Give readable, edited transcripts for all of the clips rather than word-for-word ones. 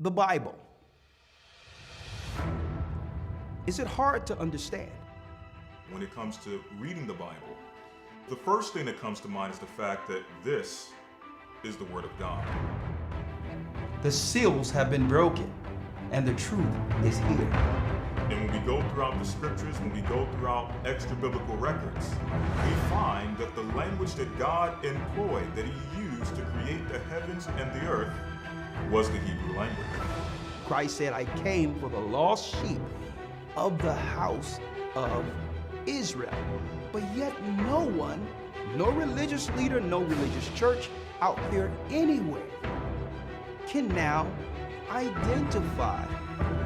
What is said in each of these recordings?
the Bible. Is it hard to understand? When it comes to reading the Bible, the first thing that comes to mind is the fact that this is the Word of God. The seals have been broken, and the truth is here. And when we go throughout the scriptures, when we go throughout extra biblical records, we find that the language that God employed, that He used to create the heavens and the earth, was the Hebrew language. Christ said, I came for the lost sheep of the house of Israel. But yet no one, no religious leader, no religious church out there anywhere can now identify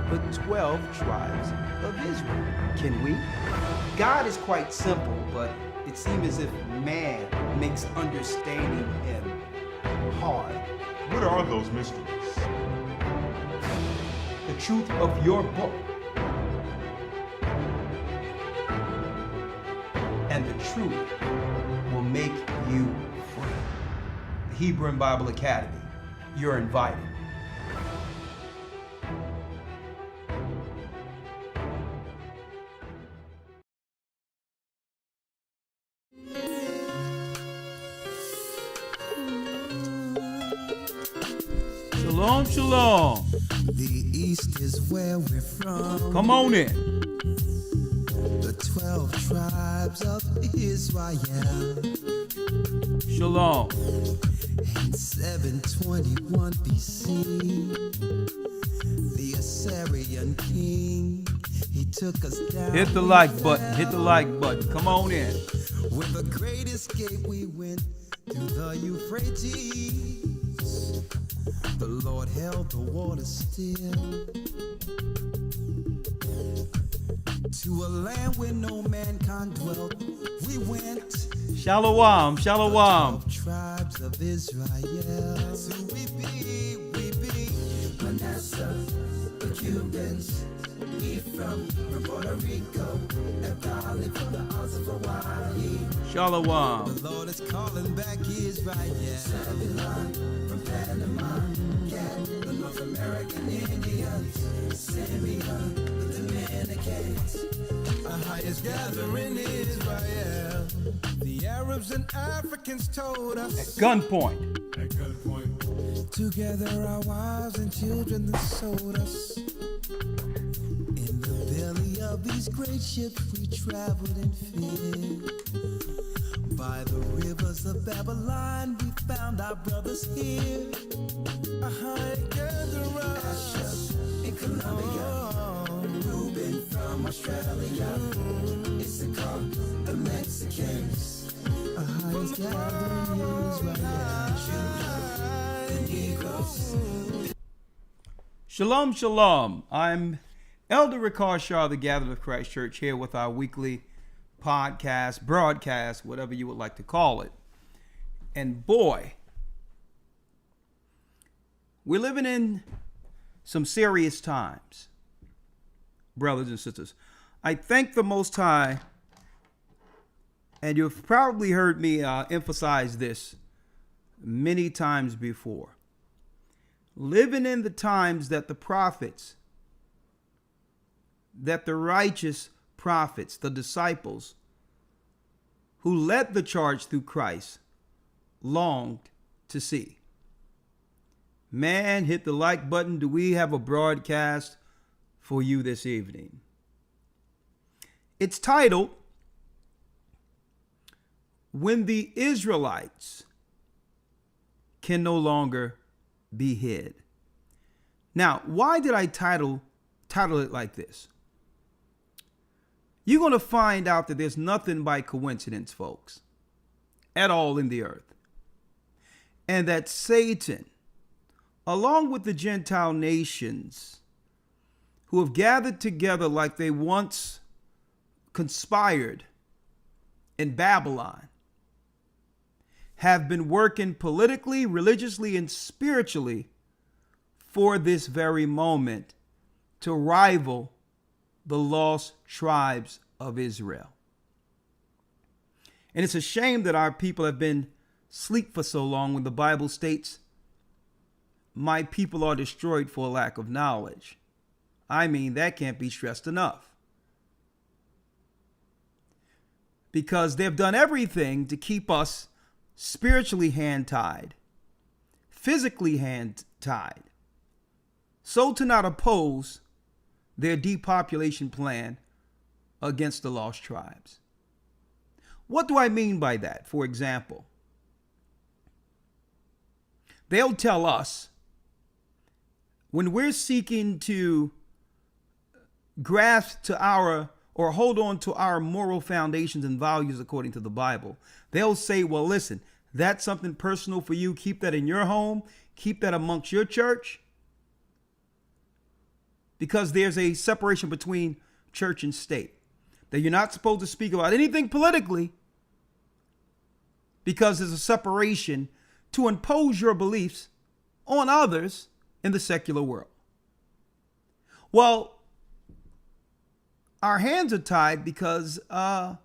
the 12 tribes of Israel. Can we? God is quite simple, but it seems as if man makes understanding Him hard. What are those mysteries? The truth of your book and the truth will make you free. The Hebrew and Bible Academy, you're invited. Shalom, shalom. The East is where we're from. Come on in. The 12 tribes of Israel. Shalom. In 721 BC, the Assyrian king, he took us down. Hit the like button. Hit the like button. Come on in. With the great escape, we went through the Euphrates. The Lord held the water still. To a land where no mankind dwelt, we went. Shalom, shalom. 12 tribes of Israel. So we be Manasseh, the Cubans, Ephraim from Puerto Rico, and Valley from the Isles of Hawaii. Shalom. The Lord is calling back Israel. Babylon from Panama, Gad, the North American Indians, Simeon, the Dominicans. Our highest gathering is Israel. The Arabs and Africans told us. Gunpoint. At gunpoint. Together our wives and children that sold us. In the belly of these great ships we traveled and fed. By the rivers of Babylon we found our brothers here. Asher in Colombia, Reuben from Australia, Issachar, the Mexicans. Our highest gathering is right here. Shalom, shalom. I'm Elder Ricard Shaw, the Gathered of Christ Church, here with our weekly podcast, broadcast, whatever you would like to call it. And boy, we're living in some serious times, brothers and sisters. I thank the Most High, and you've probably heard me emphasize this many times before. Living in the times that the prophets, that the righteous prophets, the disciples who led the charge through Christ, longed to see. Man, hit the like button. Do we have a broadcast for you this evening? It's titled, When the Israelites Can No Longer Be Hid. Now, why did I title it like this? You're going to find out that there's nothing by coincidence, folks, at all in the earth. And that Satan, along with the Gentile nations who have gathered together like they once conspired in Babylon, have been working politically, religiously, and spiritually for this very moment to rival the lost tribes of Israel. And it's a shame that our people have been asleep for so long when the Bible states my people are destroyed for lack of knowledge. I mean, that can't be stressed enough. Because they've done everything to keep us spiritually hand-tied, physically hand-tied, so to not oppose their depopulation plan against the lost tribes. What do I mean by that? For example, they'll tell us when we're seeking to grasp to our or hold on to our moral foundations and values according to the Bible, they'll say, well, listen, that's something personal for you. Keep that in your home. Keep that amongst your church. Because there's a separation between church and state. That you're not supposed to speak about anything politically because there's a separation to impose your beliefs on others in the secular world. Well, our hands are tied because that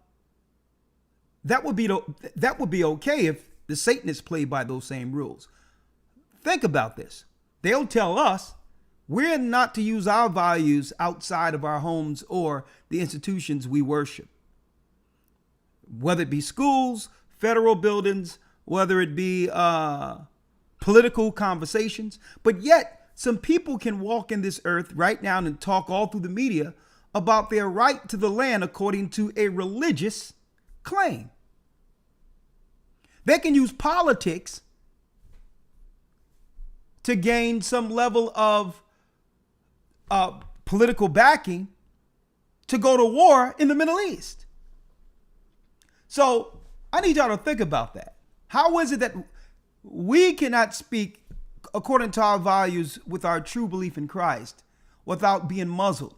would be okay if the Satanists played by those same rules. Think about this. They'll tell us we're not to use our values outside of our homes or the institutions we worship. Whether it be schools, federal buildings, whether it be political conversations. But yet, some people can walk in this earth right now and talk all through the media about their right to the land according to a religious claim. They can use politics to gain some level of political backing to go to war in the Middle East. So I need y'all to think about that. How is it that we cannot speak according to our values with our true belief in Christ without being muzzled?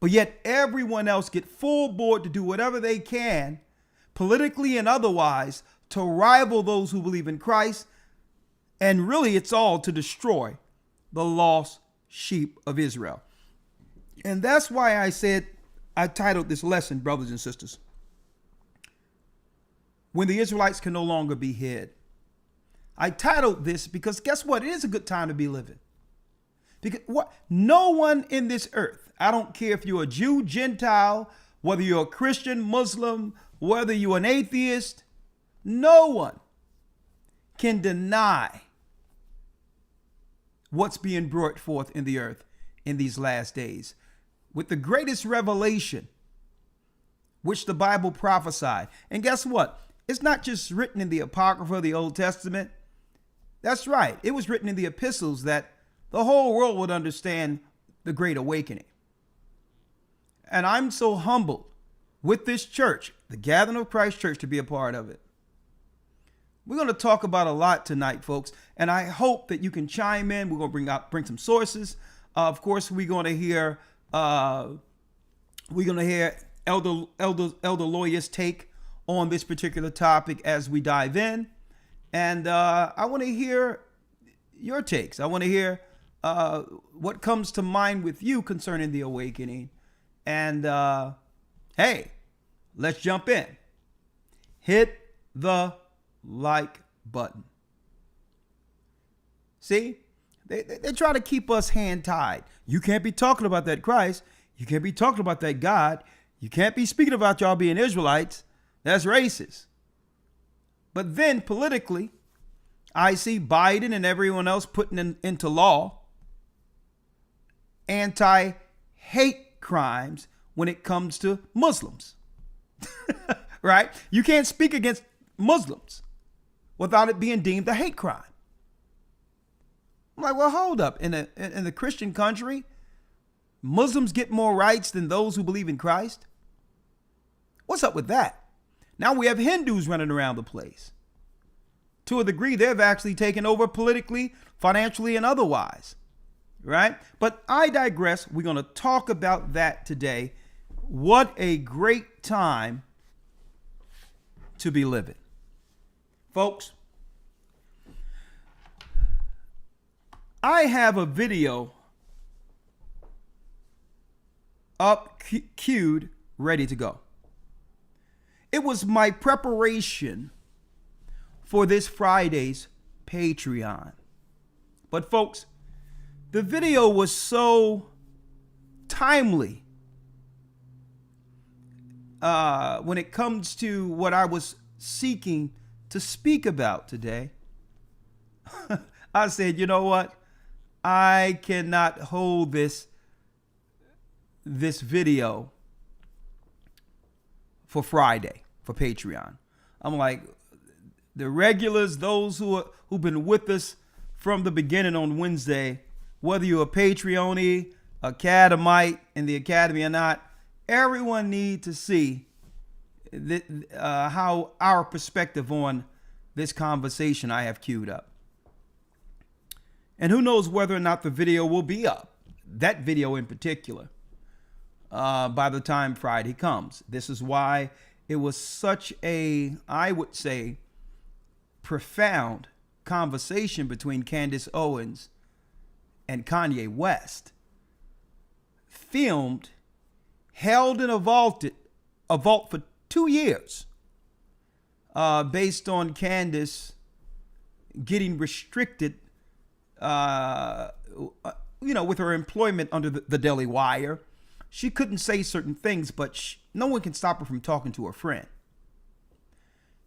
But yet everyone else get full board to do whatever they can, politically and otherwise, to rival those who believe in Christ. And really, it's all to destroy the lost sheep of Israel. And that's why I titled this lesson, brothers and sisters, When the Israelites Can No Longer Be Hid. I titled this because guess what? It is a good time to be living. Because no one in this earth, I don't care if you're a Jew, Gentile, whether you're a Christian, Muslim, whether you're an atheist, no one can deny what's being brought forth in the earth in these last days. With the greatest revelation, which the Bible prophesied. And guess what? It's not just written in the Apocrypha of the Old Testament. That's right. It was written in the epistles that the whole world would understand the Great Awakening. And I'm so humbled with this church, the Gathering of Christ Church, to be a part of it. We're going to talk about a lot tonight, folks, and I hope that you can chime in. We're going to bring some sources. Of course, we're going to hear Elder Lawyer's take on this particular topic as we dive in, and I want to hear your takes. I want to hear what comes to mind with you concerning the awakening. And hey, let's jump in. Hit the like button. See, they try to keep us hand tied. You can't be talking about that Christ. You can't be talking about that God. You can't be speaking about y'all being Israelites. That's racist. But then politically, I see Biden and everyone else putting into law anti-hate crimes when it comes to Muslims. Right? You can't speak against Muslims without it being deemed a hate crime. I'm like, well, hold up. In the Christian country, Muslims get more rights than those who believe in Christ? What's up with that? Now we have Hindus running around the place. To a degree, they've actually taken over politically, financially, and otherwise. Right? But I digress. We're going to talk about that today. What a great time to be living. Folks, I have a video up, queued, ready to go. It was my preparation for this Friday's Patreon. But folks, the video was so timely when it comes to what I was seeking to speak about today. I said, you know what? I cannot hold this video for Friday for Patreon. I'm like, the regulars, those who've been with us from the beginning on Wednesday, whether you're a Patreonee, Academite in the Academy or not, everyone needs to see how our perspective on this conversation I have queued up. And who knows whether or not the video will be up, that video in particular, by the time Friday comes. This is why it was such a, I would say, profound conversation between Candace Owens and Kanye West, filmed, held in a vault for 2 years, based on Candace getting restricted, with her employment under the Daily Wire. She couldn't say certain things, but no one can stop her from talking to her friend.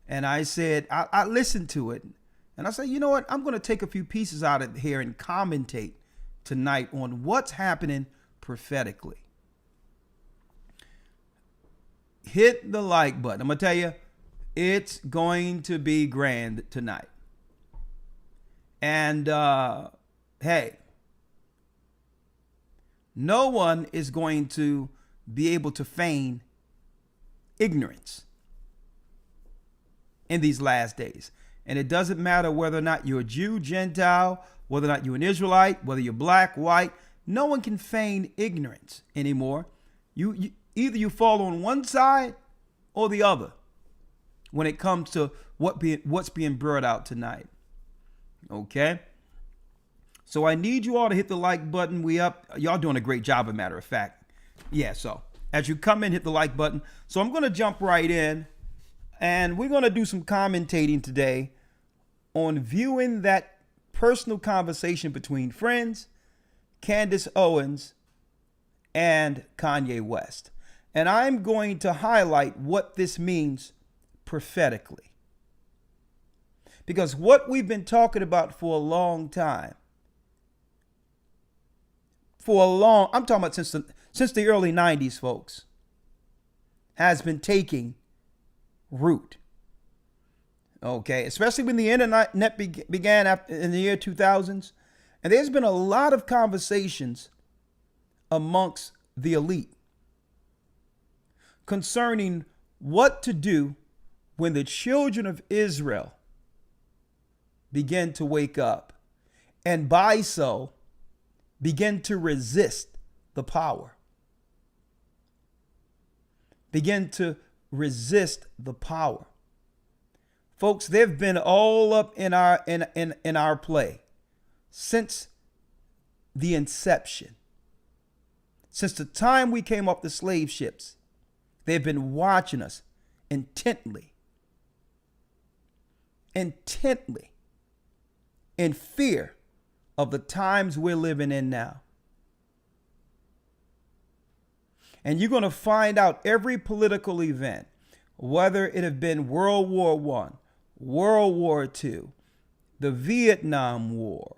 And I said, I listened to it, and I said, you know what? I'm going to take a few pieces out of here and commentate tonight on what's happening prophetically. Hit the like button. I'm going to tell you, it's going to be grand tonight. And hey, no one is going to be able to feign ignorance in these last days. And it doesn't matter whether or not you're a Jew, Gentile, whether or not you're an Israelite, whether you're black, white. No one can feign ignorance anymore. You either you fall on one side or the other when it comes to what's being brought out tonight. Okay? So I need you all to hit the like button. We up. Y'all doing a great job, as a matter of fact. Yeah, so as you come in, hit the like button. So I'm going to jump right in, and we're going to do some commentating today on viewing that personal conversation between friends, Candace Owens, and Kanye West. And I'm going to highlight what this means prophetically. Because what we've been talking about for a long time, I'm talking about since the early 90s, folks, has been taking root. Okay, especially when the internet began in the year 2000s. And there's been a lot of conversations amongst the elite concerning what to do when the children of Israel begin to wake up, and by so begin to resist the power. Begin to resist the power. Folks, they've been all up in our play since the inception. Since the time we came off the slave ships, they've been watching us intently, in fear of the times we're living in now. And you're going to find out every political event, whether it have been World War I, World War II, the Vietnam War,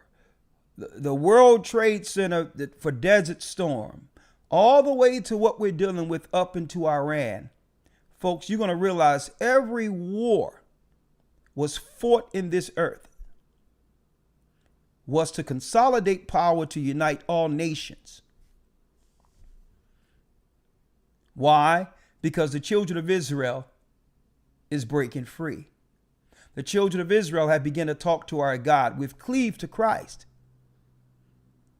the World Trade Center for Desert Storm, all the way to what we're dealing with up into Iran. Folks, you're going to realize every war was fought in this earth was to consolidate power to unite all nations. Why? Because the children of Israel is breaking free. The children of Israel have begun to talk to our God. We've cleaved to Christ.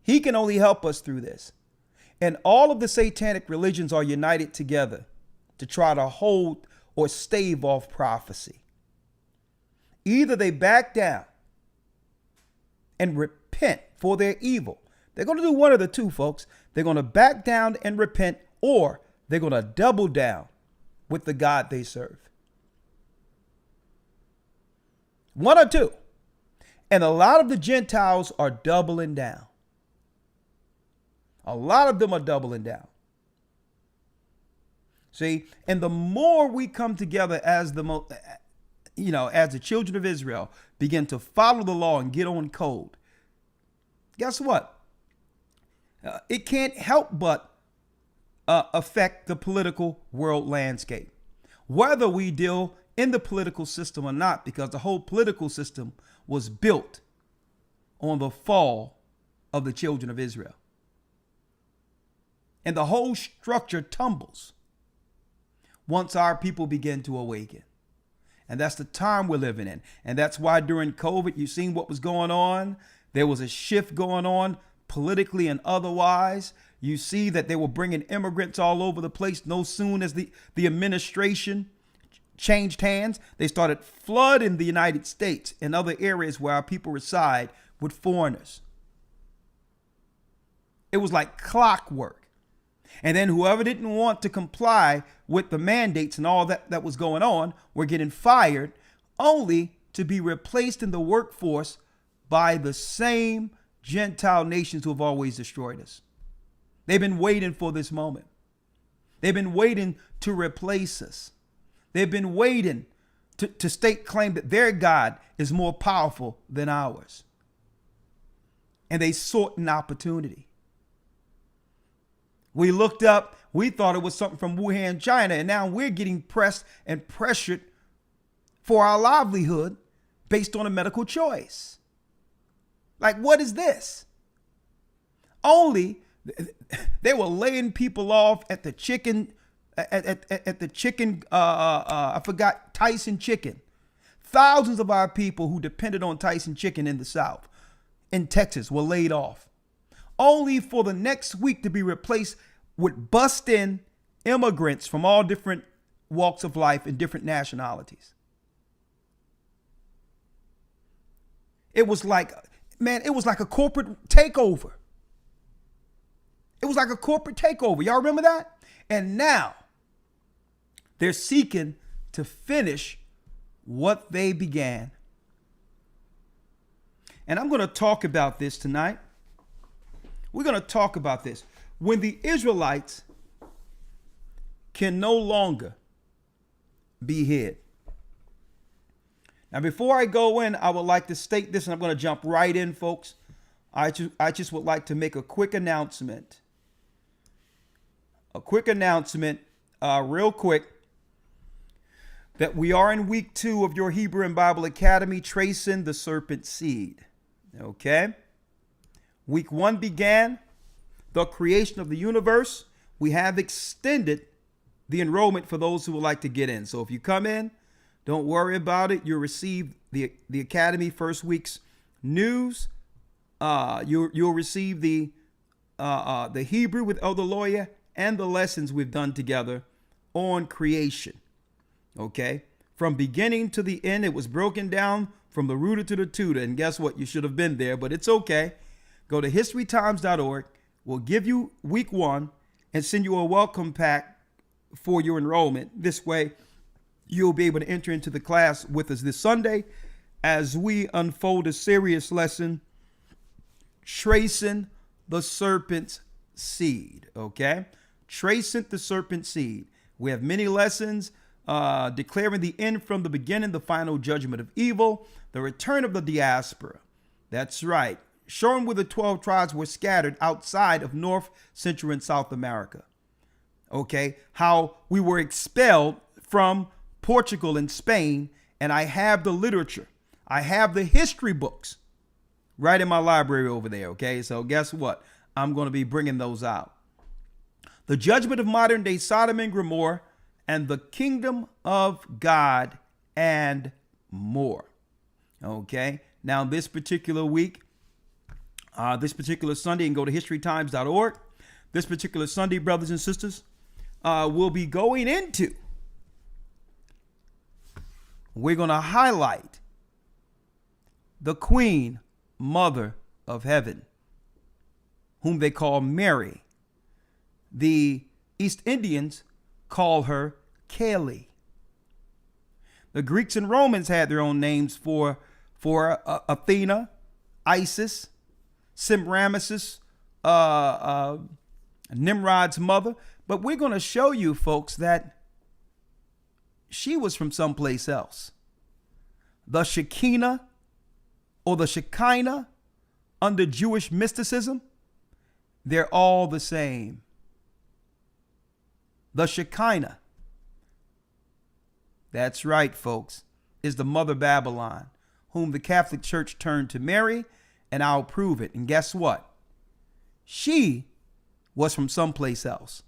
He can only help us through this. And all of the satanic religions are united together to try to hold or stave off prophecy. Either they back down and repent for their evil. They're going to do one of the two, folks. They're going to back down and repent, or they're going to double down with the God they serve. One or two. And a lot of the Gentiles are doubling down. A lot of them are doubling down. See, and the more we come together as as the children of Israel begin to follow the law and get on code, guess what? It can't help but affect the political world landscape, whether we deal in the political system or not, because the whole political system was built on the fall of the children of Israel. And the whole structure tumbles once our people begin to awaken. And that's the time we're living in. And that's why during COVID, you've seen what was going on. There was a shift going on politically and otherwise. You see that they were bringing immigrants all over the place. No soon as the administration changed hands, they started flooding the United States and other areas where our people reside with foreigners. It was like clockwork. And then whoever didn't want to comply with the mandates and all that was going on were getting fired, only to be replaced in the workforce by the same Gentile nations who have always destroyed us. They've been waiting for this moment. They've been waiting to replace us. They've been waiting to stake claim that their God is more powerful than ours. And they sought an opportunity. We looked up, we thought it was something from Wuhan, China, and now we're getting pressed and pressured for our livelihood based on a medical choice. Like, what is this? Only they were laying people off at the chicken, at the chicken, I forgot, Tyson Chicken. Thousands of our people who depended on Tyson Chicken in the South, in Texas, were laid off. Only for the next week to be replaced with bust-in immigrants from all different walks of life and different nationalities. It was like, man, it was like a corporate takeover. It was like a corporate takeover. Y'all remember that? And now they're seeking to finish what they began. And I'm going to talk about this tonight. We're going to talk about this. When the Israelites can no longer be hid. Now, before I go in, I would like to state this, and I'm going to jump right in, folks. I just would like to make a quick announcement. Real quick, that we are in week 2 of your Hebrew and Bible Academy, Tracing the Serpent Seed. Okay? Week 1 began the creation of the universe. We have extended the enrollment for those who would like to get in. So if you come in, don't worry about it. You'll receive the Academy first week's news. You'll receive the Hebrew with Elder Lawyer and the lessons we've done together on creation. Okay? From beginning to the end, it was broken down from the rooter to the tutor. And guess what? You should have been there, but it's okay. Go to historytimes.org. We'll give you week 1 and send you a welcome pack for your enrollment. This way, you'll be able to enter into the class with us this Sunday as we unfold a serious lesson, Tracing the Serpent's Seed. Okay? Tracing the Serpent's Seed. We have many lessons, declaring the end from the beginning, the final judgment of evil, the return of the diaspora. That's right. Showing where the 12 tribes were scattered outside of North, Central, and South America. Okay? How we were expelled from Portugal and Spain, and I have the literature. I have the history books right in my library over there. Okay? So guess what? I'm going to be bringing those out. The judgment of modern day Sodom and Gomorrah, and the kingdom of God, and more. Okay? Now, this particular week, this particular Sunday, and go to historytimes.org. This particular Sunday, brothers and sisters, we'll be going into, we're going to highlight the Queen Mother of Heaven, whom they call Mary. The East Indians call her Kali. The Greeks and Romans had their own names for for Athena, Isis, Semiramis, Nimrod's mother. But we're going to show you, folks, that she was from someplace else. The Shekinah or the Shekinah under Jewish mysticism, they're all the same. The Shekinah, that's right, folks, is the mother Babylon, whom the Catholic Church turned to Mary, and I'll prove it. And guess what? She was from someplace else.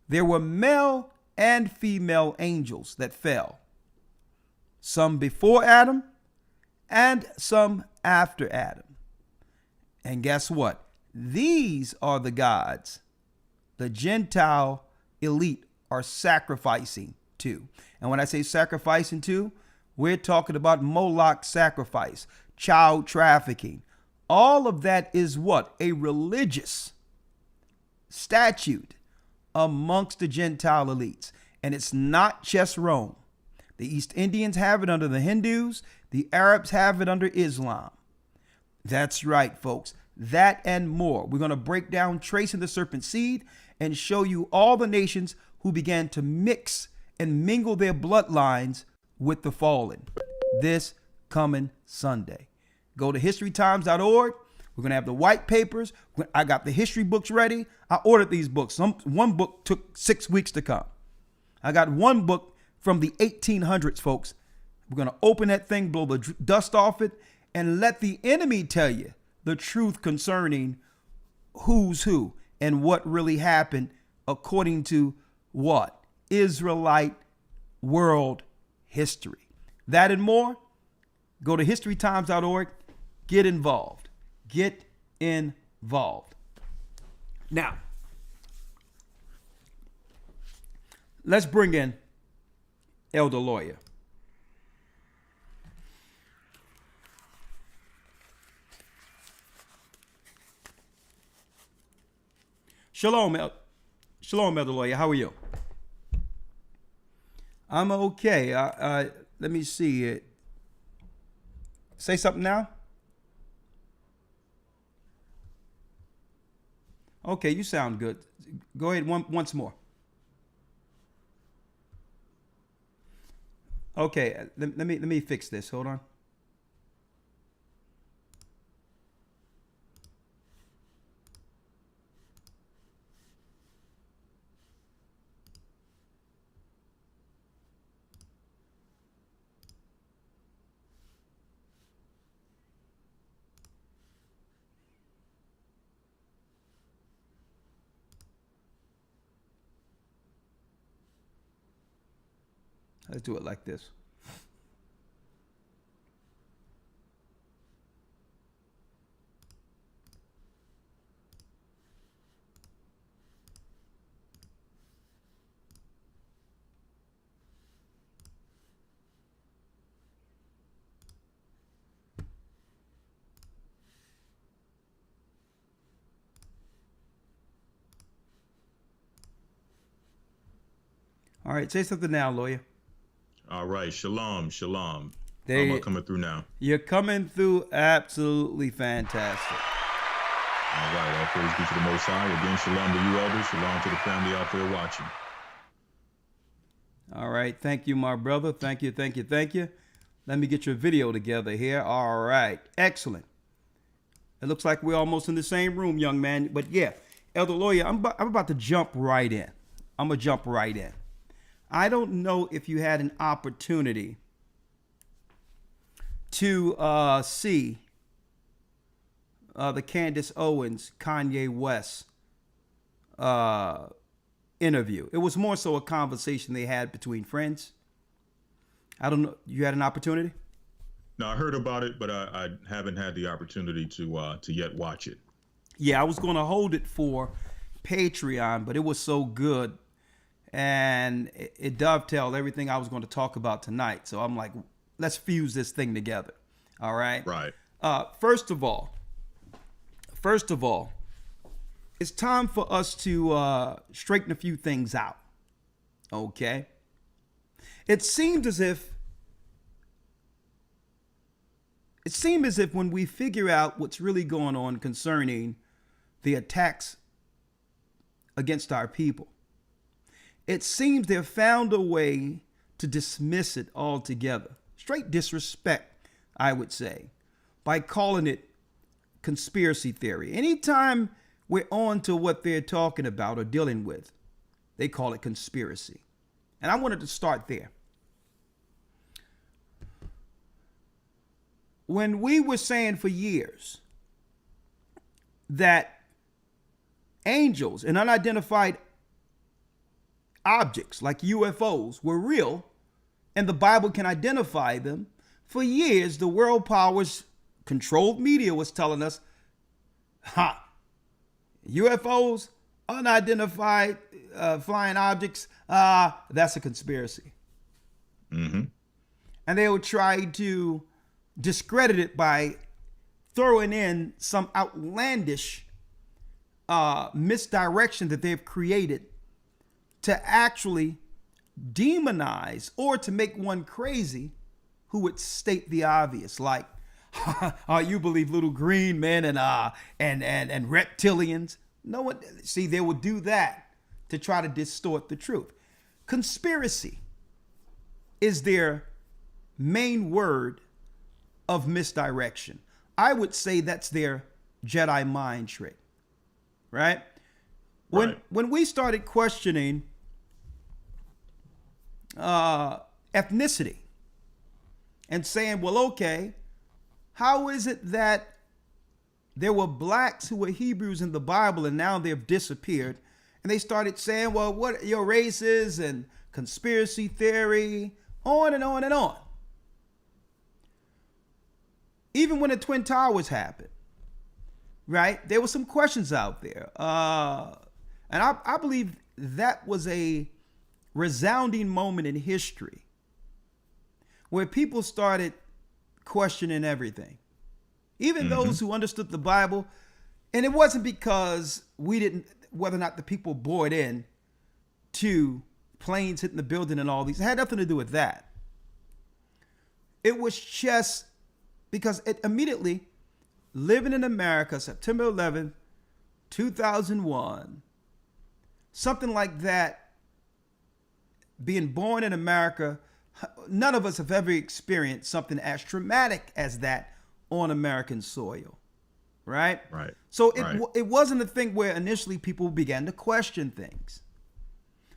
There were male and female angels that fell, some before Adam and some after Adam. And guess what? These are the gods the Gentile elite are sacrificing to. And when I say sacrificing to, we're talking about Moloch sacrifice, child trafficking. All of that is what? A religious statute amongst the Gentile elites. And it's not just Rome. The East Indians have it under the Hindus. The Arabs have it under Islam. That's right, folks. That and more. We're going to break down tracing the serpent seed and show you all the nations who began to mix and mingle their bloodlines with the fallen this coming Sunday. Go to historytimes.org. We're going to have the white papers. I got the history books ready. I ordered these books. One book took 6 weeks to come. I got one book from the 1800s, folks. We're going to open that thing, blow the dust off it, and let the enemy tell you the truth concerning who's who and what really happened according to what? Israelite world history. That and more, go to historytimes.org. Get involved. Get involved. Now, let's bring in Elder Lawyer. Shalom, Elder Lawyer. How are you? I'm okay. Let me see it. Say something now. Okay, you sound good. Go ahead once more. Okay, let me fix this. Hold on. Let's do it like this. All right, say something now, Lawyer. All right, shalom. How There am I you- coming through now? You're coming through absolutely fantastic. All right, all praise be to the Most High. Again, shalom to you, elders. Shalom to the family out there watching. All right, thank you, my brother. Thank you. Let me get your video together here. All right, excellent. It looks like we're almost in the same room, young man. But yeah, Elder Lawyer, I'm about to jump right in. I'm going to jump right in. I don't know if you had an opportunity to see the Candace Owens, Kanye West interview. It was more so a conversation they had between friends. I don't know. You had an opportunity? No, I heard about it, but I haven't had the opportunity to yet watch it. Yeah, I was going to hold it for Patreon, but it was so good. And it dovetailed everything I was going to talk about tonight. So I'm like, let's fuse this thing together. All right. Right. First of all, it's time for us to straighten a few things out. Okay. It seems as if it seems as if when we figure out what's really going on concerning the attacks against our people, it seems they've found a way to dismiss it altogether. Straight disrespect, I would say, by calling it conspiracy theory. Anytime we're on to what they're talking about or dealing with, they call it conspiracy. And I wanted to start there. When we were saying for years that angels and unidentified objects like UFOs were real and the Bible can identify them, for years the world powers controlled media was telling us, UFOs, unidentified flying objects, that's a conspiracy. Mm-hmm. And they would try to discredit it by throwing in some outlandish misdirection that they've created to actually demonize or to make one crazy who would state the obvious, like, you believe little green men and reptilians. No one, see, they would do that to try to distort the truth. Conspiracy is their main word of misdirection. I would say that's their Jedi mind trick, right? When we started questioning ethnicity and saying, well, okay, how is it that there were blacks who were Hebrews in the Bible and now they've disappeared? And they started saying, well, what your race is and conspiracy theory, on and on and on. Even when the Twin Towers happened, right? There were some questions out there. And I believe that was a resounding moment in history where people started questioning everything. Even those who understood the Bible. And it wasn't because we didn't, whether or not the people bought in to planes hitting the building and all these. It had nothing to do with that. It was just because it immediately, living in America, September 11th, 2001, something like that, being born in America, none of us have ever experienced something as traumatic as that on American soil, right? Right. So it wasn't a thing where initially people began to question things,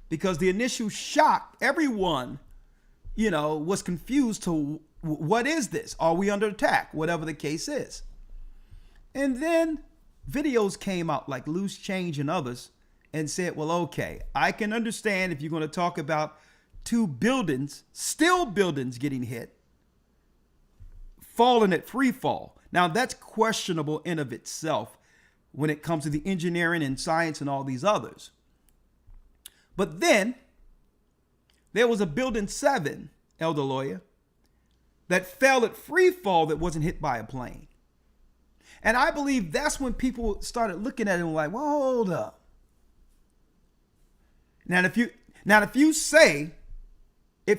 because the initial shock, everyone, was confused to what is this? Are we under attack? Whatever the case is. And then videos came out like Loose Change and others and said, well, okay, I can understand if you're going to talk about two buildings, still buildings getting hit, falling at free fall. Now that's questionable in of itself when it comes to the engineering and science and all these others. But then there was a building 7, Elder Lawyer, that fell at free fall that wasn't hit by a plane. And I believe that's when people started looking at it and like, well, hold up. Now, if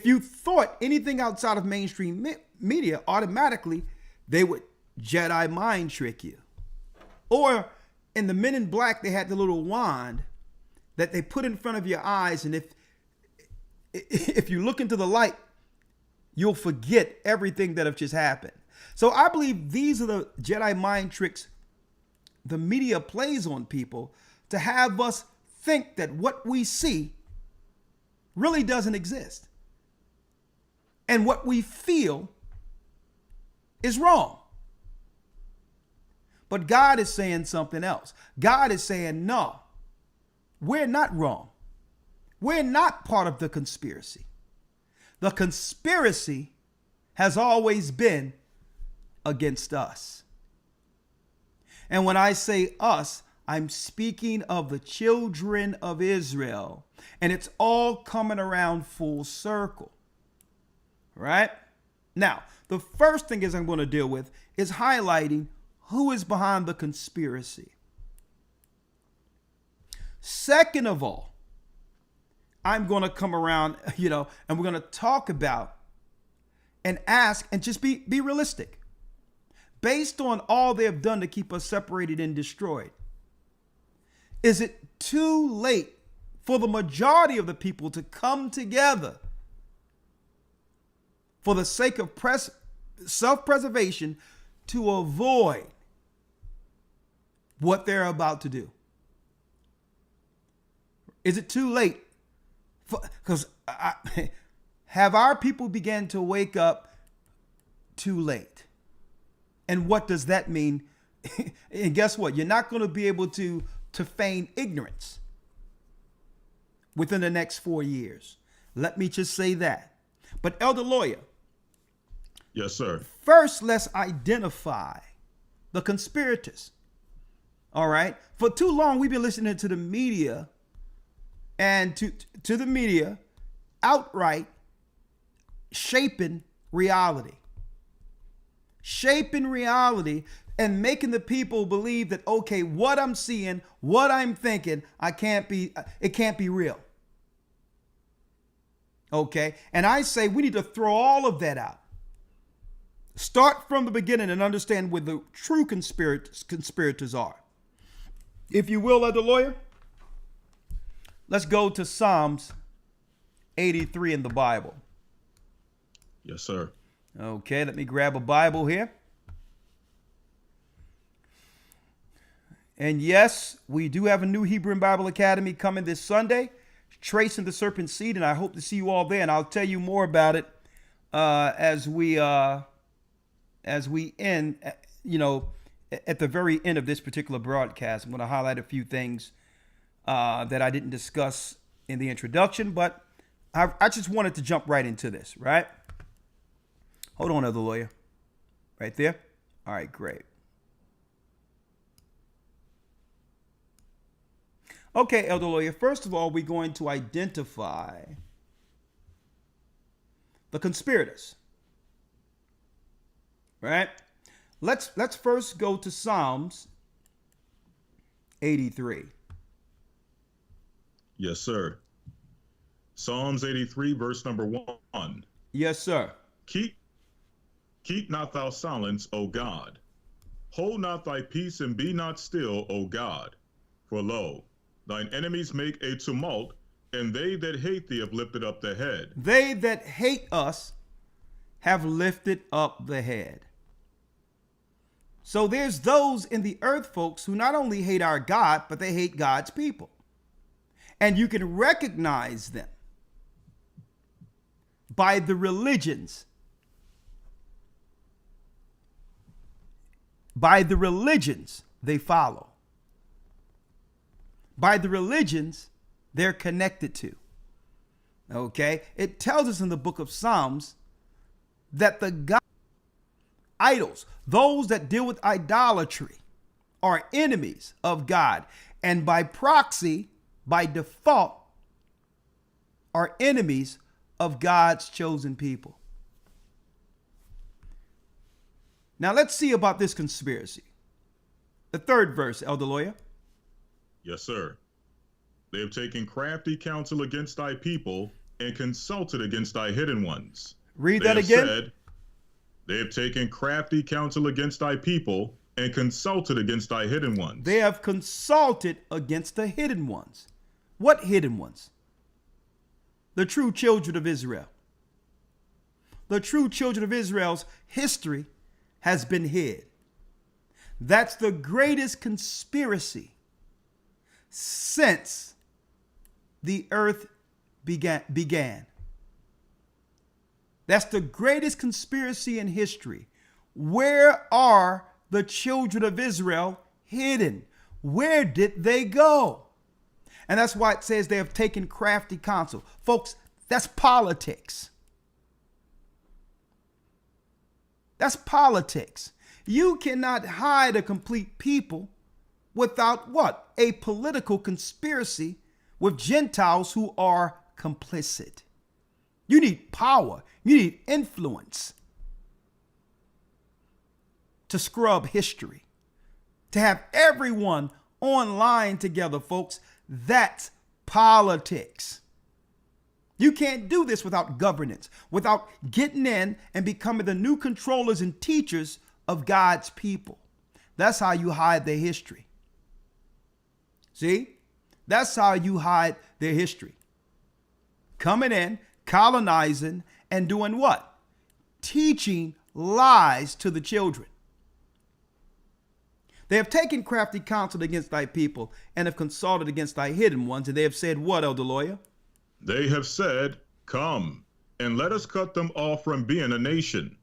you thought anything outside of mainstream media, automatically they would Jedi mind trick you. Or in the Men in Black, they had the little wand that they put in front of your eyes, and if you look into the light, you'll forget everything that have just happened. So I believe these are the Jedi mind tricks the media plays on people to have us think that what we see really doesn't exist. And what we feel is wrong. But God is saying something else. God is saying, no, we're not wrong. We're not part of the conspiracy. The conspiracy has always been against us. And when I say us, I'm speaking of the children of Israel. And it's all coming around full circle. Right? Now, the first thing is I'm going to deal with is highlighting who is behind the conspiracy. Second of all, I'm going to come around, and we're going to talk about and ask and just be realistic. based on all they have done to keep us separated and destroyed, is it too late for the majority of the people to come together for the sake of self-preservation to avoid what they're about to do? Is it too late? Because have our people began to wake up too late? And what does that mean? And guess what? You're not going to be able to feign ignorance within the next 4 years. Let me just say that. But Elder Lawyer. Yes, sir. First, let's identify the conspirators. All right. For too long, we've been listening to the media and to the media outright shaping reality. Shaping reality and making the people believe that, okay, what I'm seeing, what I'm thinking, it can't be real. Okay. And I say we need to throw all of that out. Start from the beginning and understand where the true conspirators are. If you will, Elder Lawyer, let's go to Psalms 83 in the Bible. Yes, sir. Okay, let me grab a Bible here. And yes, we do have a new Hebrew Bible Academy coming this Sunday, Tracing the Serpent's Seed, and I hope to see you all there. And I'll tell you more about it as we end, at the very end of this particular broadcast. I'm going to highlight a few things that I didn't discuss in the introduction, but I just wanted to jump right into this, right? Hold on, Elder Lawyer. Right there? All right, great. Okay, Elder Lawyer, first of all, we're going to identify the conspirators. Right? Let's first go to Psalms 83. Yes, sir. Psalms 83, verse number 1. Yes, sir. Keep not thou silence, O God. Hold not thy peace and be not still, O God. For lo, thine enemies make a tumult, and they that hate thee have lifted up the head. They that hate us have lifted up the head. So there's those in the earth, folks, who not only hate our God, but they hate God's people. And you can recognize them by the religions. By the religions they follow. By the religions they're connected to. Okay? It tells us in the book of Psalms that the idols, those that deal with idolatry, are enemies of God. And by proxy, by default, are enemies of God's chosen people. Now let's see about this conspiracy. The third verse, Elder Lawyer. Yes, sir. They have taken crafty counsel against thy people and consulted against thy hidden ones. Read that again. Said, they have taken crafty counsel against thy people and consulted against thy hidden ones. They have consulted against the hidden ones. What hidden ones? The true children of Israel. The true children of Israel's history has been hid. That's the greatest conspiracy since the earth began. That's the greatest conspiracy in history. Where are the children of Israel hidden? Where did they go? And that's why it says they have taken crafty counsel. Folks, that's politics. That's politics. You cannot hide a complete people without what? A political conspiracy with Gentiles who are complicit. You need power. You need influence to scrub history, to have everyone online together, folks. That's politics. You can't do this without governance, without getting in and becoming the new controllers and teachers of God's people. That's how you hide their history. See? That's how you hide their history. Coming in, colonizing, and doing what? Teaching lies to the children. They have taken crafty counsel against thy people and have consulted against thy hidden ones. And they have said what, elder lawyer? They have said, come, and let us cut them off from being a nation,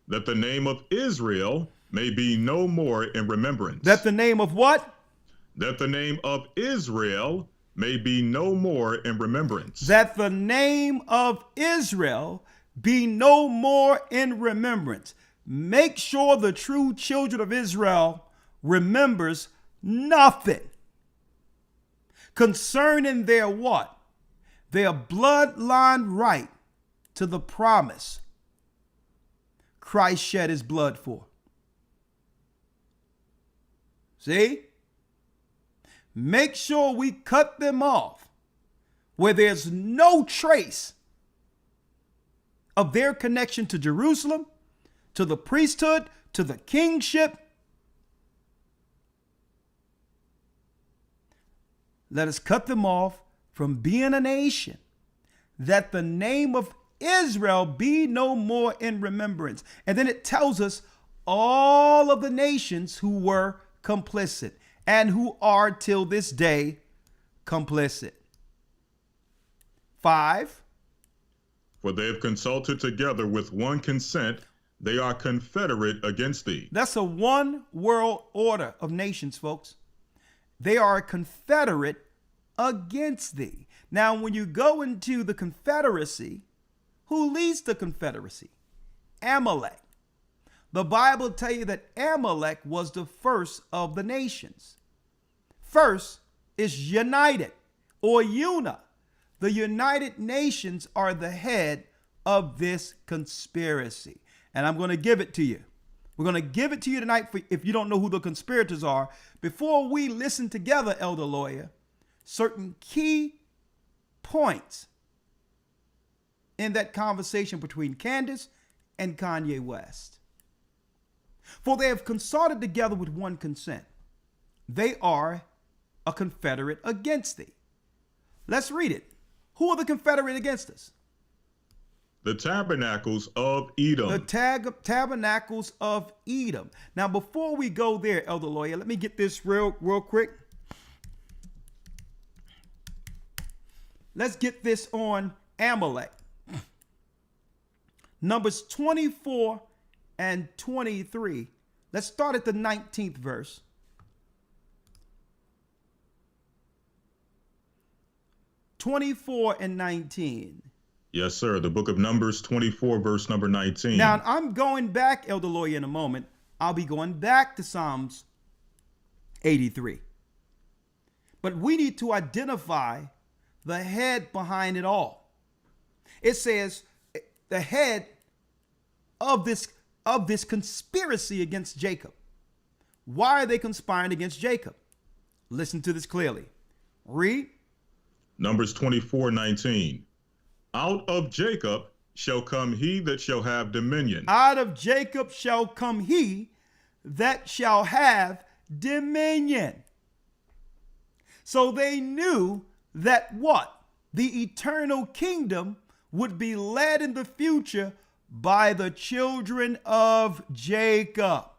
that the name of Israel may be no more in remembrance. That the name of what? That the name of Israel may be no more in remembrance. That the name of Israel be no more in remembrance. Make sure the true children of Israel remembers nothing concerning their what? Their bloodline right to the promise Christ shed his blood for. See? Make sure we cut them off where there's no trace of their connection to Jerusalem, to the priesthood, to the kingship. Let us cut them off from being a nation, that the name of Israel be no more in remembrance. And then it tells us all of the nations who were complicit and who are till this day complicit. 5. For they have consulted together with one consent, they are confederate against thee. That's a one world order of nations, folks. They are confederate against thee. Now, when you go into the confederacy, who leads the confederacy? Amalek. The Bible tells you that Amalek was the first of the nations. First is united or Una. The United Nations are the head of this conspiracy. And I'm going to give it to you. We're going to give it to you tonight if you don't know who the conspirators are. Before we listen together, elder lawyer, certain key points in that conversation between Candace and Kanye West. For they have consulted together with one consent. They are a confederate against thee. Let's read it. Who are the confederate against us? The tabernacles of Edom. The tabernacles of Edom. Now, before we go there, elder lawyer, let me get this real quick. Let's get this on Amalek. Numbers 24 and 23. Let's start at the 19th verse. (24 and 19). Yes, sir. The book of Numbers 24, verse number 19. Now, I'm going back, elder lawyer, in a moment. I'll be going back to Psalms 83. But we need to identify the head behind it all. It says the head of this conspiracy against Jacob. Why are they conspiring against Jacob? Listen to this clearly. Read. Numbers 24, 19. Out of Jacob shall come he that shall have dominion. Out of Jacob shall come he that shall have dominion. So they knew that what? The eternal kingdom would be led in the future by the children of Jacob.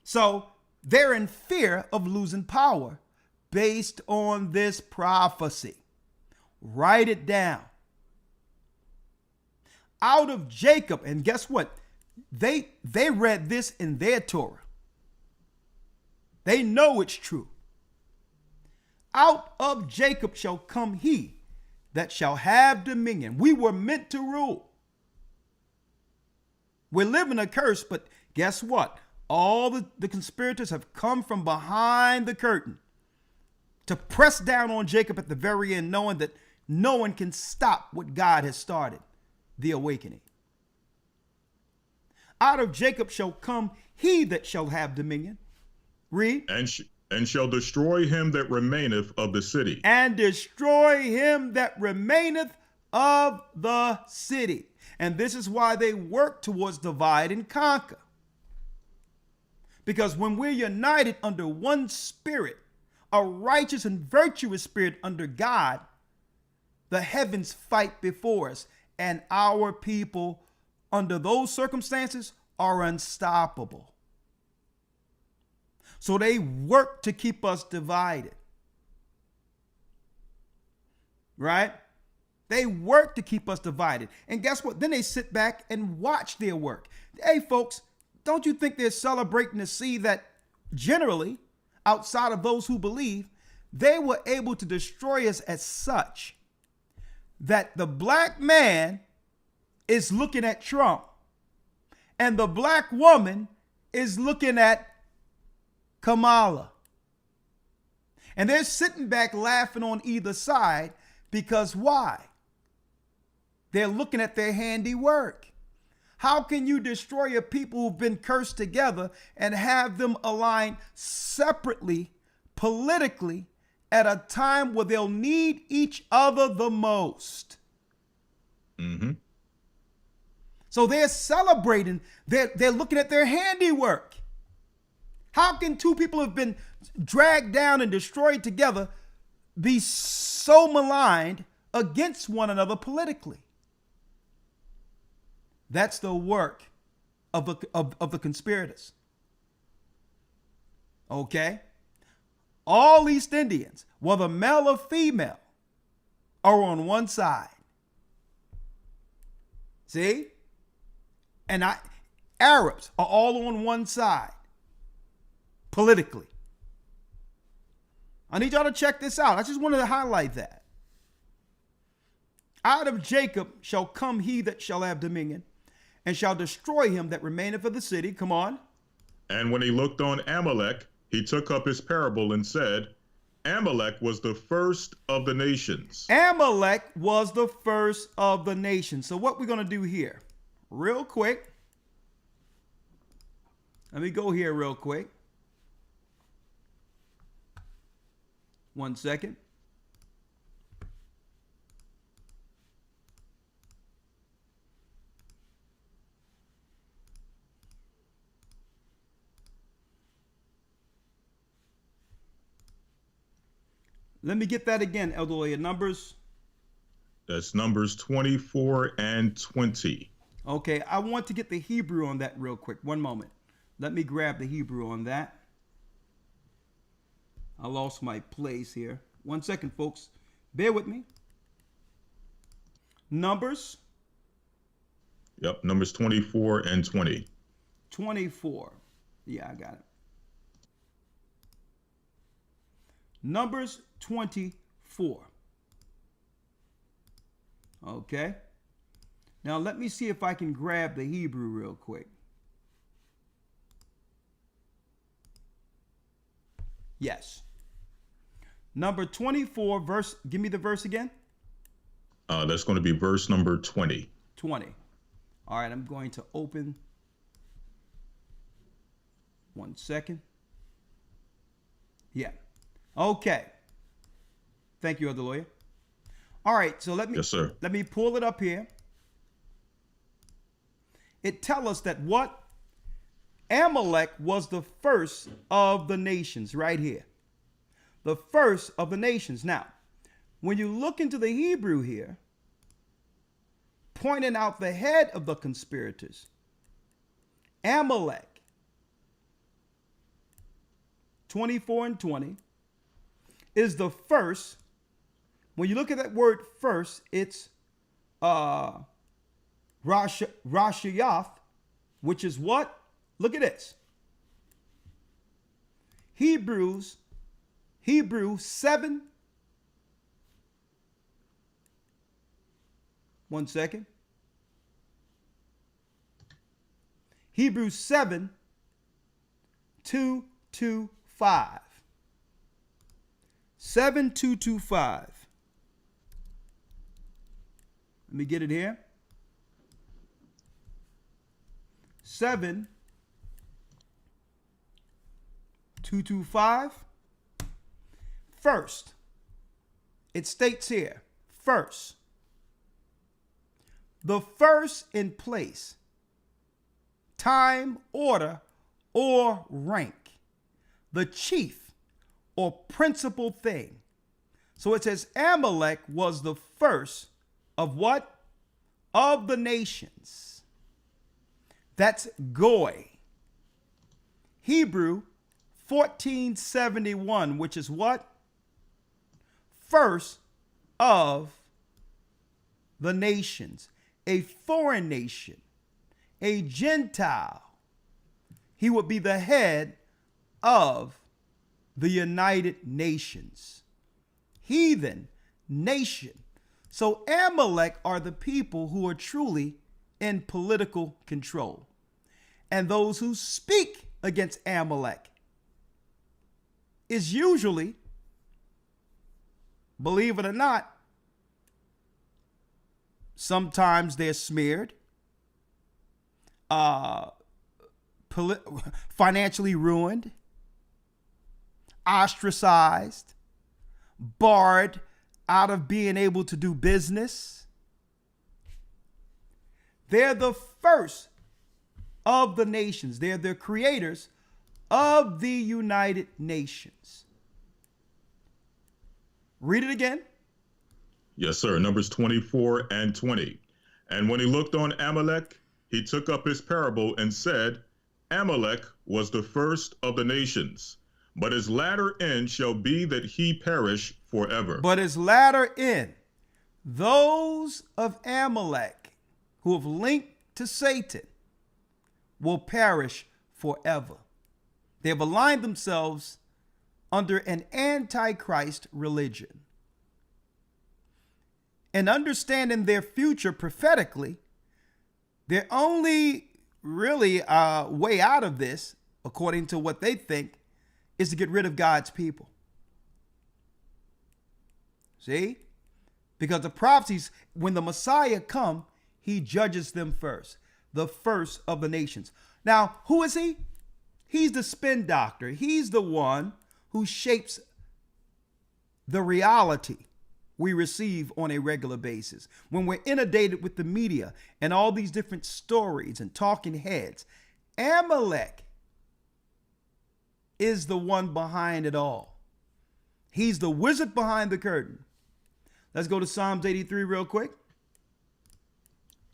So they're in fear of losing power based on this prophecy. Write it down. Out of Jacob, and guess what? They read this in their Torah. They know it's true. Out of Jacob shall come he that shall have dominion. We were meant to rule. We're living a curse, but guess what? All the conspirators have come from behind the curtain to press down on Jacob at the very end, knowing that no one can stop what God has started, the awakening. Out of Jacob shall come he that shall have dominion. Read. And shall destroy him that remaineth of the city. And destroy him that remaineth of the city. And this is why they work towards divide and conquer. Because when we're united under one spirit, a righteous and virtuous spirit under God, the heavens fight before us, and our people under those circumstances are unstoppable. So they work to keep us divided. Right? They work to keep us divided. And guess what? Then they sit back and watch their work. Hey, folks, don't you think they're celebrating to see that generally, outside of those who believe, they were able to destroy us as such that the black man is looking at Trump and the black woman is looking at Kamala. And they're sitting back laughing on either side because why? They're looking at their handiwork. How can you destroy a people who've been cursed together and have them align separately, politically, at a time where they'll need each other the most? Mm-hmm. So they're celebrating. They're looking at their handiwork. How can two people who have been dragged down and destroyed together be so maligned against one another politically? That's the work of the conspirators. Okay? All East Indians, whether male or female, are on one side. See? And Arabs are all on one side politically. I need y'all to check this out. I just wanted to highlight that. Out of Jacob shall come he that shall have dominion, and shall destroy him that remaineth of the city. Come on. And when he looked on Amalek, he took up his parable and said, Amalek was the first of the nations. Amalek was the first of the nations. So what we're going to do here, real quick. Let me go here real quick. 1 second. Let me get that again, Elder Lawyer. Numbers. That's Numbers 24 and 20. Okay, I want to get the Hebrew on that real quick. 1 moment. Let me grab the Hebrew on that. I lost my place here. 1 second, folks. Bear with me. Numbers. Yep, Numbers 24 and 20. 24. Yeah, I got it. Numbers 24. Okay. Now let me see if I can grab the Hebrew real quick. Yes. Number 24, verse. Give me the verse again. That's going to be verse number 20. 20. All right, I'm going to open. 1 second. Yeah. Okay. Thank you, Elder Lawyer. All right, so Yes, sir. let me pull it up here. It tells us that what? Amalek was the first of the nations right here. The first of the nations. Now, when you look into the Hebrew here, pointing out the head of the conspirators, Amalek, 24 and 20, is the first. When you look at that word first, it's Rashayath, which is what? Look at this. Hebrew 7. 1 second. Hebrews 7, 2 to 5. 7225. Let me get it here. 7, 225. First, it states here, first. The first in place, time, order, or rank, the chief or principal thing. So it says Amalek was the first of what? Of the nations. That's Goy. Hebrew 1471, which is what? First of the nations, a foreign nation, a Gentile. He would be the head of the United Nations. Heathen nation. So Amalek are the people who are truly in political control. And those who speak against Amalek is usually, believe it or not, sometimes they're smeared, financially ruined, ostracized, barred out of being able to do business. They're the first of the nations. They're the creators of the United Nations. Read it again. Yes, sir. Numbers 24 and 20. And when he looked on Amalek, he took up his parable and said, Amalek was the first of the nations, but his latter end shall be that he perish forever. But his latter end, those of Amalek who have linked to Satan will perish forever. They have aligned themselves under an antichrist religion. And understanding their future prophetically, their only really way out of this, according to what they think, is to get rid of God's people. See? Because the prophecies, when the Messiah comes, he judges them first, the first of the nations. Now, who is he? He's the spin doctor. He's the one who shapes the reality we receive on a regular basis. When we're inundated with the media and all these different stories and talking heads, Amalek is the one behind it all. He's the wizard behind the curtain. Let's go to Psalms 83 real quick.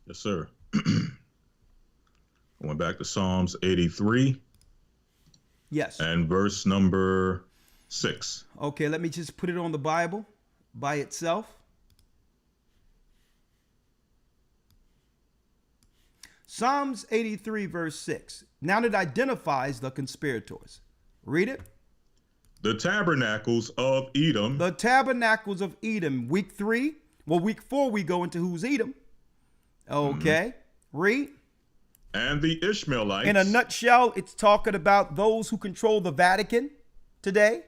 Yes, sir. I went back to Psalms 83. Yes. And verse number 6. Okay, let me just put it on the Bible by itself. Psalms 83 verse 6. Now it identifies the conspirators. Read it. The tabernacles of Edom. The tabernacles of Edom. Week 3. Well, week 4 we go into who's Edom. Okay. Read. And the Ishmaelites. In a nutshell, it's talking about those who control the Vatican today.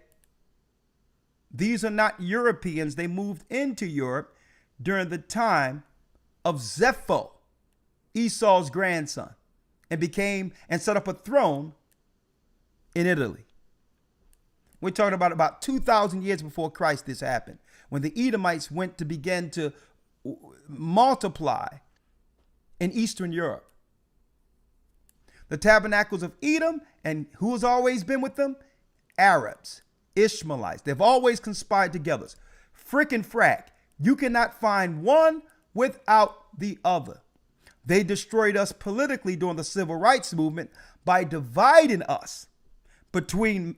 These are not Europeans. They moved into Europe during the time of Zepho, Esau's grandson, and set up a throne in Italy. We're talking about 2,000 years before Christ this happened, when the Edomites went to begin to multiply in Eastern Europe. The tabernacles of Edom, and who has always been with them? Arabs, Ishmaelites. They've always conspired together. Frickin' frack. You cannot find one without the other. They destroyed us politically during the civil rights movement by dividing us between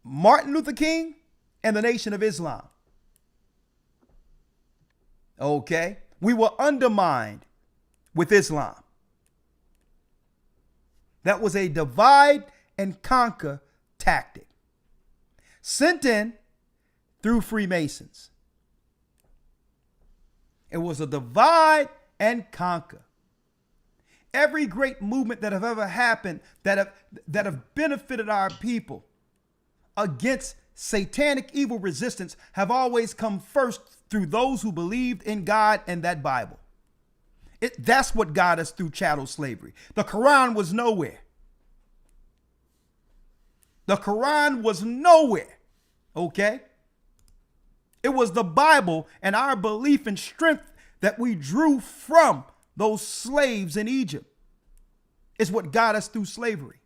Martin Luther King and the Nation of Islam. Okay? We were undermined with Islam. That was a divide and conquer tactic sent in through Freemasons. It was a divide and conquer. Every great movement that have ever happened that have benefited our people against satanic evil resistance have always come first through those who believed in God and that Bible. That's what got us through chattel slavery. The Quran was nowhere. The Quran was nowhere. Okay? It was the Bible and our belief and strength that we drew from those slaves in Egypt is what got us through slavery.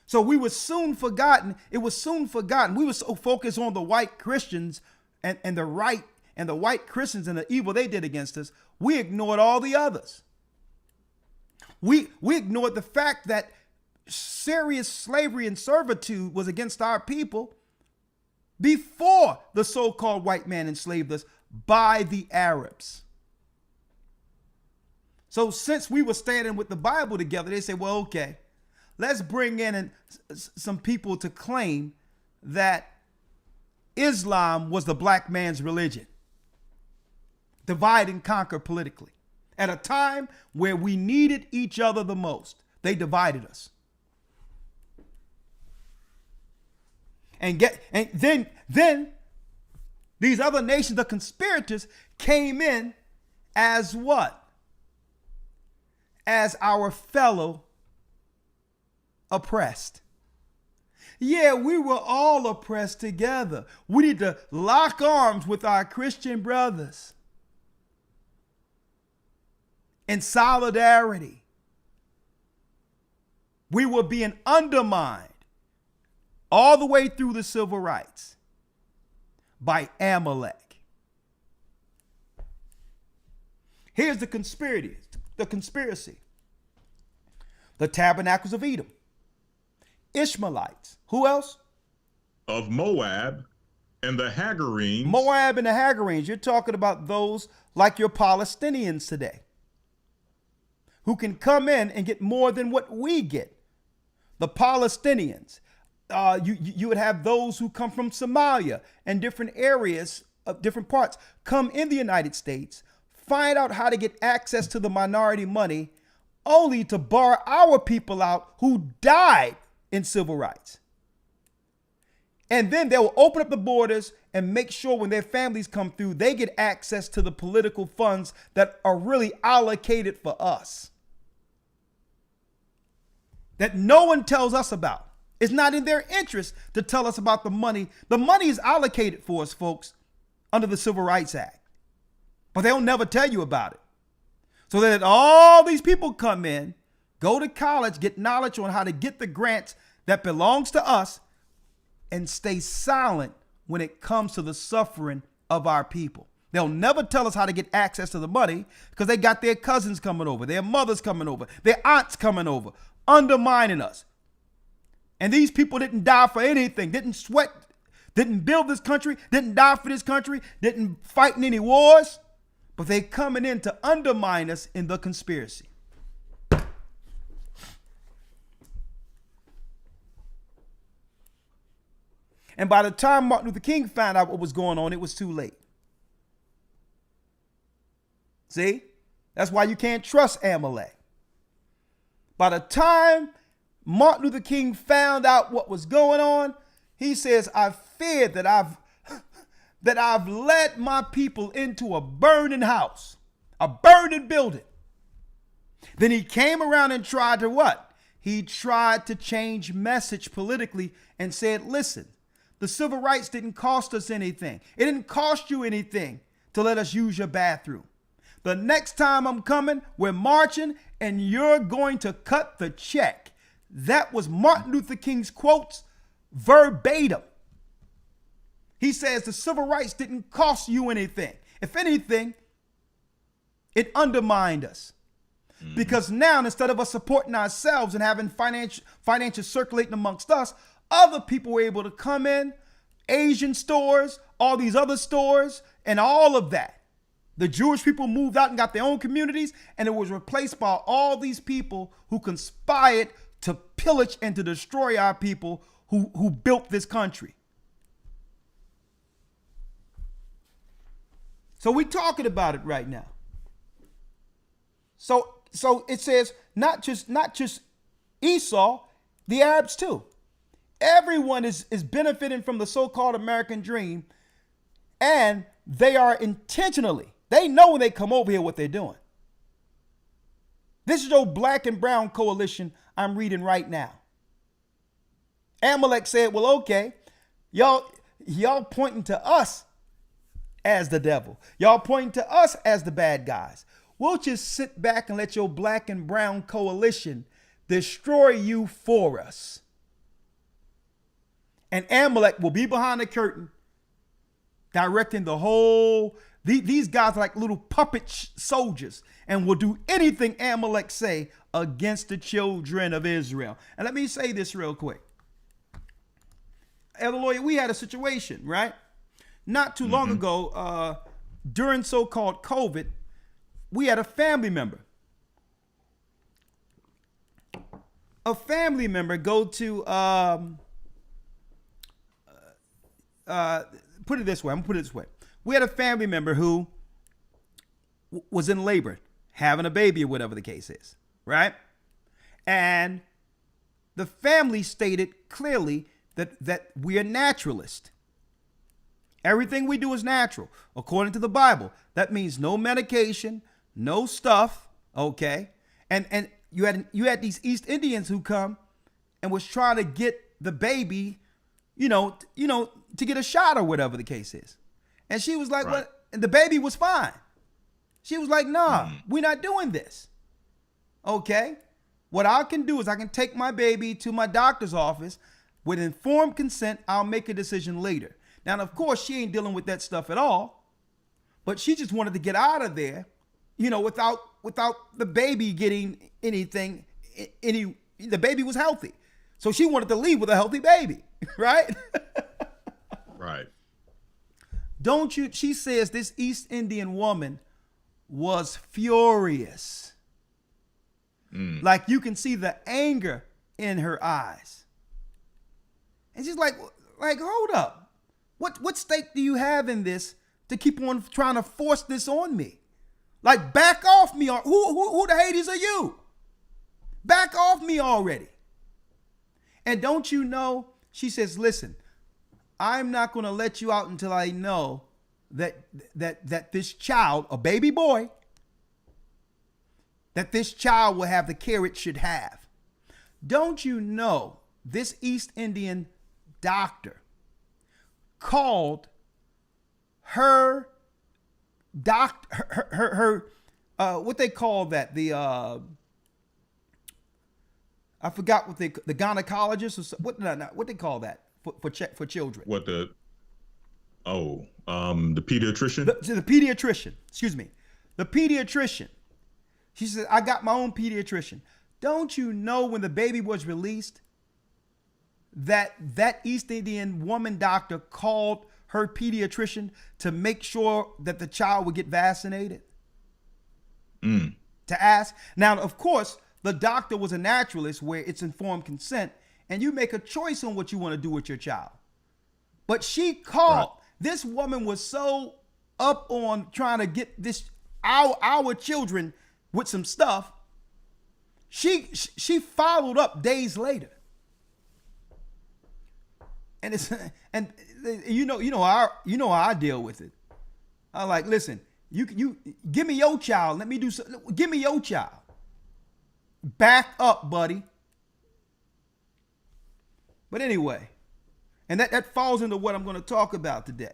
So we were soon forgotten. It was soon forgotten. We were so focused on the white Christians and the white Christians and the evil they did against us. We ignored all the others. We ignored the fact that serious slavery and servitude was against our people before the so-called white man enslaved us by the Arabs. So since we were standing with the Bible together, they say, well, okay, let's bring in some people to claim that Islam was the black man's religion. Divide and conquer politically. At a time where we needed each other the most, they divided us. And then these other nations, the conspirators, came in as what? As our fellow oppressed. Yeah, we were all oppressed together. We need to lock arms with our Christian brothers in solidarity. We were being undermined all the way through the civil rights by Amalek. Here's the conspiracy. The Tabernacles of Edom. Ishmaelites. Who else? Of Moab and the Hagarenes. Moab and the Hagarenes. You're talking about those like your Palestinians today, who can come in and get more than what we get. The Palestinians. You would have those who come from Somalia and different areas of different parts come in the United States, find out how to get access to the minority money, only to bar our people out who died in civil rights. And then they will open up the borders and make sure when their families come through, they get access to the political funds that are really allocated for us, that no one tells us about. It's not in their interest to tell us about the money. The money is allocated for us, folks, under the Civil Rights Act. But they'll never tell you about it. So that all these people come in, go to college, get knowledge on how to get the grants that belongs to us, and stay silent when it comes to the suffering of our people. They'll never tell us how to get access to the money because they got their cousins coming over, their mothers coming over, their aunts coming over, undermining us. And these people didn't die for anything, didn't sweat, didn't build this country, didn't die for this country, didn't fight in any wars, but they coming in to undermine us in the conspiracy. And by the time Martin Luther King found out what was going on, it was too late. See? That's why you can't trust Amalek. By the time Martin Luther King found out what was going on, he says, I fear that I've led my people into a burning house, a burning building. Then he came around and tried to what? He tried to change message politically and said, listen, the civil rights didn't cost us anything. It didn't cost you anything to let us use your bathroom. The next time I'm coming, we're marching and you're going to cut the check. That was Martin Luther King's quotes verbatim. He says the civil rights didn't cost you anything. If anything, it undermined us. Because now, instead of us supporting ourselves and having financial circulating amongst us, other people were able to come in, Asian stores, all these other stores, and all of that. The Jewish people moved out and got their own communities, and it was replaced by all these people who conspired to pillage and to destroy our people who built this country. So we're talking about it right now. So it says not just Esau, the Arabs too. Everyone is benefiting from the so-called American dream, and they are intentionally, they know when they come over here what they're doing. This is your black and brown coalition I'm reading right now. Amalek said, well, okay, y'all pointing to us as the devil. Y'all pointing to us as the bad guys. We'll just sit back and let your black and brown coalition destroy you for us. And Amalek will be behind the curtain directing the whole. These guys are like little puppet soldiers and will do anything Amalek say against the children of Israel. And let me say this real quick. Elder Lawyer, we had a situation, right? Not too long ago, during so-called COVID, we had a family member. Go to, put it this way. I'm gonna put it this way. We had a family member who was in labor, having a baby or whatever the case is, right? And the family stated clearly that we are naturalists. Everything we do is natural, according to the Bible. That means no medication, no stuff, okay? And you had these East Indians who come and was trying to get the baby, to get a shot or whatever the case is. And she was like, "What?" And the baby was fine. She was like, "Nah, we're not doing this." Okay? What I can do is I can take my baby to my doctor's office with informed consent. I'll make a decision later. Now, of course, she ain't dealing with that stuff at all, but she just wanted to get out of there, without the baby getting anything. The baby was healthy. So she wanted to leave with a healthy baby, right? Right. She says this East Indian woman was furious. Like you can see the anger in her eyes. And she's like, hold up. What stake do you have in this to keep on trying to force this on me? Like, back off me. Who the Hades are you? Back off me already. And don't you know, she says, listen, I'm not going to let you out until I know that this child, a baby boy, that this child will have the care it should have. Don't you know this East Indian doctor called her what they call that, I forgot what the gynecologist or what they call that for children. The pediatrician? The pediatrician, excuse me. The pediatrician. She said, I got my own pediatrician. Don't you know when the baby was released that East Indian woman doctor called her pediatrician to make sure that the child would get vaccinated? To ask. Now, of course, the doctor was a naturalist where it's informed consent and you make a choice on what you want to do with your child. But she called. Right. This woman was so up on trying to get our children with some stuff. She followed up days later. And how I deal with it. I'm like, listen, you give me your child. Let me do something. Give me your child. Back up, buddy. But anyway, and that falls into what I'm going to talk about today.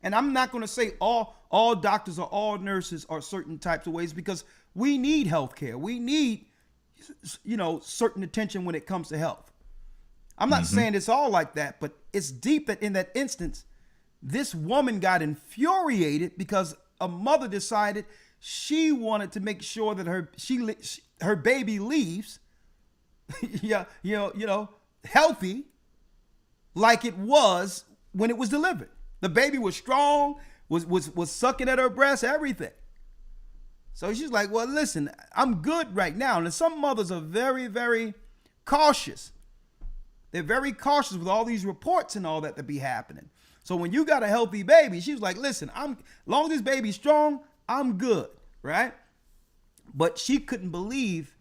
And I'm not going to say all doctors or all nurses are certain types of ways, because we need health care. We need, certain attention when it comes to health. I'm not saying it's all like that, but it's deep that in that instance, this woman got infuriated because a mother decided she wanted to make sure that her baby leaves, healthy, like it was when it was delivered. The baby was strong, was sucking at her breast, everything. So she's like, well, listen, I'm good right now. And some mothers are very, very cautious. They're very cautious with all these reports and all that be happening. So when you got a healthy baby, she was like, listen, as long as this baby's strong, I'm good, right? But she couldn't believe,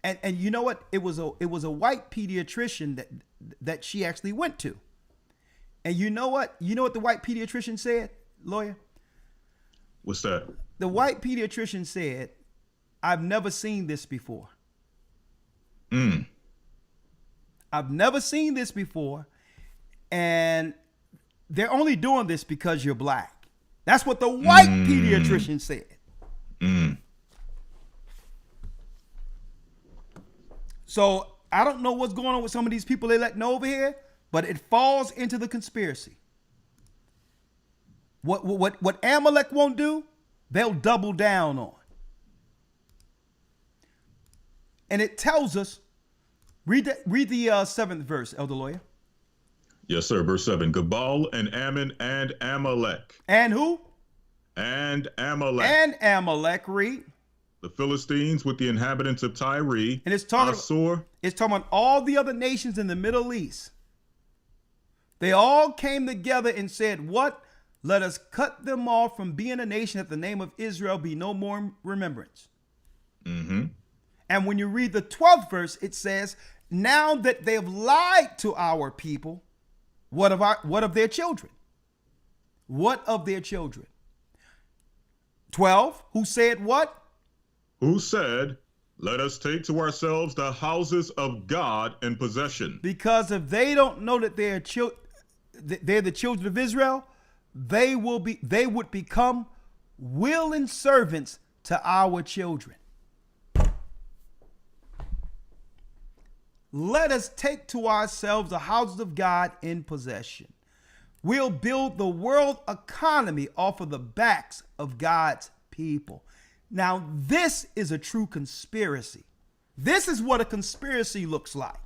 and you know what? It was a white pediatrician that she actually went to. And you know what? You know what the white pediatrician said, lawyer? What's that? The white pediatrician said, I've never seen this before. I've never seen this before. And they're only doing this because you're black. That's what the white pediatrician said. So I don't know what's going on with some of these people they letting over here, but it falls into the conspiracy. What Amalek won't do, they'll double down on. And it tells us, read the seventh verse, Elder Lawyer. Yes, sir. Verse 7. Gabal and Ammon and Amalek. And who? And Amalek. And Amalek, read. The Philistines with the inhabitants of Tyre. And it's talking about all the other nations in the Middle East. They all came together and said, what? Let us cut them off from being a nation, that the name of Israel be no more in remembrance. Mm-hmm. And when you read the 12th verse, it says, now that they have lied to our people, what of their children? What of their children? 12, who said what? Who said, let us take to ourselves the houses of God in possession. Because if they don't know that they're the children of Israel, they would become willing servants to our children. Let us take to ourselves the houses of God in possession. We'll build the world economy off of the backs of God's people. Now, this is a true conspiracy. This is what a conspiracy looks like.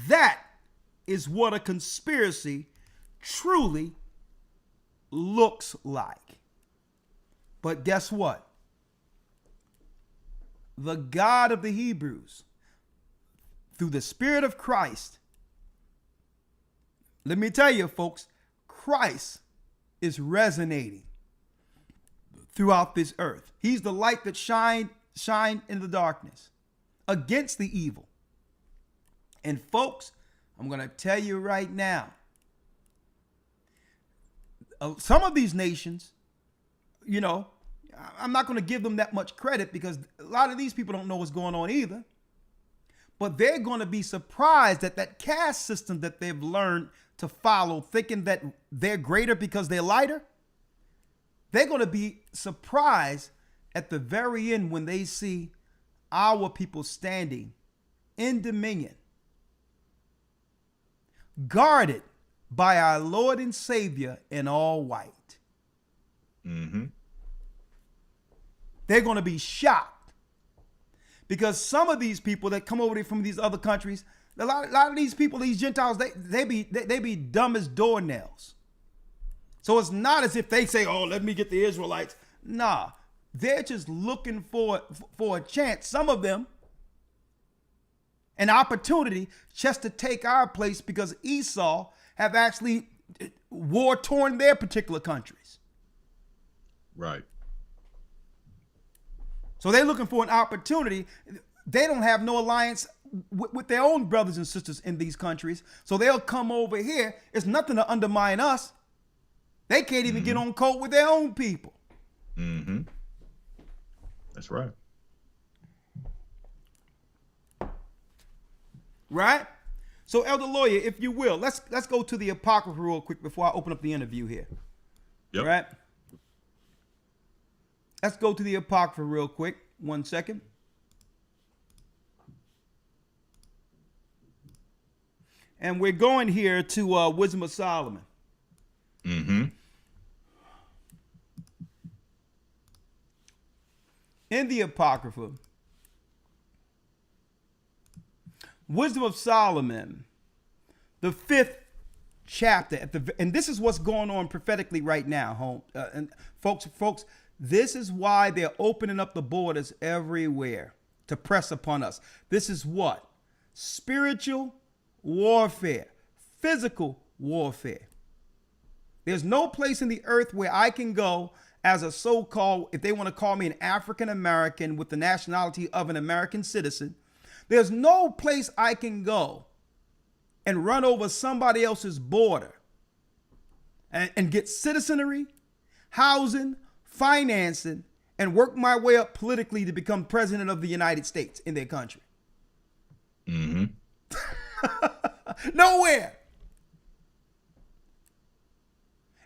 That is what a conspiracy truly looks like. But guess what? The God of the Hebrews, through the Spirit of Christ, let me tell you, folks, Christ is resonating throughout this earth. He's the light that shine in the darkness against the evil. And folks, I'm going to tell you right now, some of these nations, you know, I'm not going to give them that much credit because a lot of these people don't know what's going on either. But they're going to be surprised at that caste system that they've learned to follow, thinking that they're greater because they're lighter. They're going to be surprised at the very end when they see our people standing in dominion, guarded by our Lord and Savior in all white. Mm-hmm. They're going to be shocked because some of these people that come over there from these other countries, a lot of these people, these Gentiles, they be dumb as doornails. So it's not as if they say, oh, let me get the Israelites. Nah, they're just looking for a chance. Some of them, an opportunity just to take our place because Esau have actually war-torn their particular countries. Right. So they're looking for an opportunity. They don't have no alliance with their own brothers and sisters in these countries. So they'll come over here. It's nothing to undermine us. They can't even get on code with their own people. Mm-hmm. That's right. Right? So, Elder Lawyer, if you will, let's go to the Apocrypha real quick before I open up the interview here. Yep. Right? Let's go to the Apocrypha real quick. 1 second. And we're going here to Wisdom of Solomon. Mm-hmm. In the Apocrypha, Wisdom of Solomon, the 5th chapter, and this is what's going on prophetically right now, and folks, this is why they're opening up the borders everywhere to press upon us. This is what? Spiritual warfare, physical warfare. There's no place in the earth where I can go as a so-called, if they want to call me an African American with the nationality of an American citizen, there's no place I can go and run over somebody else's border and get citizenry, housing, financing, and work my way up politically to become president of the United States in their country. Mm-hmm. Nowhere.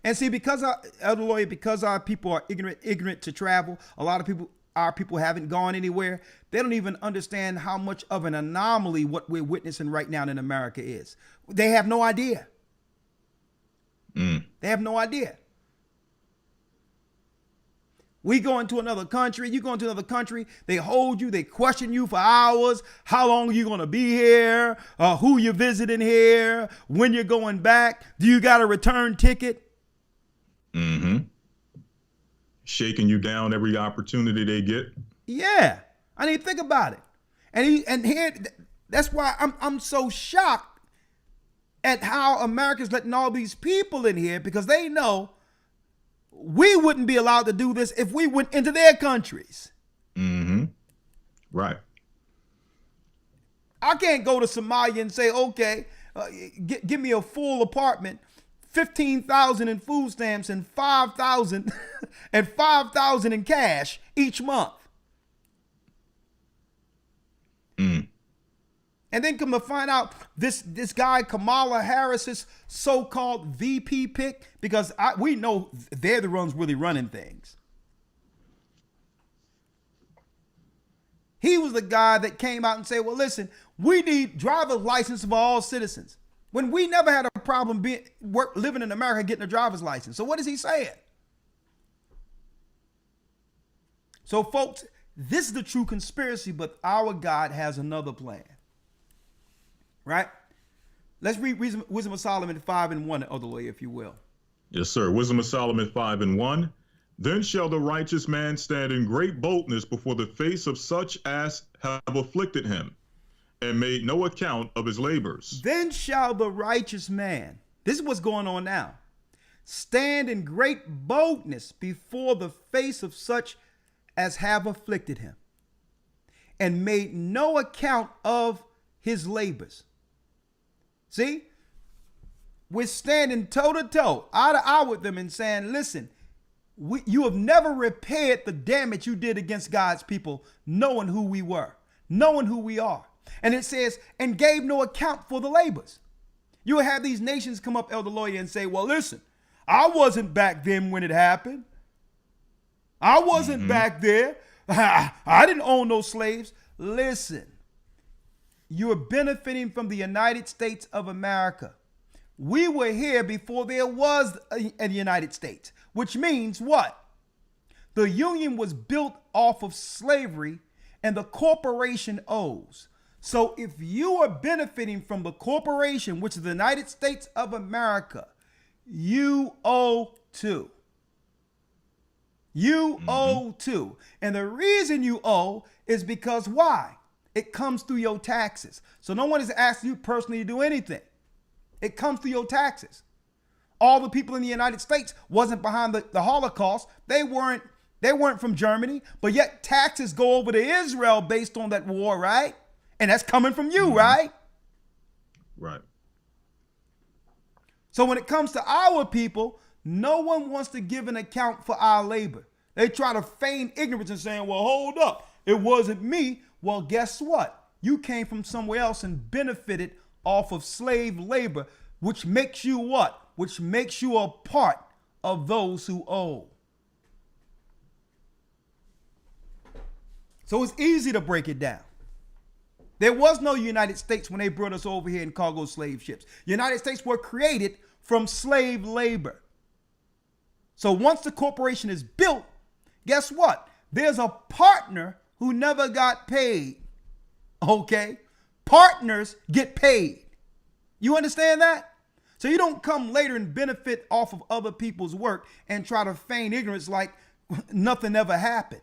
And see, because our people are ignorant to travel, a lot of people our people haven't gone anywhere. They don't even understand how much of an anomaly what we're witnessing right now in America is. They have no idea. They have no idea. We go into another country, you go into another country, they hold you, they question you for hours. How long are you going to be here? Who you visiting here? When you're going back? Do you got a return ticket? Shaking you down every opportunity they get. Yeah. I mean, think about it. And here, that's why I'm so shocked at how America's letting all these people in here, because they know we wouldn't be allowed to do this if we went into their countries. Right. I can't go to Somalia and say, okay, give me a full apartment, 15,000 in food stamps and 5,000 and 5,000 in cash each month. And then come to find out this guy, Kamala Harris's so-called VP pick, because we know they're the ones really running things. He was the guy that came out and said, well, listen, we need driver's license for all citizens. When we never had a problem living in America getting a driver's license. So what is he saying? So folks, this is the true conspiracy, but our God has another plan. Right? Let's read Wisdom of Solomon 5:1, Elder Lawyer, if you will. Yes, sir. Wisdom of Solomon 5:1. Then shall the righteous man stand in great boldness before the face of such as have afflicted him, and made no account of his labors. Then shall the righteous man, this is what's going on now, stand in great boldness before the face of such as have afflicted him, and made no account of his labors. See, we're standing toe to toe, eye to eye with them and saying, listen, you have never repaired the damage you did against God's people, knowing who we were, knowing who we are. And it says, and gave no account for the labors. You will have these nations come up, Elder Lawyer, and say, well, listen, I wasn't back then when it happened. I wasn't back there. I didn't own no slaves. Listen. You're benefiting from the United States of America. We were here before there was a United States, which means what? The Union was built off of slavery and the corporation owes. So if you are benefiting from the corporation, which is the United States of America, you owe too. You owe too. And the reason you owe is because why? It comes through your taxes. So no one is asking you personally to do anything. It comes through your taxes. All the people in the United States wasn't behind the Holocaust. They weren't from Germany, but yet taxes go over to Israel based on that war, right? And that's coming from you, right? Right. So when it comes to our people, no one wants to give an account for our labor. They try to feign ignorance and saying, well, hold up, it wasn't me. Well, guess what? You came from somewhere else and benefited off of slave labor, which makes you what? Which makes you a part of those who owe. So it's easy to break it down. There was no United States when they brought us over here in cargo slave ships. United States were created from slave labor. So once the corporation is built, guess what? There's a partner who never got paid. Okay? Partners get paid. You understand that? So you don't come later and benefit off of other people's work and try to feign ignorance like nothing ever happened.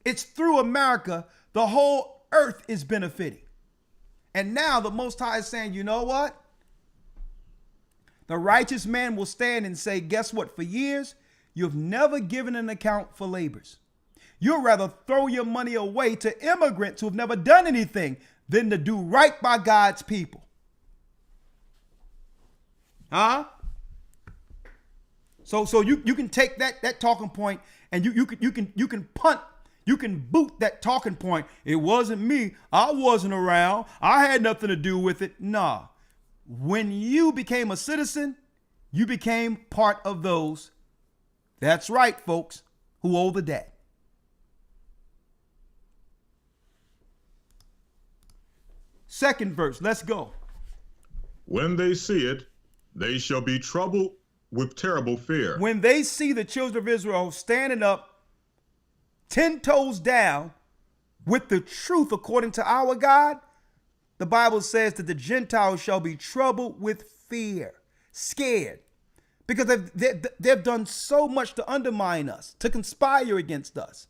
It's through America, the whole earth is benefiting. And now the Most High is saying, you know what? The righteous man will stand and say, guess what? For years, you've never given an account for labors. You'd rather throw your money away to immigrants who have never done anything than to do right by God's people. Huh? So you can take that talking point and you can punt, you can boot that talking point. It wasn't me. I wasn't around. I had nothing to do with it. Nah. When you became a citizen, you became part of those. That's right, folks, who owe the debt. Second verse, let's go. When they see it, they shall be troubled with terrible fear. When they see the children of Israel standing up 10 toes down with the truth according to our God, the Bible says that the Gentiles shall be troubled with fear, scared, because they've done so much to undermine us, to conspire against us.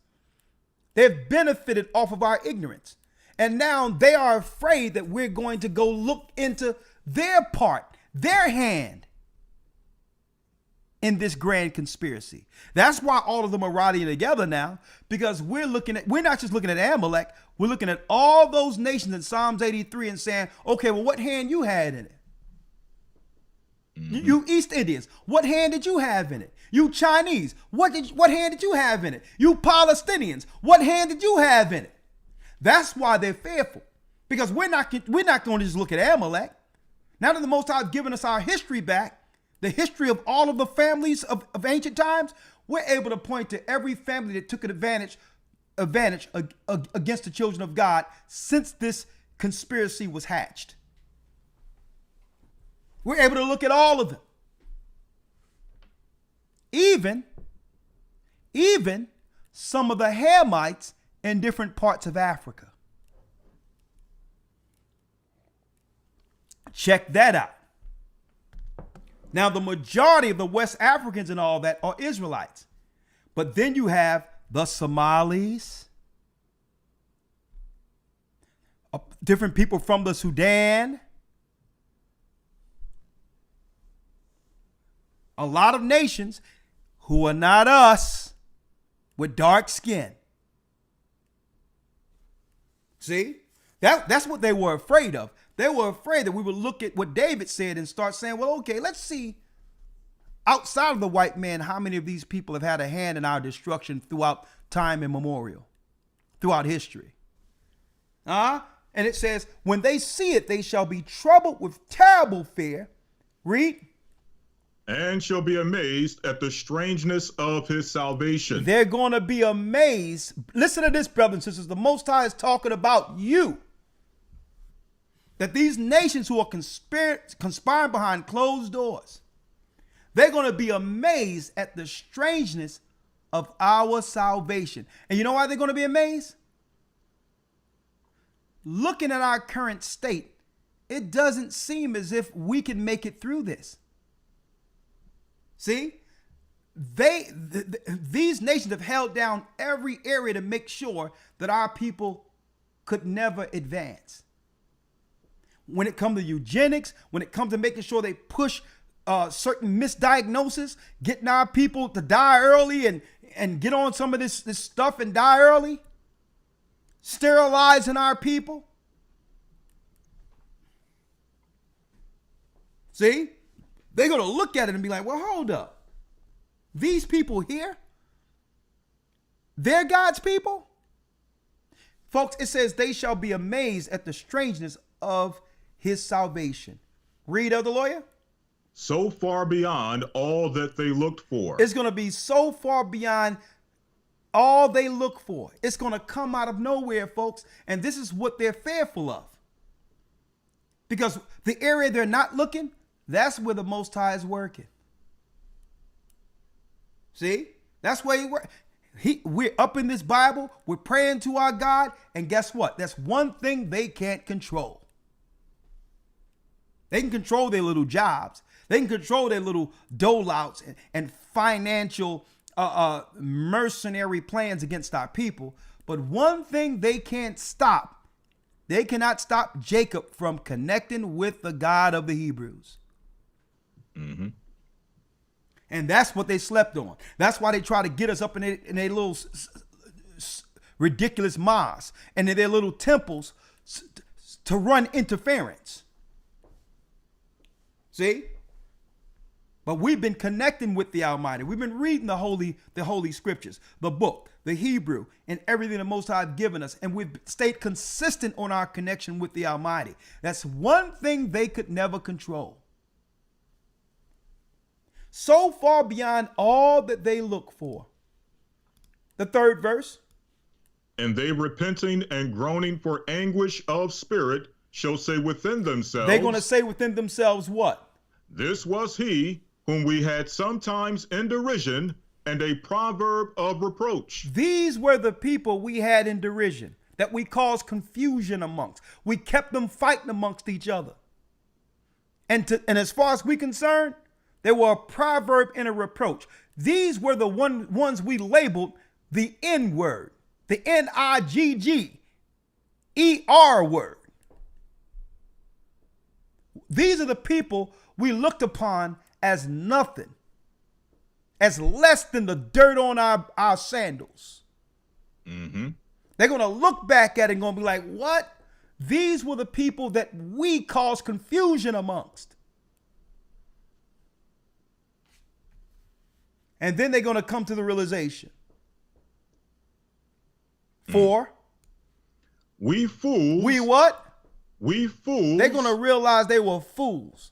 They've benefited off of our ignorance. And now they are afraid that we're going to go look into their part, their hand in this grand conspiracy. That's why all of them are rallying together now, because we're not just looking at Amalek, we're looking at all those nations in Psalms 83 and saying, okay, well, what hand you had in it? You East Indians, what hand did you have in it? You Chinese, what hand did you have in it? You Palestinians, what hand did you have in it? That's why they're fearful, because we're not going to just look at Amalek. Now that the Most High has given us our history back, the history of all of the families of ancient times, we're able to point to every family that took an advantage against the children of God since this conspiracy was hatched. We're able to look at all of them. Even some of the Hamites in different parts of Africa. Check that out. Now, the majority of the West Africans and all that are Israelites. But then you have the Somalis, different people from the Sudan, a lot of nations who are not us with dark skin. See, that's what they were afraid of. They were afraid that we would look at what David said and start saying, well, okay, let's see outside of the white man how many of these people have had a hand in our destruction throughout time immemorial, throughout history. And it says, when they see it, they shall be troubled with terrible fear. Read. And shall be amazed at the strangeness of his salvation. They're going to be amazed. Listen to this, brothers and sisters. The Most High is talking about you. That these nations who are conspiring behind closed doors, they're going to be amazed at the strangeness of our salvation. And you know why they're going to be amazed? Looking at our current state, it doesn't seem as if we can make it through this. See, these nations have held down every area to make sure that our people could never advance. When it comes to eugenics, when it comes to making sure they push certain misdiagnosis, getting our people to die early and get on some of this stuff and die early, sterilizing our people. See? They're going to look at it and be like, well, hold up. These people here, they're God's people? Folks, it says they shall be amazed at the strangeness of his salvation. Read, Elder Lawyer. So far beyond all that they looked for. It's going to be so far beyond all they look for. It's going to come out of nowhere, folks. And this is what they're fearful of. Because the area they're not looking, that's where the Most High is working. See? That's where he works. We're up in this Bible. We're praying to our God. And guess what? That's one thing they can't control. They can control their little jobs. They can control their little dole-outs and financial mercenary plans against our people. But one thing they can't stop. They cannot stop Jacob from connecting with the God of the Hebrews. Mm-hmm. And that's what they slept on. That's why they try to get us up in their little ridiculous mosques and in their little temples to run interference. See? But we've been connecting with the Almighty. We've been reading the holy scriptures, the book, the Hebrew, and everything the Most High have given us. And we've stayed consistent on our connection with the Almighty. That's one thing they could never control. So far beyond all that they look for. The third verse. And they repenting and groaning for anguish of spirit shall say within themselves, They're going to say within themselves what? this was he whom we had sometimes in derision and a proverb of reproach. These were the people we had in derision, that we caused confusion amongst. We kept them fighting amongst each other. And as far as we're concerned, they were a proverb and a reproach. These were the ones we labeled the N word, the N-I-G-G-E-R word. These are the people we looked upon as nothing, as less than the dirt on our sandals. Mm-hmm. They're going to look back at it and going to be like, what? These were the people that we caused confusion amongst. And then they're going to come to the realization. For we fools. we what? We fools. They're going to realize they were fools.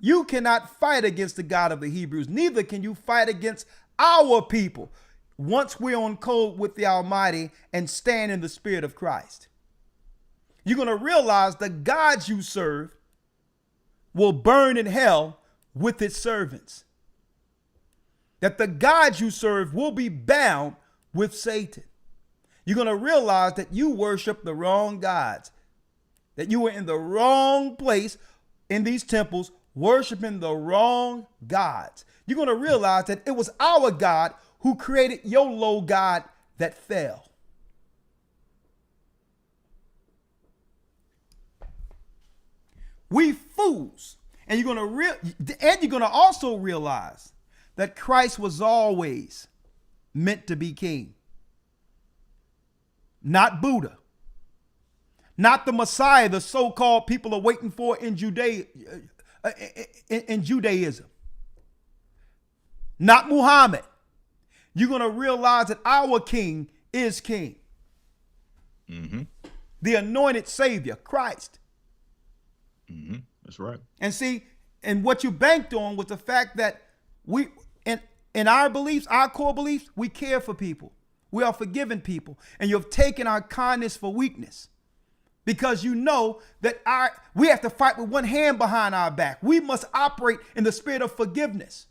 You cannot fight against the God of the Hebrews. Neither can you fight against our people once we're on code with the Almighty and stand in the Spirit of Christ. You're going to realize the gods you serve will burn in hell with its servants. That the gods you serve will be bound with Satan. You're going to realize that you worship the wrong gods, that you were in the wrong place in these temples worshiping the wrong gods. You're going to realize that it was our God who created your low God that fell. We fools. And you're going to also realize that Christ was always meant to be king. Not Buddha. Not the Messiah the so-called people are waiting for in Judaism. Not Muhammad. You're going to realize that our king is king. Mm-hmm. The anointed Savior, Christ. Mm-hmm. That's right. And see, and what you banked on was the fact that we, in our beliefs, our core beliefs, we care for people. We are forgiving people. And you've taken our kindness for weakness. Because you know that we have to fight with one hand behind our back. We must operate in the spirit of forgiveness.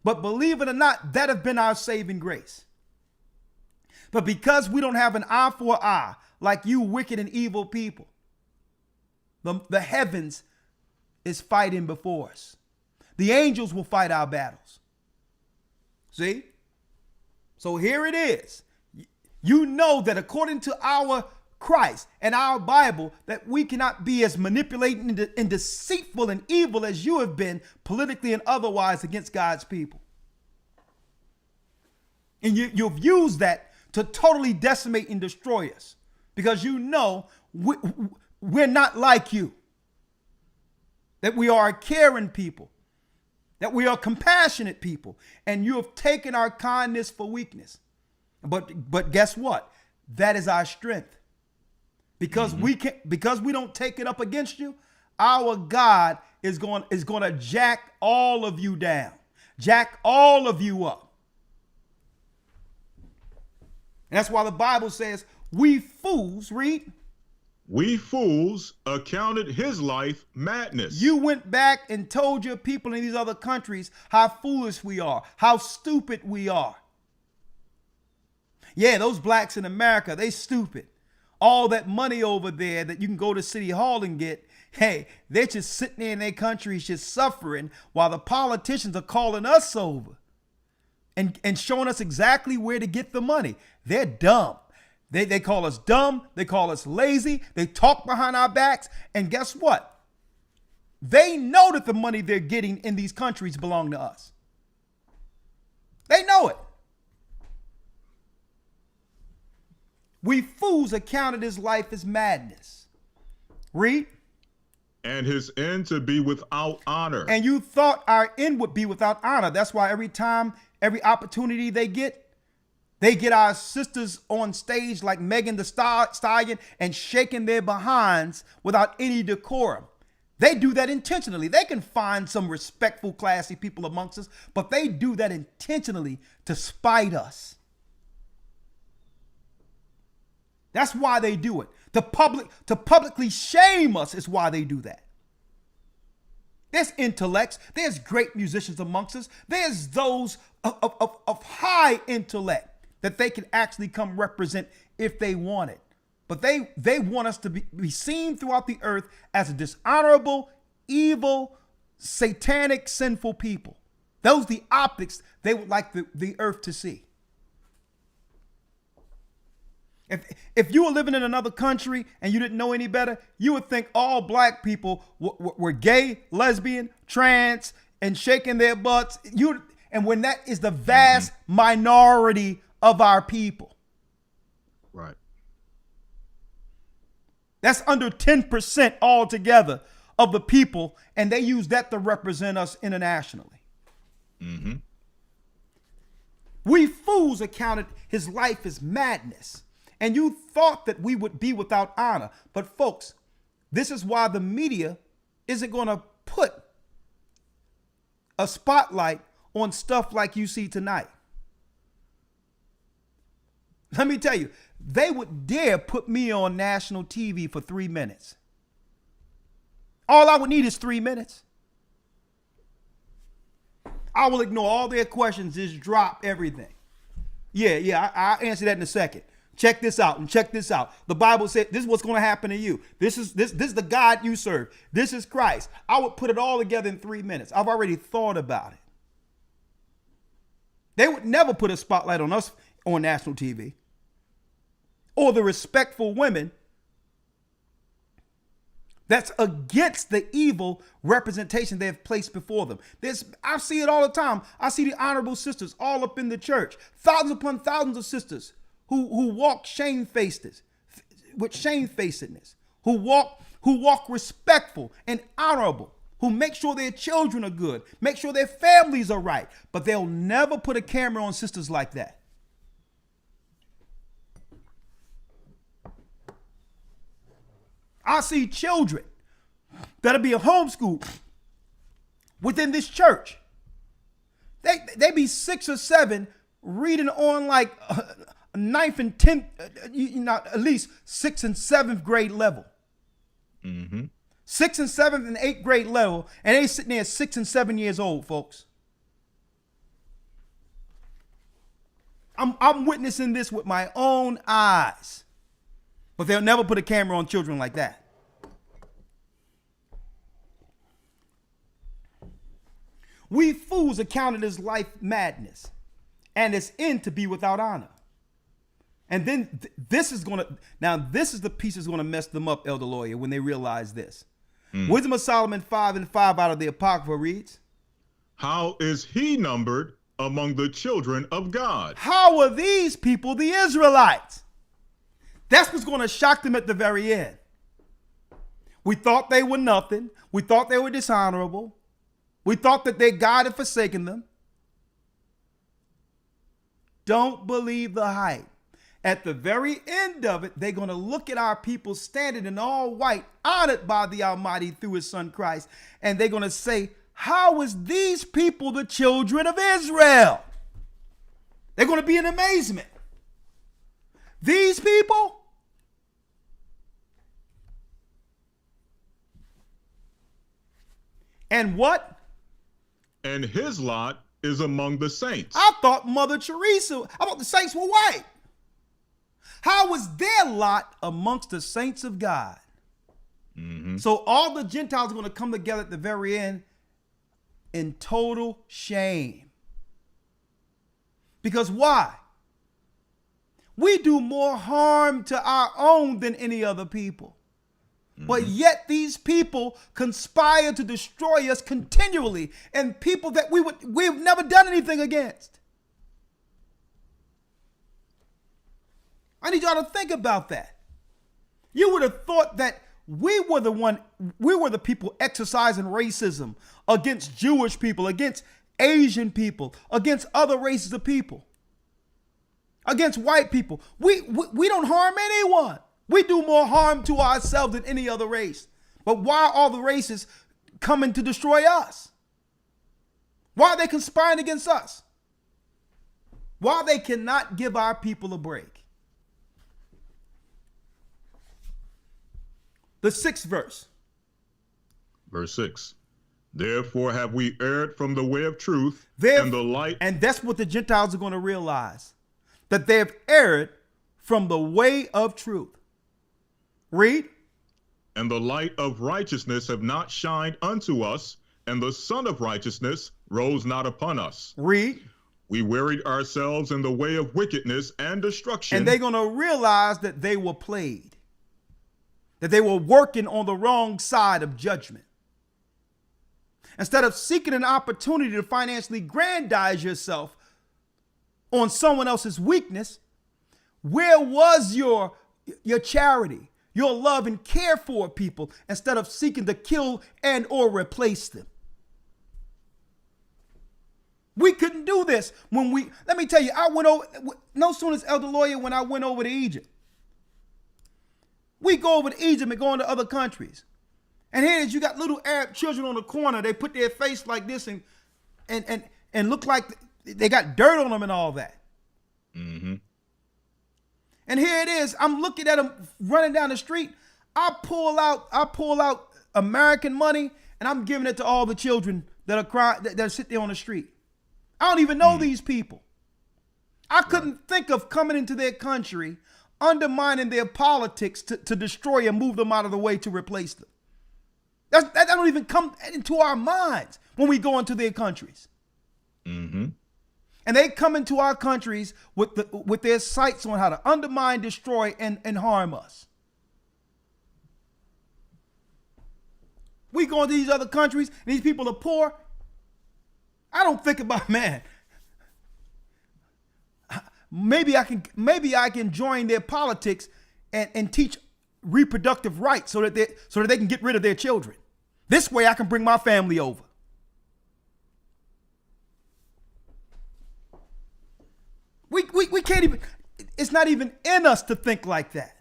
But believe it or not, that has been our saving grace. But because we don't have an eye for an eye, like you wicked and evil people, the heavens is fighting before us. The angels will fight our battles. See? So here it is. You know that according to our Christ and our Bible, that we cannot be as manipulating and deceitful and evil as you have been politically and otherwise against God's people. And you've used that to totally decimate and destroy us because you know we're not like you. That we are a caring people. That we are compassionate people. And you have taken our kindness for weakness. But guess what? That is our strength. Because we don't take it up against you, our God is going to jack all of you down. Jack all of you up. And that's why the Bible says, we fools, read. We fools accounted his life madness. You went back and told your people in these other countries how foolish we are, how stupid we are. Yeah, those blacks in America, they stupid. All that money over there that you can go to City Hall and get, hey, they're just sitting there in their countries just suffering while the politicians are calling us over and showing us exactly where to get the money. They're dumb. They call us dumb. They call us lazy. They talk behind our backs. And guess what? They know that the money they're getting in these countries belong to us. They know it. We fools accounted his life as madness. Read. And his end to be without honor. And you thought our end would be without honor. That's why every time, every opportunity they get our sisters on stage like Megan Thee Stallion and shaking their behinds without any decorum. They do that intentionally. They can find some respectful, classy people amongst us, but they do that intentionally to spite us. That's why they do it, To publicly shame us is why they do that. There's intellects. There's great musicians amongst us. There's those of high intellect that they can actually come represent if they want it. But they want us to be seen throughout the earth as a dishonorable, evil, satanic, sinful people. Those are the optics they would like the earth to see. If you were living in another country and you didn't know any better, you would think all black people were gay, lesbian, trans, and shaking their butts. And when that is the vast minority of our people. Right. That's under 10% altogether of the people, and they use that to represent us internationally. Mm-hmm. We fools accounted his life as madness, and you thought that we would be without honor. But folks, this is why the media isn't going to put a spotlight on stuff like you see tonight. Let me tell you, they would dare put me on national TV for 3 minutes. All I would need is 3 minutes. I will ignore all their questions, just drop everything. I'll answer that in a second. Check this out and check this out. The Bible said this is what's going to happen to you. This is the God you serve. This is Christ. I would put it all together in 3 minutes. I've already thought about it. They would never put a spotlight on us on national TV. Or the respectful women that's against the evil representation they have placed before them. I see it all the time. I see the honorable sisters all up in the church. Thousands upon thousands of sisters who walk with shamefacedness, who walk respectful and honorable, who make sure their children are good, make sure their families are right. But they'll never put a camera on sisters like that. I see children that'll be homeschooled within this church. They be 6 or 7 reading on like 9th and 10th, at least 6th and 7th grade level. Mm-hmm. 6th and 7th and 8th grade level, and they sitting there at 6 and 7 years old, folks. I'm witnessing this with my own eyes. But they'll never put a camera on children like that. We fools accounted his life madness and his end to be without honor. And then this is the piece that's going to mess them up, Elder Lawyer, when they realize this. Wisdom of Solomon 5:5 out of the Apocrypha reads, how is he numbered among the children of God? How are these people the Israelites? That's what's going to shock them at the very end. We thought they were nothing. We thought they were dishonorable. We thought that their God had forsaken them. Don't believe the hype. At the very end of it, they're going to look at our people standing in all white, honored by the Almighty through his son Christ. And they're going to say, how is these people the children of Israel? They're going to be in amazement. These people? And what? And his lot is among the saints. I thought the saints were white. How was their lot amongst the saints of God? Mm-hmm. So all the Gentiles are going to come together at the very end in total shame. Because why? We do more harm to our own than any other people. Mm-hmm. But yet these people conspire to destroy us continually, and people that we've never done anything against. I need y'all to think about that. You would have thought that we were the people exercising racism against Jewish people, against Asian people, against other races of people, against white people. We don't harm anyone. We do more harm to ourselves than any other race. But why are all the races coming to destroy us? Why are they conspiring against us? Why they cannot give our people a break? The 6th verse. Verse 6. Therefore have we erred from the way of truth and the light. And that's what the Gentiles are going to realize, that they have erred from the way of truth. Read. And the light of righteousness have not shined unto us, and the Son of righteousness rose not upon us. Read. We wearied ourselves in the way of wickedness and destruction. And they're going to realize that they were played, that they were working on the wrong side of judgment. Instead of seeking an opportunity to financially aggrandize yourself on someone else's weakness, where was your charity, your love and care for people, instead of seeking to kill and or replace them? We couldn't do this let me tell you, I went over, no sooner as elder lawyer when I went over to Egypt. We go over to Egypt and go into other countries. And here you got little Arab children on the corner. They put their face like this and look like they got dirt on them and all that. Mm-hmm. And here it is. I'm looking at them running down the street. I pull out American money and I'm giving it to all the children that are crying, that sit there on the street. I don't even know these people. I couldn't think of coming into their country, undermining their politics to destroy and move them out of the way to replace them. That don't even come into our minds when we go into their countries. Mm-hmm. And they come into our countries with their sights on how to undermine, destroy, and harm us. We go into these other countries, and these people are poor. I don't think about, man, maybe I can join their politics and teach reproductive rights so that they can get rid of their children. This way I can bring my family over. We can't even, it's not even in us to think like that.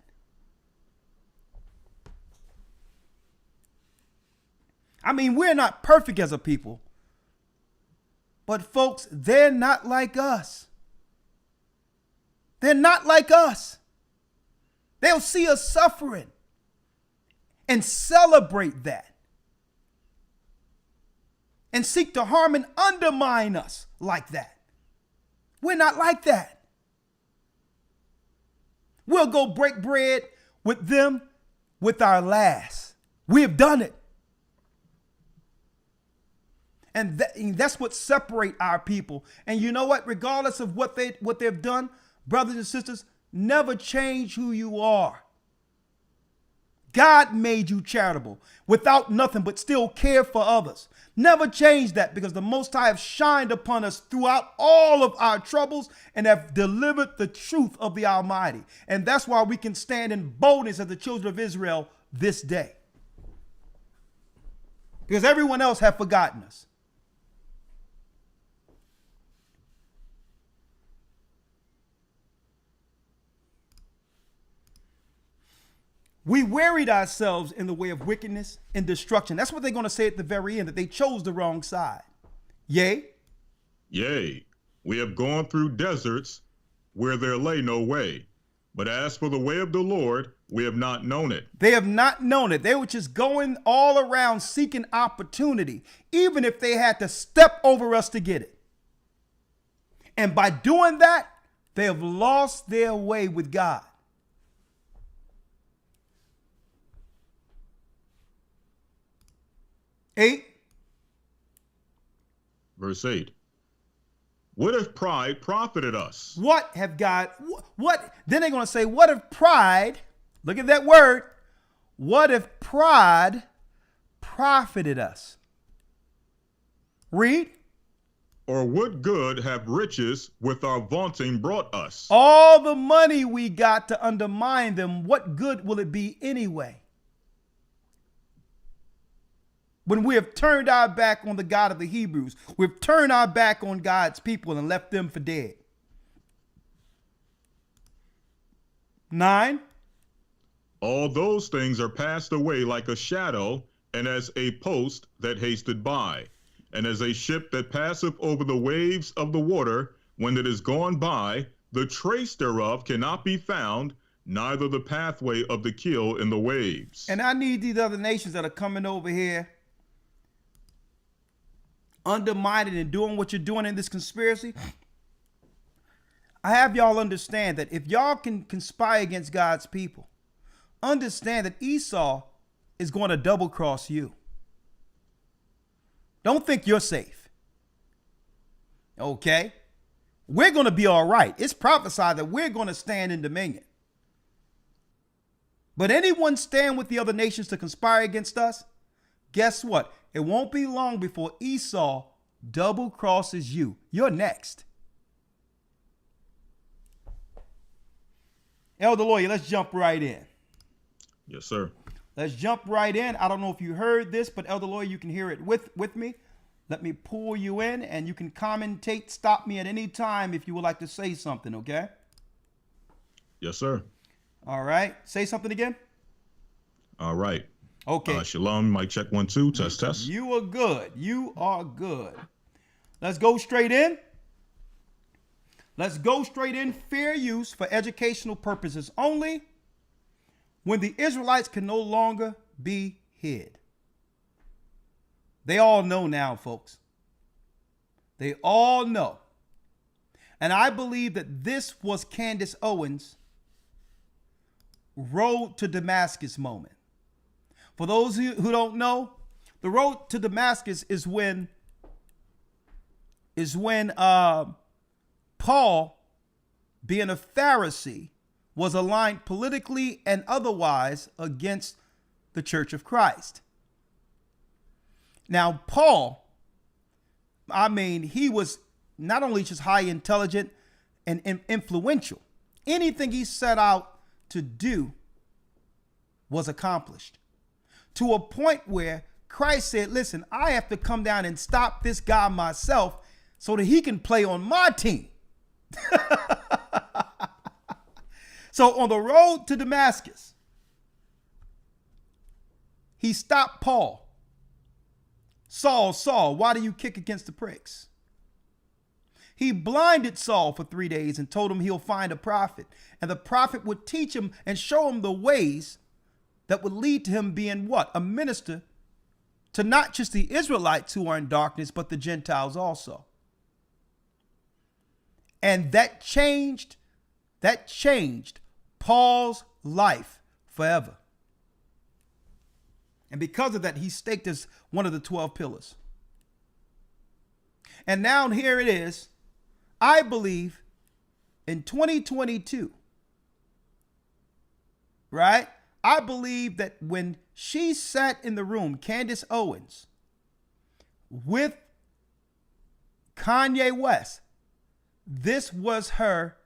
I mean, we're not perfect as a people, but folks, they're not like us. They're not like us. They'll see us suffering and celebrate that and seek to harm and undermine us like that. We're not like that. We'll go break bread with them with our last. We have done it. And that's what separates our people. And you know what? Regardless of what they've done, brothers and sisters, never change who you are. God made you charitable, without nothing but still care for others. Never change that, because the Most High have shined upon us throughout all of our troubles and have delivered the truth of the Almighty. And that's why we can stand in boldness as the children of Israel this day. Because everyone else have forgotten us. We wearied ourselves in the way of wickedness and destruction. That's what they're going to say at the very end, that they chose the wrong side. Yea, we have gone through deserts where there lay no way. But as for the way of the Lord, we have not known it. They have not known it. They were just going all around seeking opportunity, even if they had to step over us to get it. And by doing that, they have lost their way with God. Verse 8. What if pride profited us? What have God, what? Then they're going to say, what if pride, look at that word, what if pride profited us? Read. Or what good have riches with our vaunting brought us? All the money we got to undermine them, what good will it be anyway? When we have turned our back on the God of the Hebrews, we've turned our back on God's people and left them for dead. 9. All those things are passed away like a shadow, and as a post that hasted by, and as a ship that passeth over the waves of the water, when it is gone by, the trace thereof cannot be found, neither the pathway of the keel in the waves. And I need these other nations that are coming over here, undermining and doing what you're doing in this conspiracy. I have y'all understand that if y'all can conspire against God's people, understand that Esau is going to double cross you. Don't think you're safe. Okay? We're going to be all right. It's prophesied that we're going to stand in dominion. But anyone stand with the other nations to conspire against us, guess what? It won't be long before Esau double crosses you. You're next. Elder Lawyer, let's jump right in. Yes, sir. Let's jump right in. I don't know if you heard this, but Elder Lawyer, you can hear it with me. Let me pull you in, and you can commentate. Stop me at any time if you would like to say something, okay? Yes, sir. All right. Say something again. All right. Okay. Shalom, mic check 1 2, test test. You are good. You are good. Let's go straight in. Let's go straight in. Fair use for educational purposes only when the Israelites can no longer be hid. They all know now, folks. They all know. And I believe that this was Candace Owens' road to Damascus moment. For those who don't know, the road to Damascus is when Paul, being a Pharisee, was aligned politically and otherwise against the Church of Christ. Now, Paul, he was not only just high intelligent and influential. Anything he set out to do was accomplished. To a point where Christ said, listen, I have to come down and stop this guy myself so that he can play on my team. So on the road to Damascus, he stopped Paul. Saul, Saul, why do you kick against the pricks? He blinded Saul for 3 days and told him he'll find a prophet. And the prophet would teach him and show him the ways that would lead to him being what? A minister to not just the Israelites who are in darkness, but the Gentiles also. And that changed Paul's life forever. And because of that, he's staked as one of the 12 pillars. And now here it is. I believe in 2022, right? I believe that when she sat in the room, Candace Owens, with Kanye West, this was her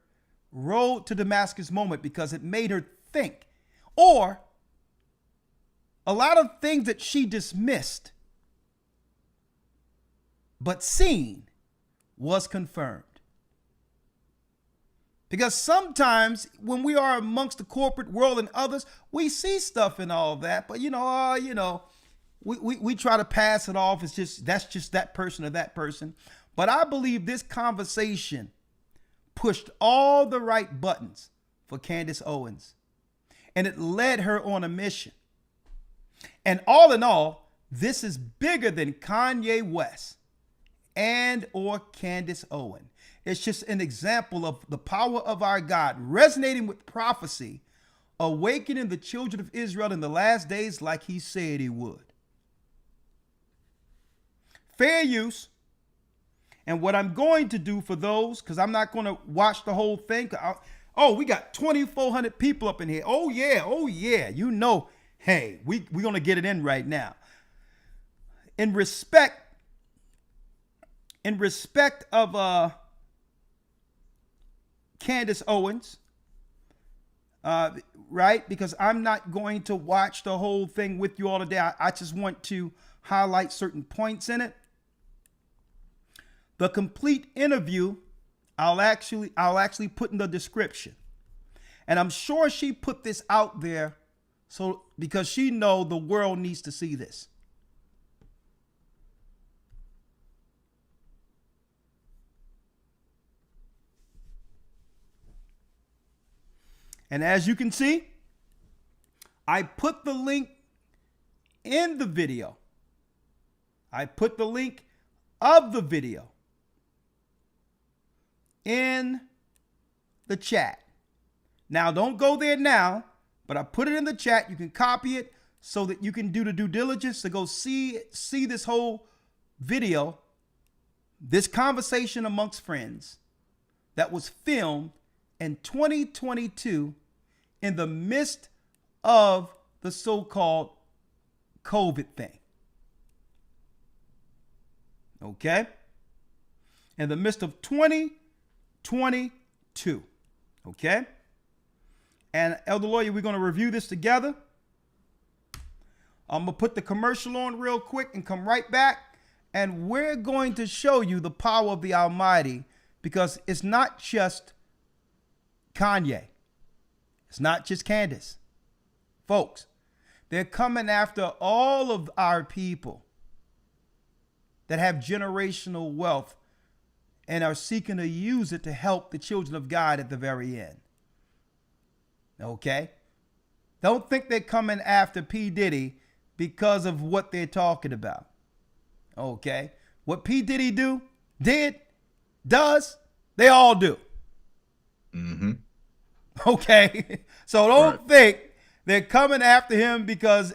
road to Damascus moment because it made her think. Or a lot of things that she dismissed but seen was confirmed. Because sometimes when we are amongst the corporate world and others, we see stuff and all that, but we try to pass it off as that's just that person or that person. But I believe this conversation pushed all the right buttons for Candace Owens, and it led her on a mission. And all in all, this is bigger than Kanye West and or Candace Owens. It's just an example of the power of our God resonating with prophecy, awakening the children of Israel in the last days like he said he would. Fair use. And what I'm going to do for those, because I'm not going to watch the whole thing. We got 2,400 people up in here. Oh, yeah. Hey, we're going to get it in right now. In respect of Candace Owens, right? Because I'm not going to watch the whole thing with you all today. I just want to highlight certain points in it. The complete interview, I'll actually put in the description. And I'm sure she put this out there because she know the world needs to see this. And as you can see, I put the link in the video. I put the link of the video in the chat. Now, don't go there now, but I put it in the chat. You can copy it so that you can do the due diligence to go see this whole video, this conversation amongst friends that was filmed in 2022 in the midst of the so-called COVID thing. Okay? In the midst of 2022. Okay? And Elder Lawyer, we're going to review this together. I'm going to put the commercial on real quick and come right back. And we're going to show you the power of the Almighty, because it's not just Kanye. It's not just Candace. Folks, they're coming after all of our people that have generational wealth and are seeking to use it to help the children of God at the very end. Okay? Don't think they're coming after P. Diddy because of what they're talking about. Okay? What P. Diddy does, they all do. Mm-hmm. Okay? So don't think they're coming after him because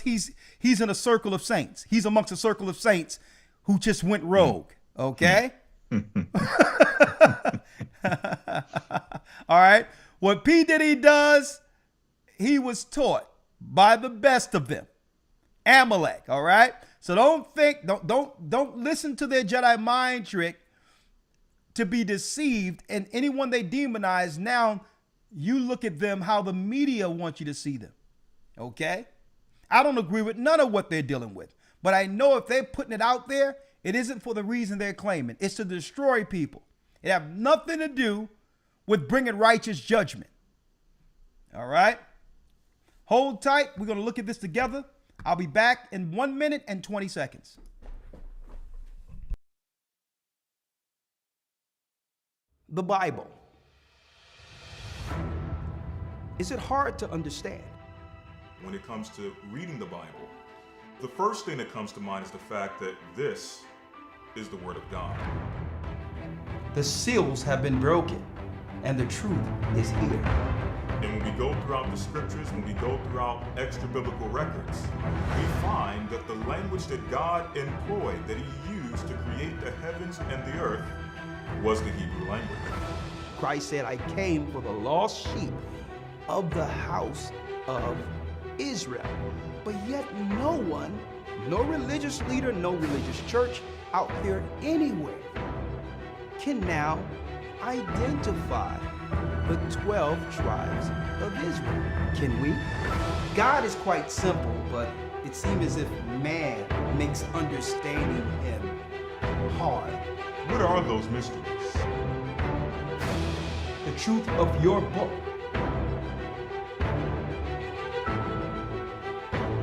he's in a circle of saints. He's amongst a circle of saints who just went rogue. Okay? All right? What P. Diddy does, he was taught by the best of them. Amalek, all right? So don't listen to their Jedi mind trick to be deceived, and anyone they demonize, now you look at them how the media wants you to see them. Okay? I don't agree with none of what they're dealing with, but I know if they're putting it out there, it isn't for the reason they're claiming. It's to destroy people. It have nothing to do with bringing righteous judgment. All right? Hold tight. We're going to look at this together. I'll be back in 1 minute and 20 seconds. The Bible. Is it hard to understand? When it comes to reading the Bible, the first thing that comes to mind is the fact that this is the Word of God. The seals have been broken, and the truth is here. And when we go throughout the scriptures, when we go throughout extra biblical records, we find that the language that God employed, that He used to create the heavens and the earth, was the Hebrew language. Christ said, I came for the lost sheep of the house of Israel. But yet no one, no religious leader, no religious church out there anywhere can now identify the 12 tribes of Israel. Can we? God is quite simple, but it seems as if man makes understanding Him hard. What are those mysteries? The truth of your book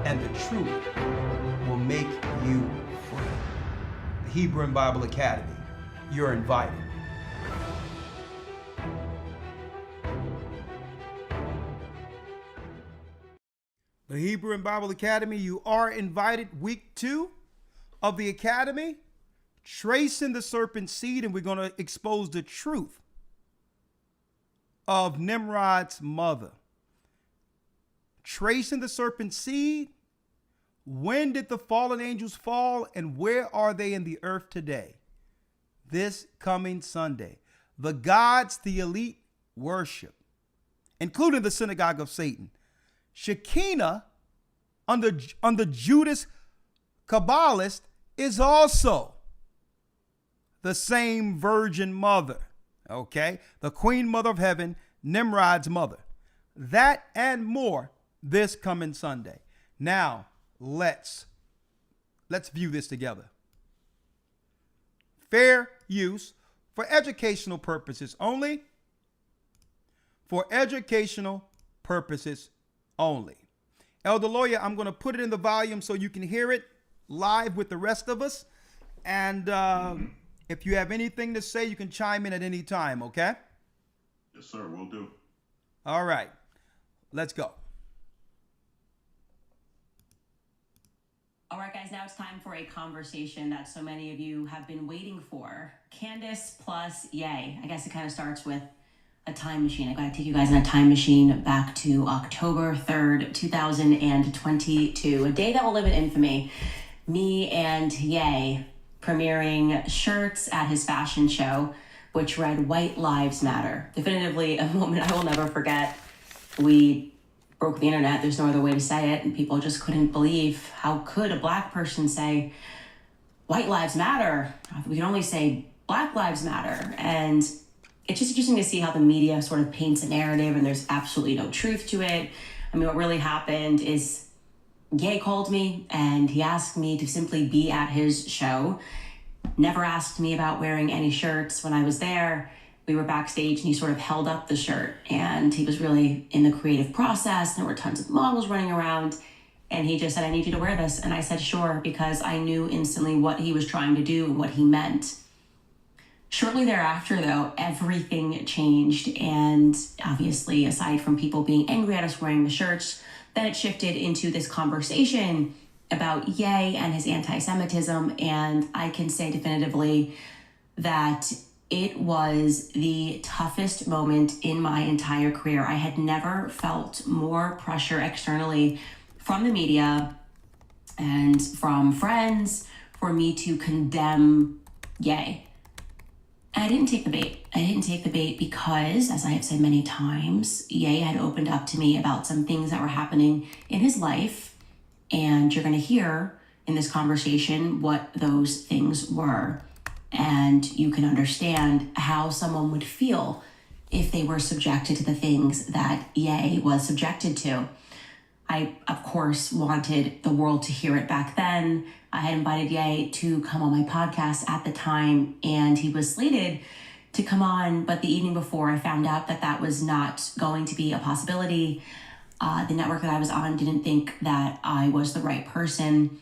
and the truth will make you free. The Hebrew and Bible Academy, you're invited. The Hebrew and Bible Academy, you are invited. Week 2 of the Academy, tracing the serpent's seed, and we're going to expose the truth of Nimrod's mother. Tracing the serpent's seed. When did the fallen angels fall, and where are they in the earth today? This coming Sunday. The gods the elite worship, including the synagogue of Satan. Shekinah, under Judas Kabbalist, is also the same virgin mother. Okay? The queen mother of heaven, Nimrod's mother. That and more this coming Sunday. Now, let's view this together. Fair use for educational purposes only. For educational purposes only. Elder Lawyer, I'm going to put it in the volume so you can hear it live with the rest of us. And if you have anything to say, you can chime in at any time, okay? Yes, sir, will do. All right, let's go. All right, guys, now it's time for a conversation that so many of you have been waiting for. Candace plus Yay. I guess it kind of starts with a time machine. I got to take you guys in a time machine back to October 3rd, 2022, a day that will live in infamy. Me and Yay premiering shirts at his fashion show, which read White Lives Matter. Definitively a moment I will never forget. We broke the internet, there's no other way to say it, and people just couldn't believe how could a Black person say White Lives Matter. We can only say Black Lives Matter. And it's just interesting to see how the media sort of paints a narrative and there's absolutely no truth to it. I mean, what really happened is Ye called me and he asked me to simply be at his show. Never asked me about wearing any shirts when I was there. We were backstage and he sort of held up the shirt and he was really in the creative process. There were tons of models running around and he just said, I need you to wear this. And I said, sure, because I knew instantly what he was trying to do and what he meant. Shortly thereafter, though, everything changed. And obviously, aside from people being angry at us wearing the shirts, then it shifted into this conversation about Ye and his anti-Semitism. And I can say definitively that it was the toughest moment in my entire career. I had never felt more pressure externally from the media and from friends for me to condemn Ye. And I didn't take the bait. I didn't take the bait because, as I have said many times, Ye had opened up to me about some things that were happening in his life. And you're going to hear in this conversation what those things were. And you can understand how someone would feel if they were subjected to the things that Ye was subjected to. I, of course, wanted the world to hear it back then. I had invited Ye to come on my podcast at the time, and he was slated to come on. But the evening before, I found out that that was not going to be a possibility. The network that I was on didn't think that I was the right person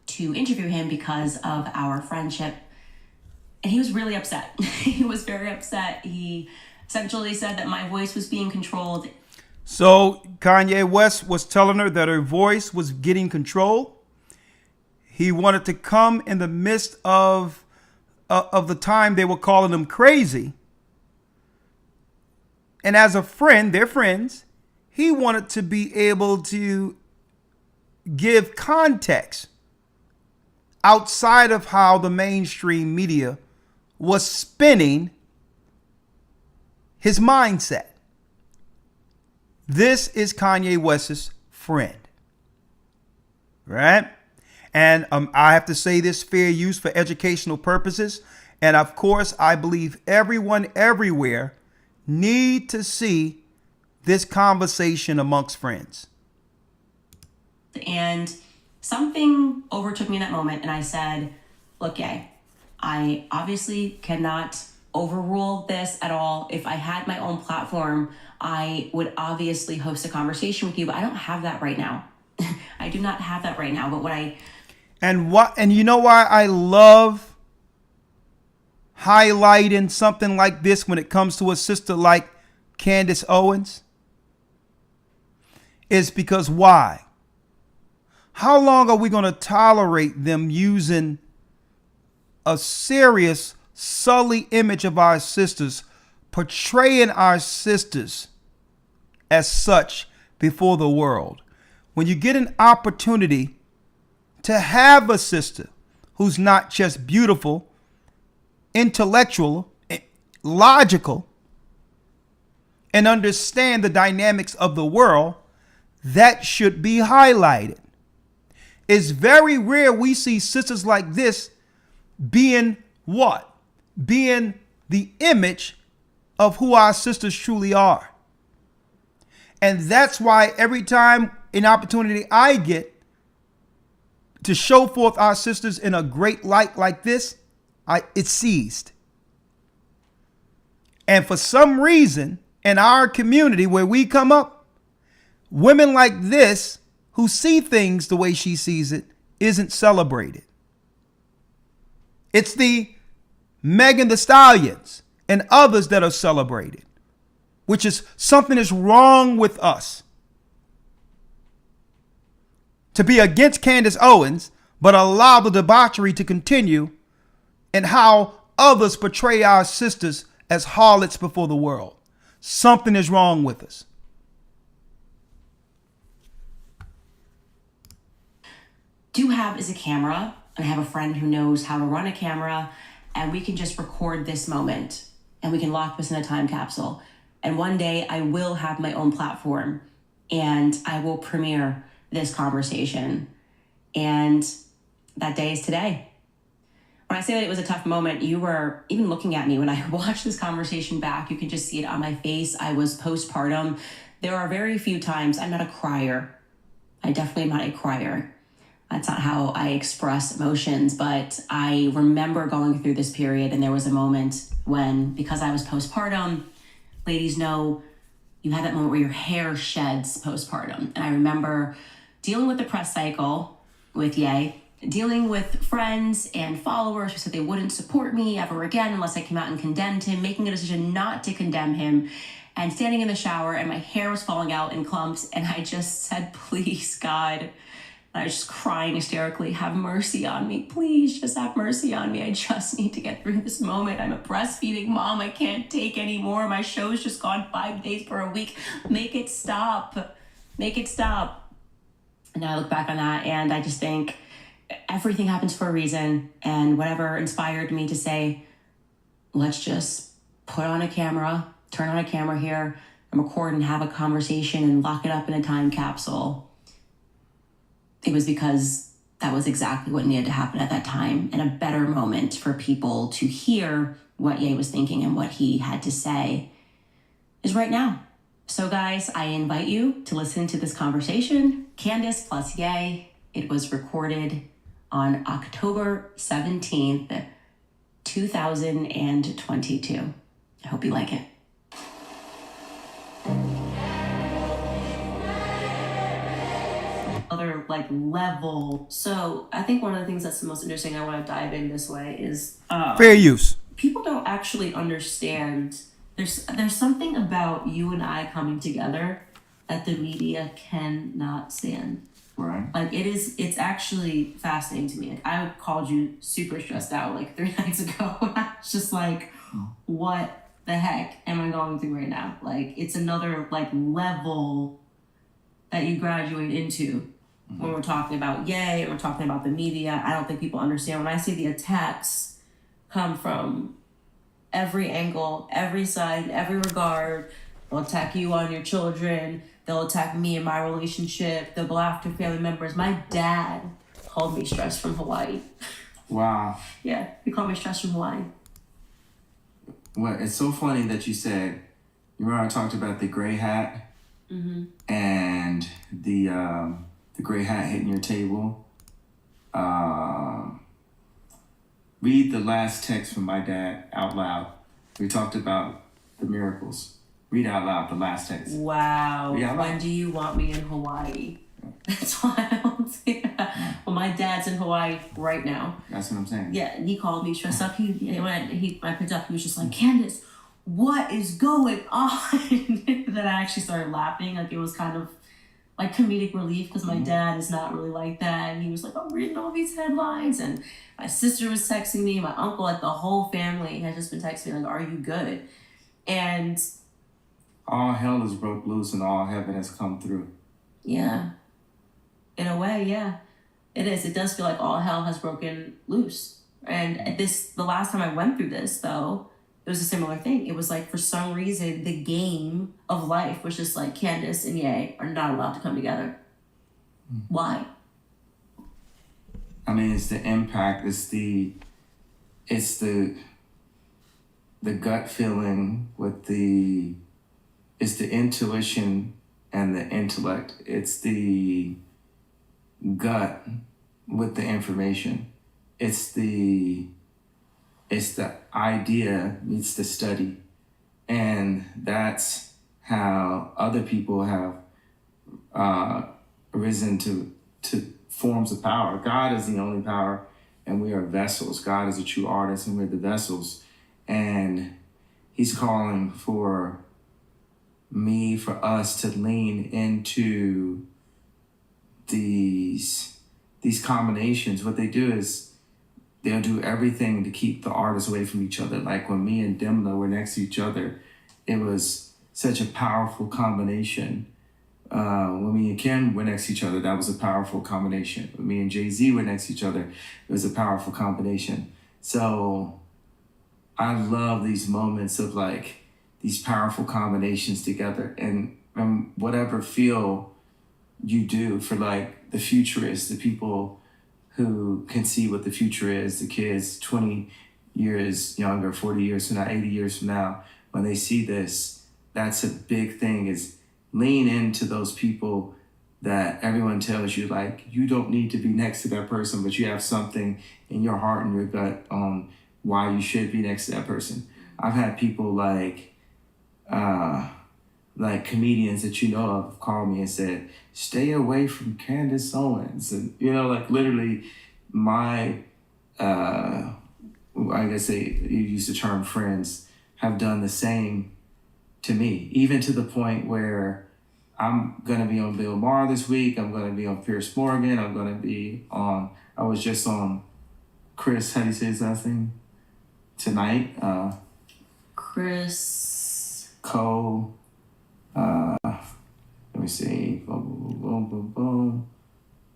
to interview him because of our friendship. And he was really upset. He was very upset. He essentially said that my voice was being controlled. So Kanye West was telling her that her voice was getting controlled. He wanted to come in the midst of the time they were calling him crazy. And as a friend, they're friends, he wanted to be able to give context outside of how the mainstream media was spinning his mindset. This is Kanye West's friend, right? And I have to say this, fair use for educational purposes. And of course, I believe everyone everywhere need to see this conversation amongst friends. And something overtook me in that moment. And I said, look, Ye, I obviously cannot overrule this at all. If I had my own platform, I would obviously host a conversation with you, but I don't have that right now. I do not have that right now. But and you know why I love highlighting something like this when it comes to a sister like Candace Owens? Is because why? How long are we going to tolerate them using a serious, sully image of our sisters, portraying our sisters as such before the world? When you get an opportunity to have a sister who's not just beautiful, intellectual, logical, and understand the dynamics of the world, that should be highlighted. It's very rare we see sisters like this being what? Being the image of who our sisters truly are. And that's why every time an opportunity I get to show forth our sisters in a great light like this, it's seized. And for some reason in our community where we come up, women like this who see things the way she sees it isn't celebrated. It's the Megan Thee Stallions and others that are celebrated. which is something is wrong with us. To be against Candace Owens, but allow the debauchery to continue, and how others portray our sisters as harlots before the world. Something is wrong with us. Do have is a camera, and I have a friend who knows how to run a camera, and we can just record this moment, and we can lock this in a time capsule. And one day I will have my own platform, and I will premiere this conversation. And that day is today. When I say that it was a tough moment, you were even looking at me when I watched this conversation back. You could just see it on my face. I was postpartum. There are very few times I'm not a crier. I definitely am not a crier. That's not how I express emotions, but I remember going through this period, and there was a moment when, because I was postpartum, ladies know you have that moment where your hair sheds postpartum. And I remember dealing with the press cycle with Ye, dealing with friends and followers who said they wouldn't support me ever again unless I came out and condemned him, making a decision not to condemn him, and standing in the shower, and my hair was falling out in clumps, and I just said, please, God. I was just crying hysterically, have mercy on me. Please just have mercy on me. I just need to get through this moment. I'm a breastfeeding mom. I can't take anymore. My show's just gone 5 days per a week. Make it stop. Make it stop. And now I look back on that, and I just think everything happens for a reason. And whatever inspired me to say, let's just put on a camera, turn on a camera here, and record and have a conversation and lock it up in a time capsule. It was because that was exactly what needed to happen at that time, and a better moment for people to hear what Ye was thinking and what he had to say is right now. So guys, I invite you to listen to this conversation, Candace plus Ye. It was recorded on October 17th, 2022. I hope you like it. Other level. So I think one of the things that's the most interesting, I want to dive in this way, is Fair use. people don't actually understand. There's something about you and I coming together that the media cannot stand. Right. It's actually fascinating to me. I called you super stressed out 3 nights ago. I was just what the heck am I going through right now? It's another level that you graduate into. When we're talking about Ye, and we're talking about the media, I don't think people understand. When I see the attacks come from every angle, every side, every regard, they'll attack you on your children, they'll attack me and my relationship, they'll go after family members. My dad called me stressed from Hawaii. Wow. Yeah, he called me stressed from Hawaii. Well, it's so funny that you said, you remember I talked about the gray hat and the gray hat hitting your table. Read the last text from my dad out loud. We talked about the miracles. Read out loud the last text. Wow. Read out loud. When do you want me in Hawaii? That's why I don't say that. Well, my dad's in Hawaii right now. That's what I'm saying. Yeah, and he called me stressed up. When I picked up, he was just like, Candace, what is going on? Then I actually started laughing. It was kind of comedic relief, because my dad is not really like that. And he was like, I'm reading all these headlines. And my sister was texting me, my uncle, the whole family had just been texting me, are you good? And all hell has broke loose and all heaven has come through. Yeah. In a way, yeah. It is. It does feel like all hell has broken loose. And the last time I went through this, though, it was a similar thing. It was for some reason, the game of life was just Candace and Ye are not allowed to come together. Why? I mean, it's the impact. It's the gut feeling it's the intuition and the intellect. It's the gut with the information. It's the idea meets the study. And that's how other people have risen to forms of power. God is the only power, and we are vessels. God is a true artist, and we're the vessels. And he's calling for for us to lean into these combinations. What they do is they'll do everything to keep the artists away from each other. Like when me and Dimna were next to each other, it was such a powerful combination. When me and Ken were next to each other, that was a powerful combination. When me and Jay-Z were next to each other, it was a powerful combination. So I love these moments of like these powerful combinations together, and whatever feel you do for like the futurists, the people who can see what the future is, the kids 20 years younger, 40 years from now, 80 years from now, when they see this, that's a big thing, is lean into those people that everyone tells you, like, you don't need to be next to that person, but you have something in your heart and your gut on why you should be next to that person. I've had people like comedians that you know of call me and said, stay away from Candace Owens. And, like literally my, I guess they use the term friends, have done the same to me, even to the point where I'm going to be on Bill Maher this week. I'm going to be on Pierce Morgan. I'm going to be on, I was just on Chris, how do you say his last name? Tonight. Chris. Cole. Let me see. Boom, boom, boom,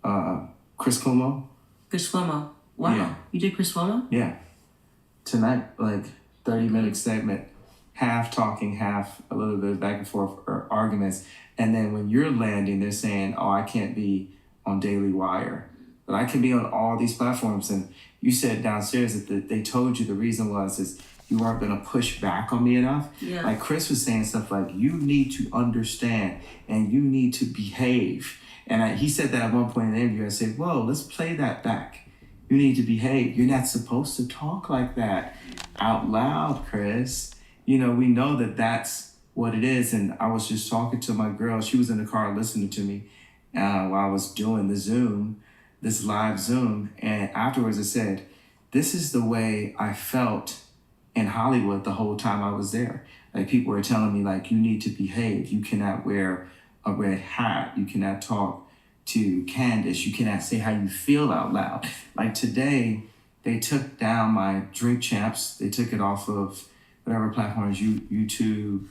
boom. Chris Cuomo. Chris Cuomo. Wow. Yeah. You did Chris Cuomo? Yeah. Tonight, like 30-minute segment, half talking, half a little bit back and forth or arguments. And then when you're landing, they're saying, oh, I can't be on Daily Wire, but I can be on all these platforms. And you said downstairs that they told you the reason is you weren't going to push back on me enough. Yeah. Like Chris was saying stuff like, you need to understand and you need to behave. And he said that at one point in the interview. I said, whoa, let's play that back. You need to behave. You're not supposed to talk like that out loud, Chris. We know that that's what it is. And I was just talking to my girl. She was in the car listening to me while I was doing this live Zoom. And afterwards I said, this is the way I felt in Hollywood the whole time I was there. Like people were telling me, like, you need to behave. You cannot wear a red hat. You cannot talk to Candace. You cannot say how you feel out loud. Like today, they took down my Drink Champs. They took it off of whatever platforms, YouTube,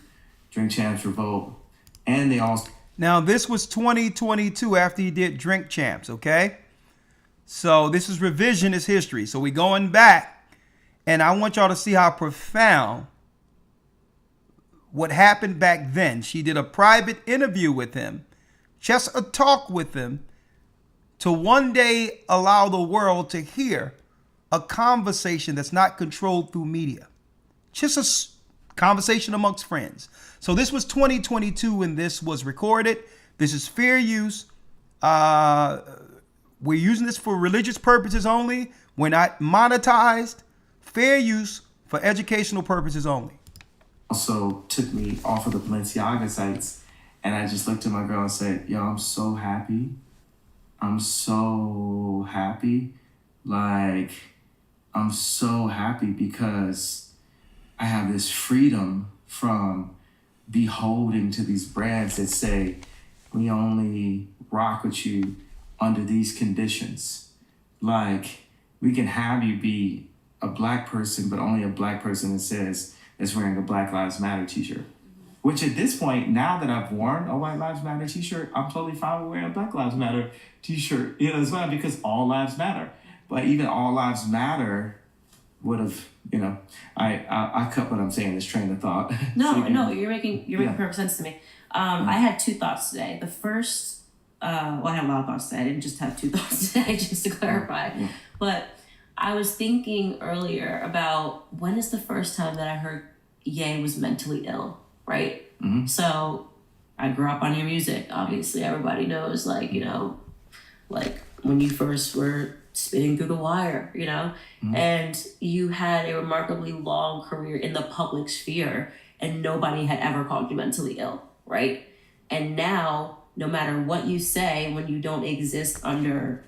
Drink Champs, Revolt, and they also... Now, this was 2022 after he did Drink Champs, okay? So this is revisionist history. So we're going back, and I want y'all to see how profound what happened back then. She did a private interview with him, just a talk with him, to one day allow the world to hear a conversation that's not controlled through media. Just a conversation amongst friends. So this was 2022 when this was recorded. This is fair use. We're using this for religious purposes only. We're not monetized. Fair use for educational purposes only. Also took me off of the Balenciaga sites, and I just looked at my girl and said, yo, I'm so happy. I'm so happy. Like, I'm so happy because I have this freedom from beholding to these brands that say, we only rock with you under these conditions. Like, we can have you be a black person, but only a black person that says is wearing a Black Lives Matter t-shirt. Which at this point, now that I've worn a White Lives Matter t-shirt, I'm totally fine with wearing a Black Lives Matter t-shirt, as well, because all lives matter. But even all lives matter would have, I cut what I'm saying, this train of thought. No, you're making perfect sense to me. I had two thoughts today. The first, I had a lot of thoughts today. I didn't just have two thoughts today, just to clarify. Yeah. But I was thinking earlier about when is the first time that I heard Ye was mentally ill, right? Mm-hmm. So I grew up on your music. Obviously, everybody knows, like when you first were spitting through the wire, Mm-hmm. and you had a remarkably long career in the public sphere, and nobody had ever called you mentally ill, right? And now, no matter what you say, when you don't exist under,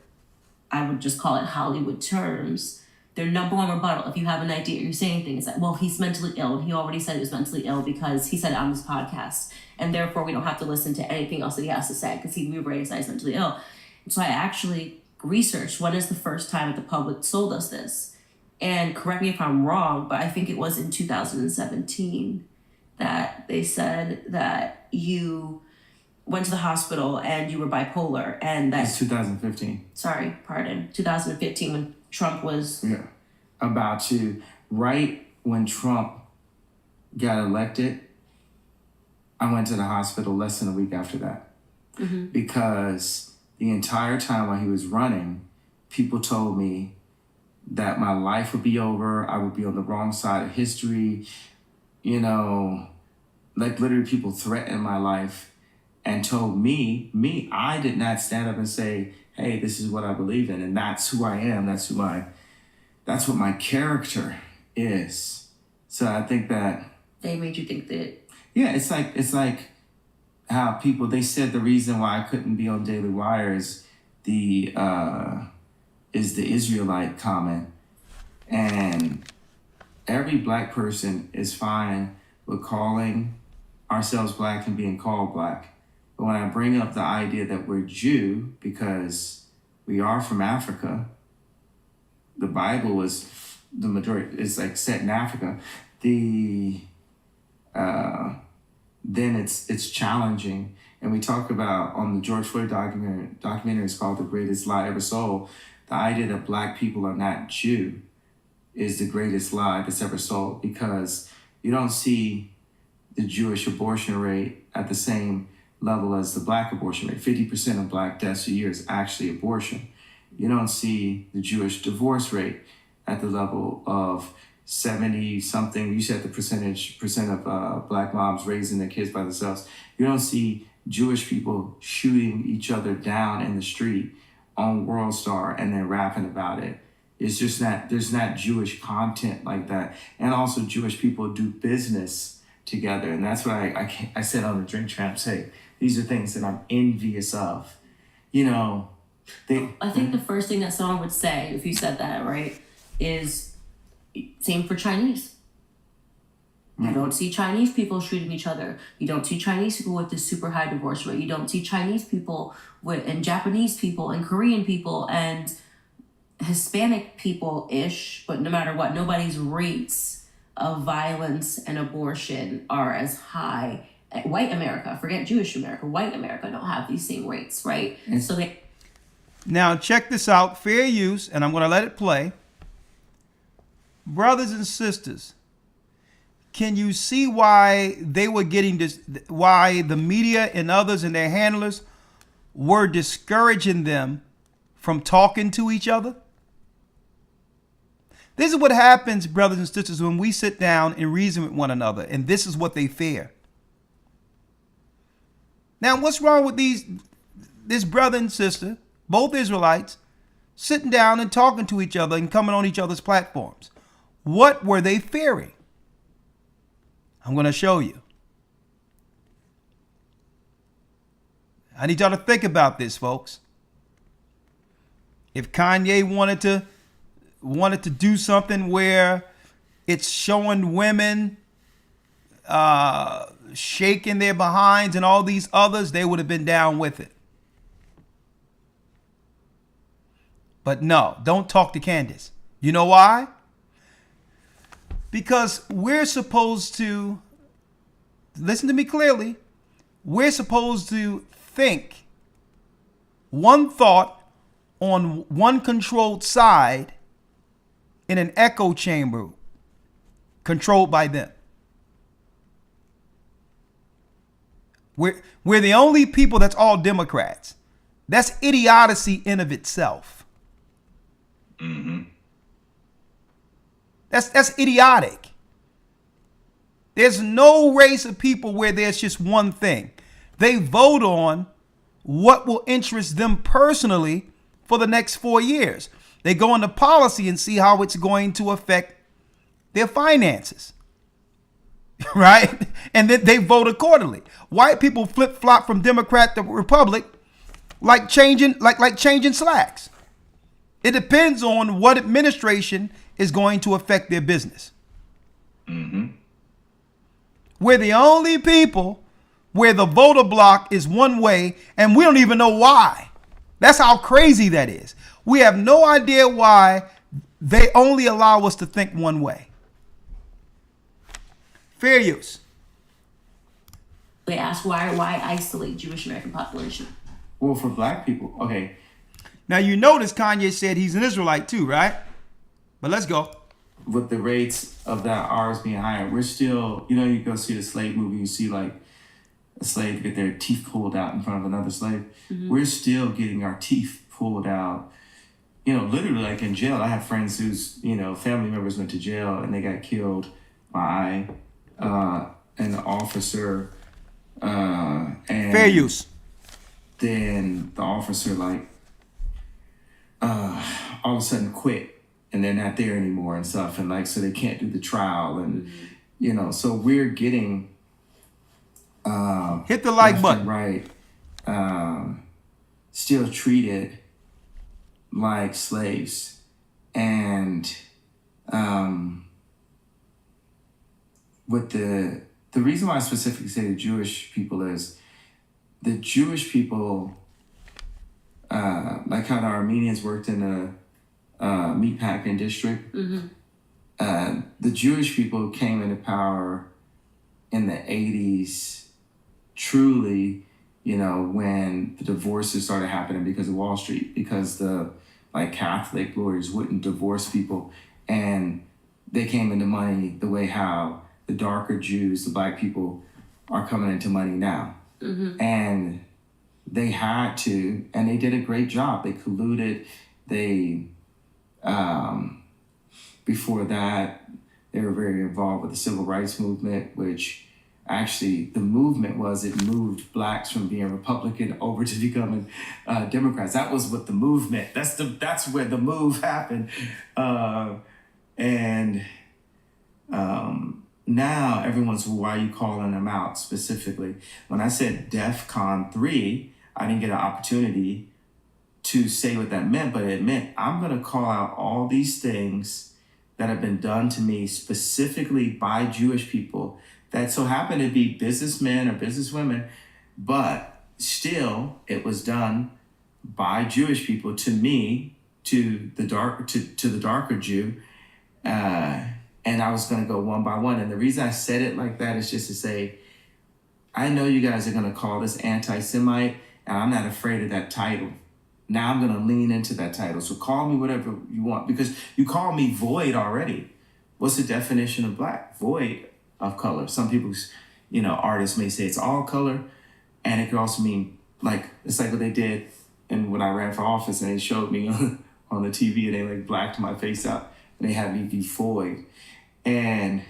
I would just call it Hollywood terms, their number one rebuttal, if you have an idea, you're saying things that, well, he's mentally ill. And he already said he was mentally ill because he said it on his podcast. And therefore, we don't have to listen to anything else that he has to say because we already said he's mentally ill. And so I actually researched when is the first time that the public told us this. And correct me if I'm wrong, but I think it was in 2017 that they said that you went to the hospital and you were bipolar, and that's It's 2015. 2015 when Trump was About to, right when Trump got elected, I went to the hospital less than a week after that. Because the entire time while he was running, people told me that my life would be over, I would be on the wrong side of history, you know, like literally people threatened my life and told me, I did not stand up and say, hey, this is what I believe in, and that's who I am, that's what my character is. So I think that they made you think that. Yeah, it's like how people, they said the reason why I couldn't be on Daily Wire is the Israelite comment. And every black person is fine with calling ourselves black and being called black. But when I bring up the idea that we're Jew because we are from Africa, the Bible was the majority, it's like set in Africa, then it's challenging. And we talk about on the George Floyd documentary, it's called The Greatest Lie Ever Sold. The idea that black people are not Jew is the greatest lie that's ever sold, because you don't see the Jewish abortion rate at the same level as the black abortion rate. 50% of black deaths a year is actually abortion. You don't see the Jewish divorce rate at the level of 70 something. You said the percent of black moms raising their kids by themselves. You don't see Jewish people shooting each other down in the street on World Star and then rapping about it. It's just not, there's not Jewish content like that. And also Jewish people do business together. And that's what I said on the Drink Champs, hey, these are things that I'm envious of. You know, I think the first thing that someone would say if you said that, right, is same for Chinese. You don't see Chinese people shooting each other. You don't see Chinese people with this super high divorce rate. You don't see Chinese people and Japanese people and Korean people and Hispanic people-ish, but no matter what, nobody's rates of violence and abortion are as high. White America, forget Jewish America, white America don't have these same rates, right? And so they... Now check this out, fair use, and I'm going to let it play. Brothers and sisters, can you see why they were getting this, why the media and others and their handlers were discouraging them from talking to each other? This is what happens, brothers and sisters, when we sit down and reason with one another, and this is what they fear. Now, what's wrong with this brother and sister, both Israelites, sitting down and talking to each other and coming on each other's platforms? What were they fearing? I'm going to show you. I need y'all to think about this, folks. If Kanye wanted to do something where it's showing women shaking their behinds and all these others, they would have been down with it. But no, don't talk to Candace. You know why? Because we're supposed to, listen to me clearly, we're supposed to think one thought on one controlled side in an echo chamber controlled by them. We're the only people that's all Democrats. That's idiocy in of itself. Mm-hmm. That's idiotic. There's no race of people where there's just one thing. They vote on what will interest them personally for the next 4 years. They go into policy and see how it's going to affect their finances. Right? And then they vote accordingly. White people flip-flop from Democrat to Republic like changing slacks. It depends on what administration is going to affect their business. We're the only people where the voter block is one way, and we don't even know why. That's how crazy that is. We have no idea why they only allow us to think one way. Fair use. They ask why isolate Jewish American population? Well, for black people, okay. Now you notice Kanye said he's an Israelite too, right? But let's go. With the rates of that ours being higher, we're still, you go see the slave movie, you see like a slave get their teeth pulled out in front of another slave. We're still getting our teeth pulled out, literally like in jail. I have friends whose, family members went to jail and they got killed by an officer. And Fair use. Then the officer all of a sudden quit and they're not there anymore and stuff, and so they can't do the trial, and so we're getting hit the like left button. and right, still treated like slaves. And with the reason why I specifically say the Jewish people is the Jewish people, like how the Armenians worked in a meatpacking district. The Jewish people came into power in the 80s, truly, when the divorces started happening because of Wall Street, because the Catholic lawyers wouldn't divorce people, and they came into money the way how the darker Jews, the black people, are coming into money now. And they had to, and they did a great job. They colluded. They, before that, they were very involved with the civil rights movement, which actually the movement was, it moved blacks from being Republican over to becoming Democrats. That was what the movement, that's where the move happened. Now everyone's, well, why are you calling them out specifically? When I said DEFCON 3, I didn't get an opportunity to say what that meant, but it meant I'm going to call out all these things that have been done to me specifically by Jewish people that so happen to be businessmen or businesswomen, but still it was done by Jewish people to me, to the darker Jew. And I was going to go one by one. And the reason I said it like that is just to say, I know you guys are going to call this anti-Semite, and I'm not afraid of that title. Now I'm going to lean into that title. So call me whatever you want, because you call me void already. What's the definition of black? Void of color. Some people's, artists may say it's all color, and it could also mean it's like what they did and when I ran for office and they showed me on the TV and they blacked my face out and they had me be void. And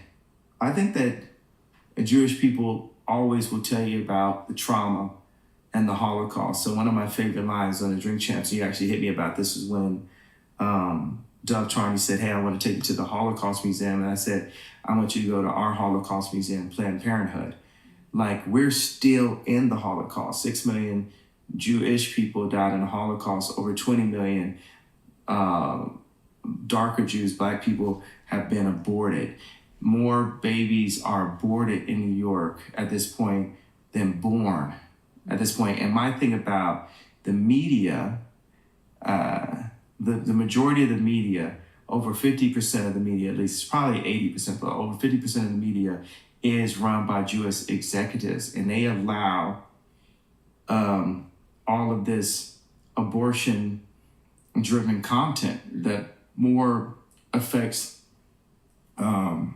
I think that Jewish people always will tell you about the trauma and the Holocaust. So one of my favorite lines on the Drink Champs, you actually hit me about this, is when Doug Charney said, hey, I want to take you to the Holocaust Museum. And I said, I want you to go to our Holocaust Museum, Planned Parenthood. We're still in the Holocaust. 6 million Jewish people died in the Holocaust. Over 20 million darker Jews, black people, have been aborted. More babies are aborted in New York at this point than born at this point. And my thing about the media, the majority of the media, over 50% of the media, at least it's probably 80%, but over 50% of the media is run by Jewish executives. And they allow all of this abortion-driven content that more affects the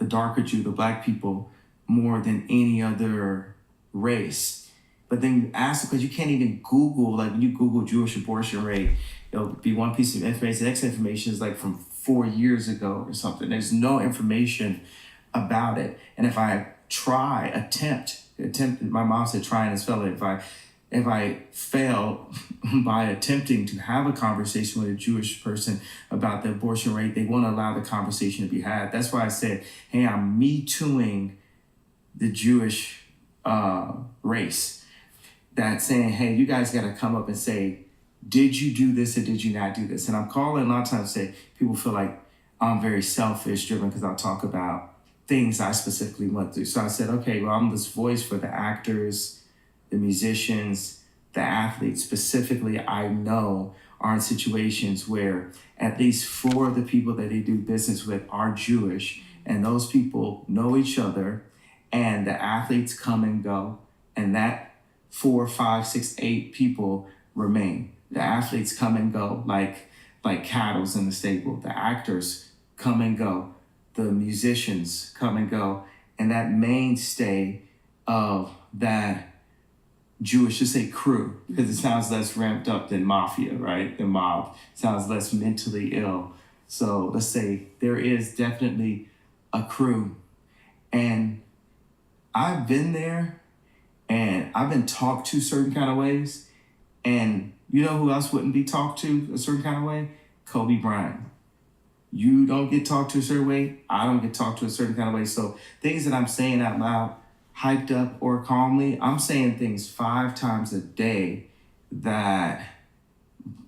darker Jew, the black people, more than any other race. But then you ask, because you can't even Google, when you Google Jewish abortion rate, it'll be one piece of information. The next information is from 4 years ago or something. There's no information about it. And if I attempt, my mom said try and spell it. If I fail by attempting to have a conversation with a Jewish person about the abortion rate, they won't allow the conversation to be had. That's why I said, hey, I'm Me Tooing the Jewish race. That's saying, hey, you guys got to come up and say, did you do this or did you not do this? And I'm calling a lot of times say people feel like I'm very selfish driven because I'll talk about things I specifically went through. So I said, okay, well, I'm this voice for the actors, the musicians, the athletes. Specifically, I know are in situations where at least 4 of the people that they do business with are Jewish, and those people know each other, and the athletes come and go, and that 4, 5, 6, 8 people remain. The athletes come and go like cattle in the stable. The actors come and go. The musicians come and go. And that mainstay of that Jewish, just say crew, because it sounds less ramped up than mafia, right? The mob sounds less mentally ill. So let's say there is definitely a crew. And I've been there and I've been talked to certain kind of ways. And you know who else wouldn't be talked to a certain kind of way? Kobe Bryant. You don't get talked to a certain way. I don't get talked to a certain kind of way. So things that I'm saying out loud, hyped up or calmly, I'm saying things 5 times a day that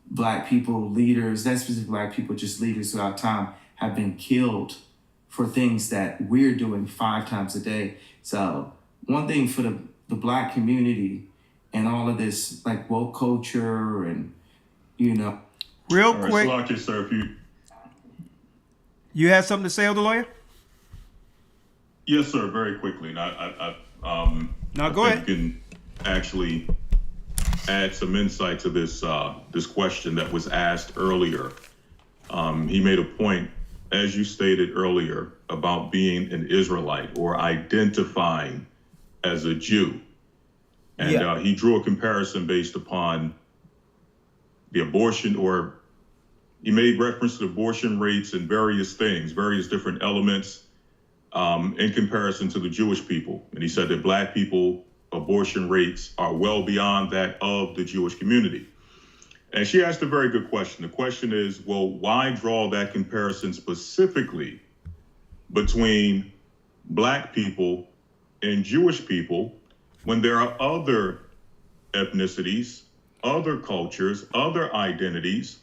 Black people, leaders, that specific Black people, just leaders throughout time, have been killed for things that we're doing 5 times a day. So one thing for the Black community and all of this like woke culture and, you know. Real All right, quick, Salaki, sir, if you had something to say, Elder Lawyer? yes, sir, very quickly. And I Go think ahead. you can actually add some insight to this this question that was asked earlier. He made a point, as you stated earlier, about being an Israelite or identifying as a Jew. And he drew a comparison based upon the abortion, or he made reference to abortion rates and various things, various different elements in comparison to the Jewish people. And he said that Black people abortion rates are well beyond that of the Jewish community. And she asked a very good question. The question is, well, why draw that comparison specifically between Black people and Jewish people when there are other ethnicities, other cultures, other identities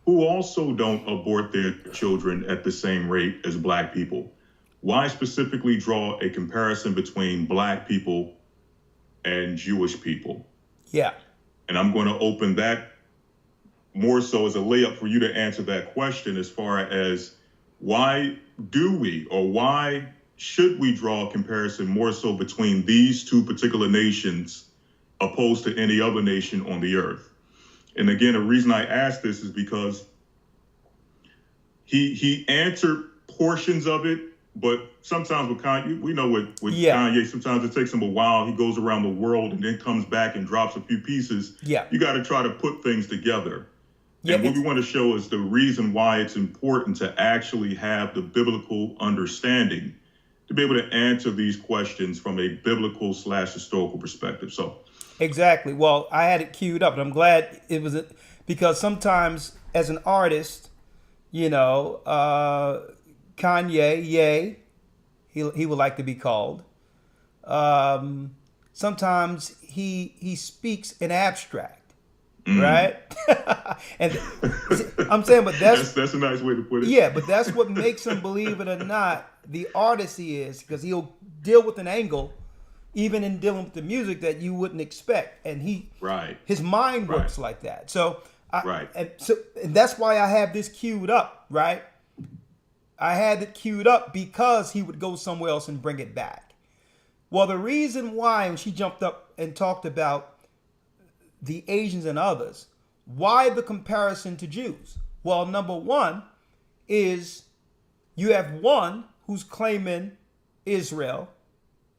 who also don't abort their children at the same rate as Black people? Why specifically draw a comparison between Black people and Jewish people? Yeah. And I'm going to open that more so as a layup for you to answer that question, as far as why do we, or why should we draw a comparison more so between these 2 particular nations opposed to any other nation on the earth? And again, the reason I ask this is because he answered portions of it, but sometimes with Kanye, we know with Kanye, sometimes it takes him a while. He goes around the world and then comes back and drops a few pieces. Yeah. You got to try to put things together. Yeah, and what we want to show is the reason why it's important to actually have the biblical understanding to be able to answer these questions from a biblical / historical perspective. So Exactly. Well, I had it queued up, and I'm glad it was because sometimes as an artist, you know, Kanye, he would like to be called. Sometimes he speaks in abstract, right? And I'm saying, but that's a nice way to put it. Yeah, but that's what makes him, believe it or not, the artist he is, because he'll deal with an angle, even in dealing with the music, that you wouldn't expect, and his mind works like that. So and that's why I have this queued up, right? I had it queued up because he would go somewhere else and bring it back. Well, the reason why, when she jumped up and talked about the Asians and others, why the comparison to Jews? Well, number one is you have one who's claiming Israel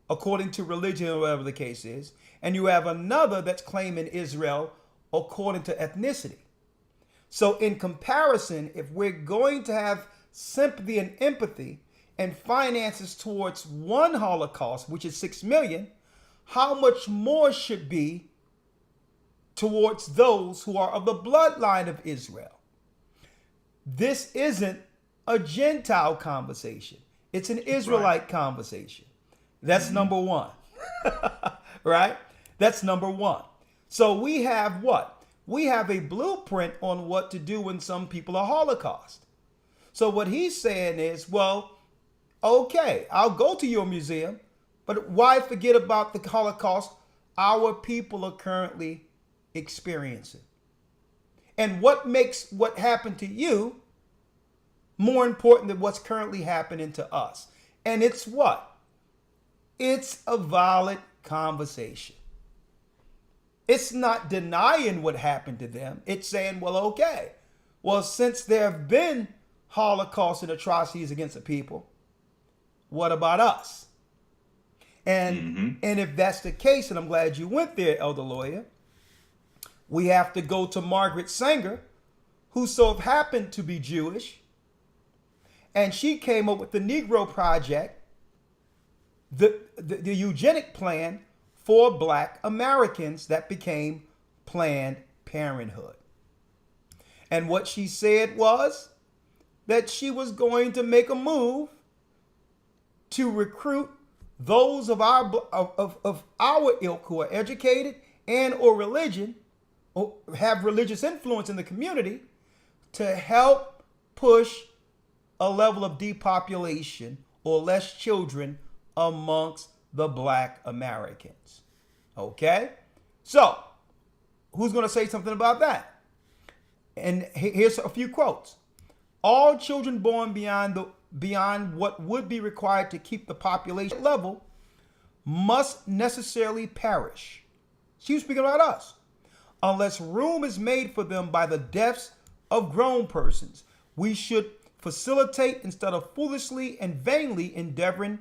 according to religion or whatever the case is, and you have another that's claiming Israel according to ethnicity. So in comparison, if we're going to have sympathy and empathy and finances towards one Holocaust, which is 6 million, how much more should be towards those who are of the bloodline of Israel? This isn't a Gentile conversation. It's an Israelite conversation. That's number one, right? That's number one. So we have what? we have a blueprint on what to do when some people are Holocaust. So what he's saying is, well, okay, I'll go to your museum, but why forget about the Holocaust our people are currently experiencing? And what makes what happened to you more important than what's currently happening to us? And it's what? It's a valid conversation. It's not denying what happened to them. It's saying, well, okay, well, since there have been Holocaust and atrocities against the people, what about us? And if that's the case, and I'm glad you went there, Elder Lawyer, we have to go to Margaret Sanger, who so happened to be Jewish, and she came up with the Negro Project, the eugenic plan for Black Americans that became Planned Parenthood. And what she said was that she was going to make a move to recruit those of our ilk who are educated and or religion or have religious influence in the community to help push a level of depopulation or less children amongst the Black Americans. Okay? So, who's going to say something about that? And here's a few quotes. All children born beyond what would be required to keep the population level must necessarily perish. She was speaking about us. Unless room is made for them by the deaths of grown persons, we should facilitate instead of foolishly and vainly endeavoring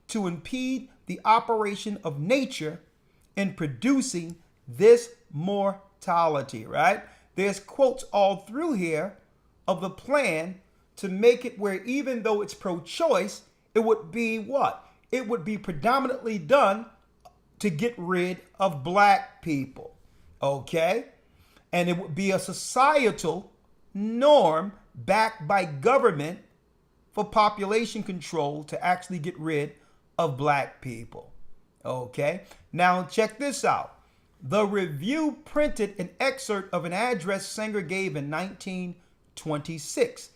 to impede the operation of nature in producing this mortality, right? There's quotes all through here of the plan to make it where even though it's pro-choice, it would be what? It would be predominantly done to get rid of Black people, okay? And it would be a societal norm backed by government for population control to actually get rid of Black people, okay? Now check this out. The Review printed an excerpt of an address Sanger gave in 1926.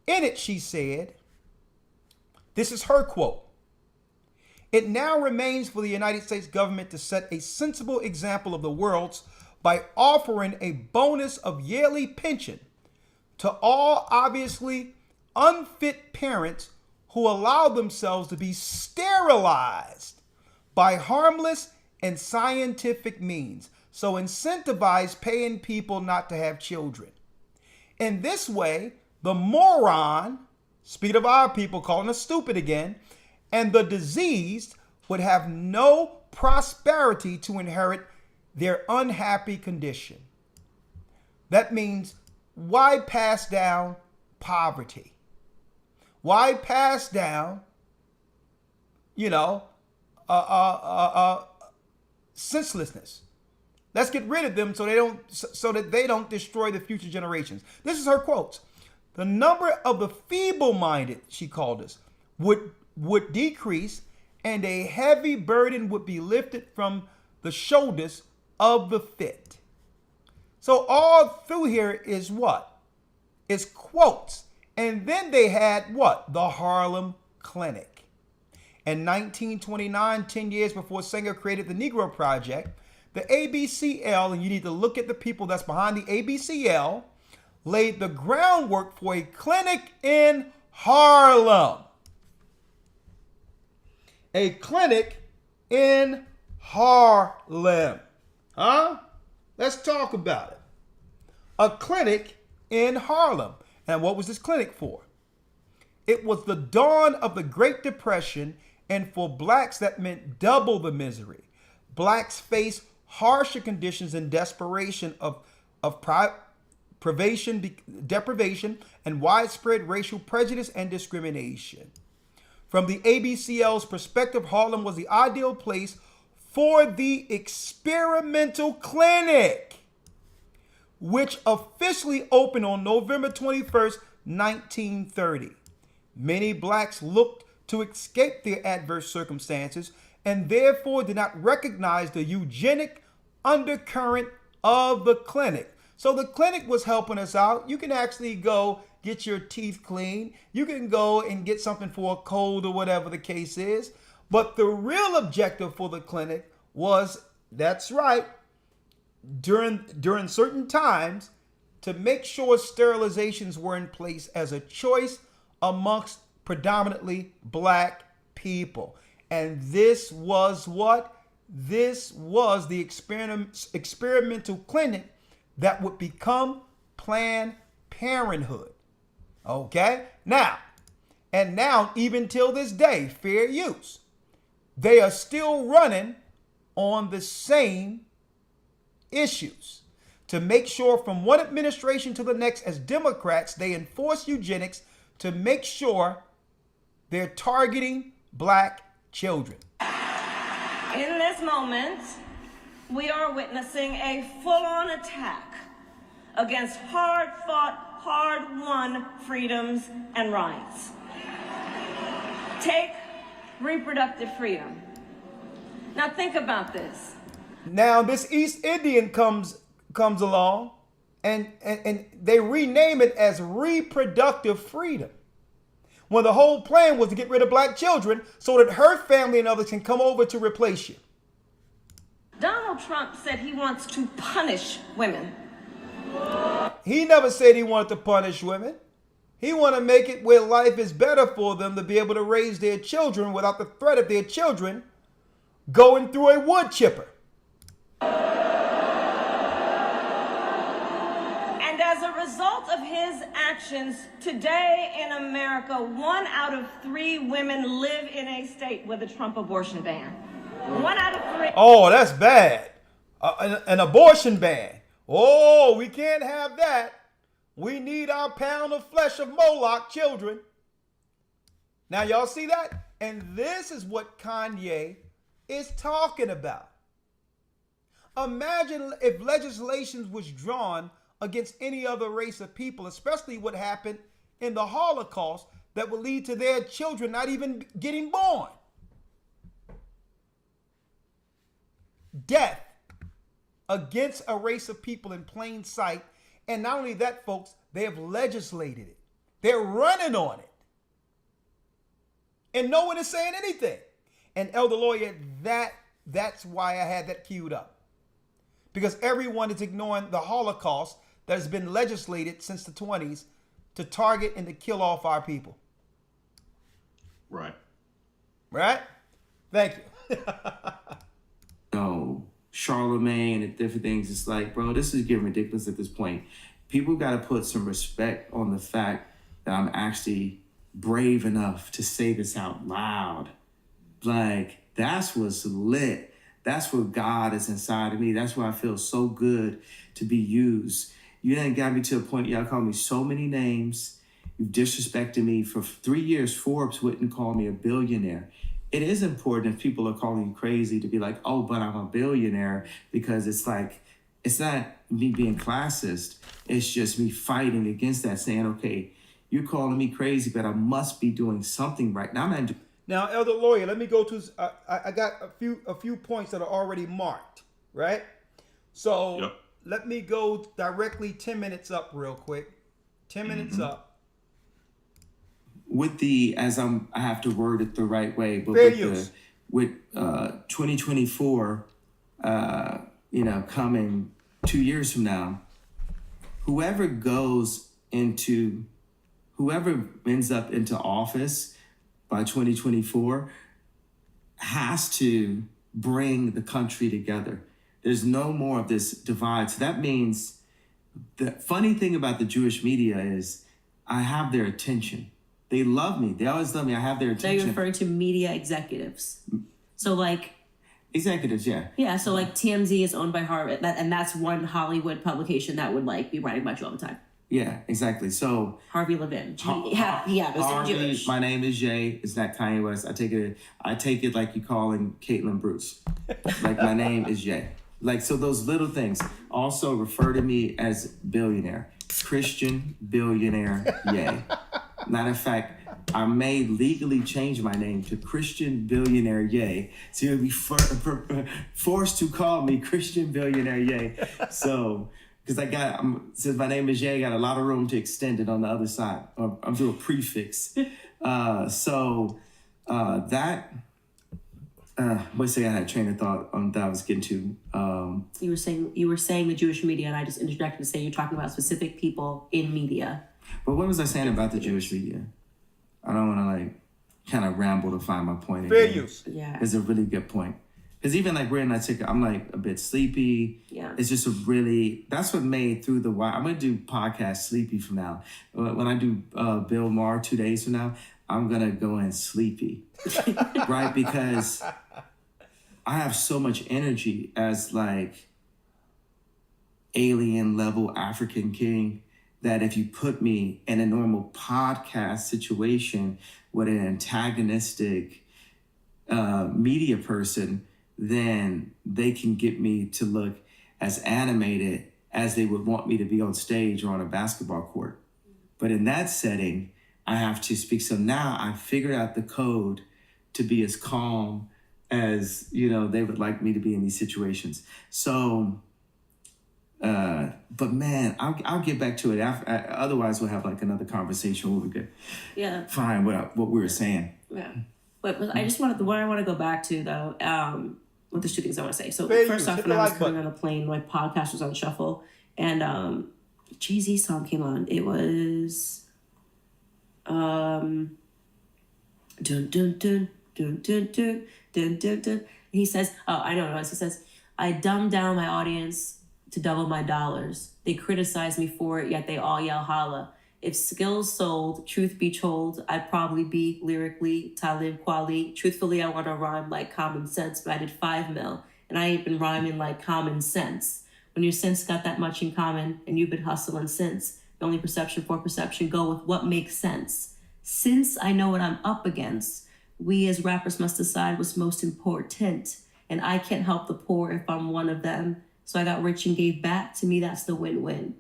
In it, she said, this is her quote, "It now remains for the United States government to set a sensible example of the world's by offering a bonus of yearly pension to all obviously unfit parents who allow themselves to be sterilized by harmless and scientific means. So incentivize paying people not to have children. In this way, the moron, speak of our people calling us stupid again, and the diseased would have no prosperity to inherit their unhappy condition." That means, why pass down poverty? Why pass down, senselessness? Let's get rid of them so that they don't destroy the future generations. This is her quotes. "The number of the feeble-minded," she called us, would decrease, and a heavy burden would be lifted from the shoulders of the fit. So all through here is what? Is quotes. And then they had what? The Harlem Clinic. In 1929, 10 years before Sanger created the Negro Project, the ABCL, and you need to look at the people that's behind the ABCL, laid the groundwork for a clinic in Harlem. A clinic in Harlem. Huh? Let's talk about it. A clinic in Harlem. And what was this clinic for? It was the dawn of the Great Depression, and for Blacks that meant double the misery. Blacks faced harsher conditions and desperation of deprivation and widespread racial prejudice and discrimination. From the ABCL's perspective, Harlem was the ideal place for the experimental clinic, which officially opened on November 21st, 1930. Many Blacks looked to escape their adverse circumstances and therefore did not recognize the eugenic undercurrent of the clinic. So the clinic was helping us out. You can actually go get your teeth cleaned. You can go and get something for a cold or whatever the case is. But the real objective for the clinic was, that's right, during certain times, to make sure sterilizations were in place as a choice amongst predominantly black people. And this was what? This was the experimental clinic that would become Planned Parenthood. Okay? Now, even till this day, fair use, they are still running on the same issues to make sure from one administration to the next, as Democrats, they enforce eugenics to make sure they're targeting black children. In this moment, we are witnessing a full-on attack against hard-fought, hard-won freedoms and rights. Take reproductive freedom. Now think about this. Now this East Indian comes along and they rename it as reproductive freedom, when the whole plan was to get rid of black children so that her family and others can come over to replace you. Donald Trump said he wants to punish women. He never said he wanted to punish women. He wanted to make it where life is better for them to be able to raise their children without the threat of their children going through a wood chipper. And as a result of his actions, today in America, 1 out of 3 women live in a state with a Trump abortion ban. 1 out of 3. Oh, that's bad. An abortion ban. Oh, we can't have that. We need our pound of flesh of Moloch children. Now, y'all see that? And this is what Kanye is talking about. Imagine if legislation was drawn against any other race of people, especially what happened in the Holocaust, that would lead to their children not even getting born. Death against a race of people in plain sight. And not only that, folks, they have legislated it. They're running on it. And no one is saying anything. And Elder Lawyer, that's why I had that queued up. Because everyone is ignoring the Holocaust that has been legislated since the 20s to target and to kill off our people. Right. Right? Thank you. No, Charlemagne and different things. It's like, bro, this is getting ridiculous at this point. People got to put some respect on the fact that I'm actually brave enough to say this out loud. Like, that's what's lit. That's what God is inside of me. That's why I feel so good to be used. You done got me to a point, y'all call me so many names. You've disrespected me. For 3 years, Forbes wouldn't call me a billionaire. It is important if people are calling you crazy to be like, oh, but I'm a billionaire, because it's like, it's not me being classist. It's just me fighting against that, saying, okay, you're calling me crazy, but I must be doing something right now. Now, Elder Lawyer, let me go to, I got a few points that are already marked, right? So Yep. Let me go directly 10 minutes up real quick. 10 minutes up. With the, I have to word it the right way, but Fair with use. with 2024, coming 2 years from now, whoever ends up into office by 2024 has to bring the country together. There's no more of this divide. So that means the funny thing about the Jewish media is I have their attention. They love me. They always love me. I have their Now attention. you're referring to media executives. So like, Executives, yeah. yeah, so like TMZ is owned by Harvard, and that's one Hollywood publication that would like be writing about you all the time. Yeah, exactly. So Harvey Levin. But Harvey, Jewish. my name is Jay. It's not Kanye West. I take it like you calling Caitlin Bruce. Like my name is Jay. Like, so those little things. Also refer to me as billionaire. Christian billionaire, yay. Matter of fact, I may legally change my name to Christian billionaire, yay. So you'll be forced to call me Christian billionaire, yay. So because since my name is Jay, I got a lot of room to extend it on the other side. I'm doing a prefix. What's the I had a train of thought that I was getting to. You were saying the Jewish media, and I just interjected to say you're talking about specific people in media. But what was I saying about the Jewish media? I don't want to kind of ramble to find my point. Fair use. Yeah. It's a really good point. Because even we're in that ticket, I'm a bit sleepy. Yeah. It's just that's what made Through the Wire. I'm going to do podcast sleepy from now. When I do Bill Maher 2 days from now, I'm going to go in sleepy. Right? Because I have so much energy as alien level African king that if you put me in a normal podcast situation with an antagonistic media person, then they can get me to look as animated as they would want me to be on stage or on a basketball court. But in that setting, I have to speak. So now I figured out the code to be as calm as, they would like me to be in these situations. So, but man, I'll get back to it after. Otherwise, we'll have another conversation where we could find what we were saying. Yeah. But I just what I want to go back to though, with the two things I want to say. So first off, when I was coming on a plane, my podcast was on shuffle, and Jay-Z song came on. It was dun dun dun dun dun dun dun dun dun. He says, I know what it was. He says, I dumbed down my audience to double my dollars. They criticize me for it, yet they all yell holla. If skills sold, truth be told, I'd probably be lyrically Talib Kweli. Truthfully, I want to rhyme like common sense, but I did 5 mil, and I ain't been rhyming like common sense. When your sense got that much in common, and you've been hustling since, the only perception for perception, go with what makes sense. Since I know what I'm up against, we as rappers must decide what's most important, and I can't help the poor if I'm one of them. So I got rich and gave back. To me, that's the win-win.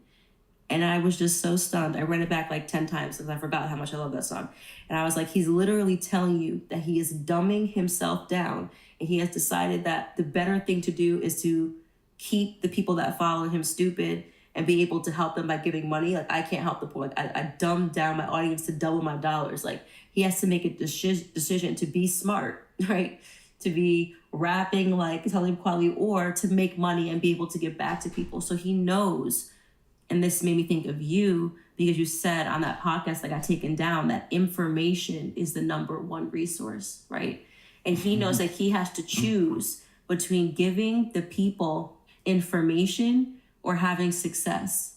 And I was just so stunned. I read it back 10 times because I forgot how much I love that song. And I was like, he's literally telling you that he is dumbing himself down. And he has decided that the better thing to do is to keep the people that follow him stupid and be able to help them by giving money. I can't help the poor. I dumbed down my audience to double my dollars. He has to make a decision to be smart, right? To be rapping like Talib Kweli, or to make money and be able to give back to people. So he knows. And this made me think of you because you said on that podcast that got taken down that information is the number one resource, right? And he knows that he has to choose between giving the people information or having success.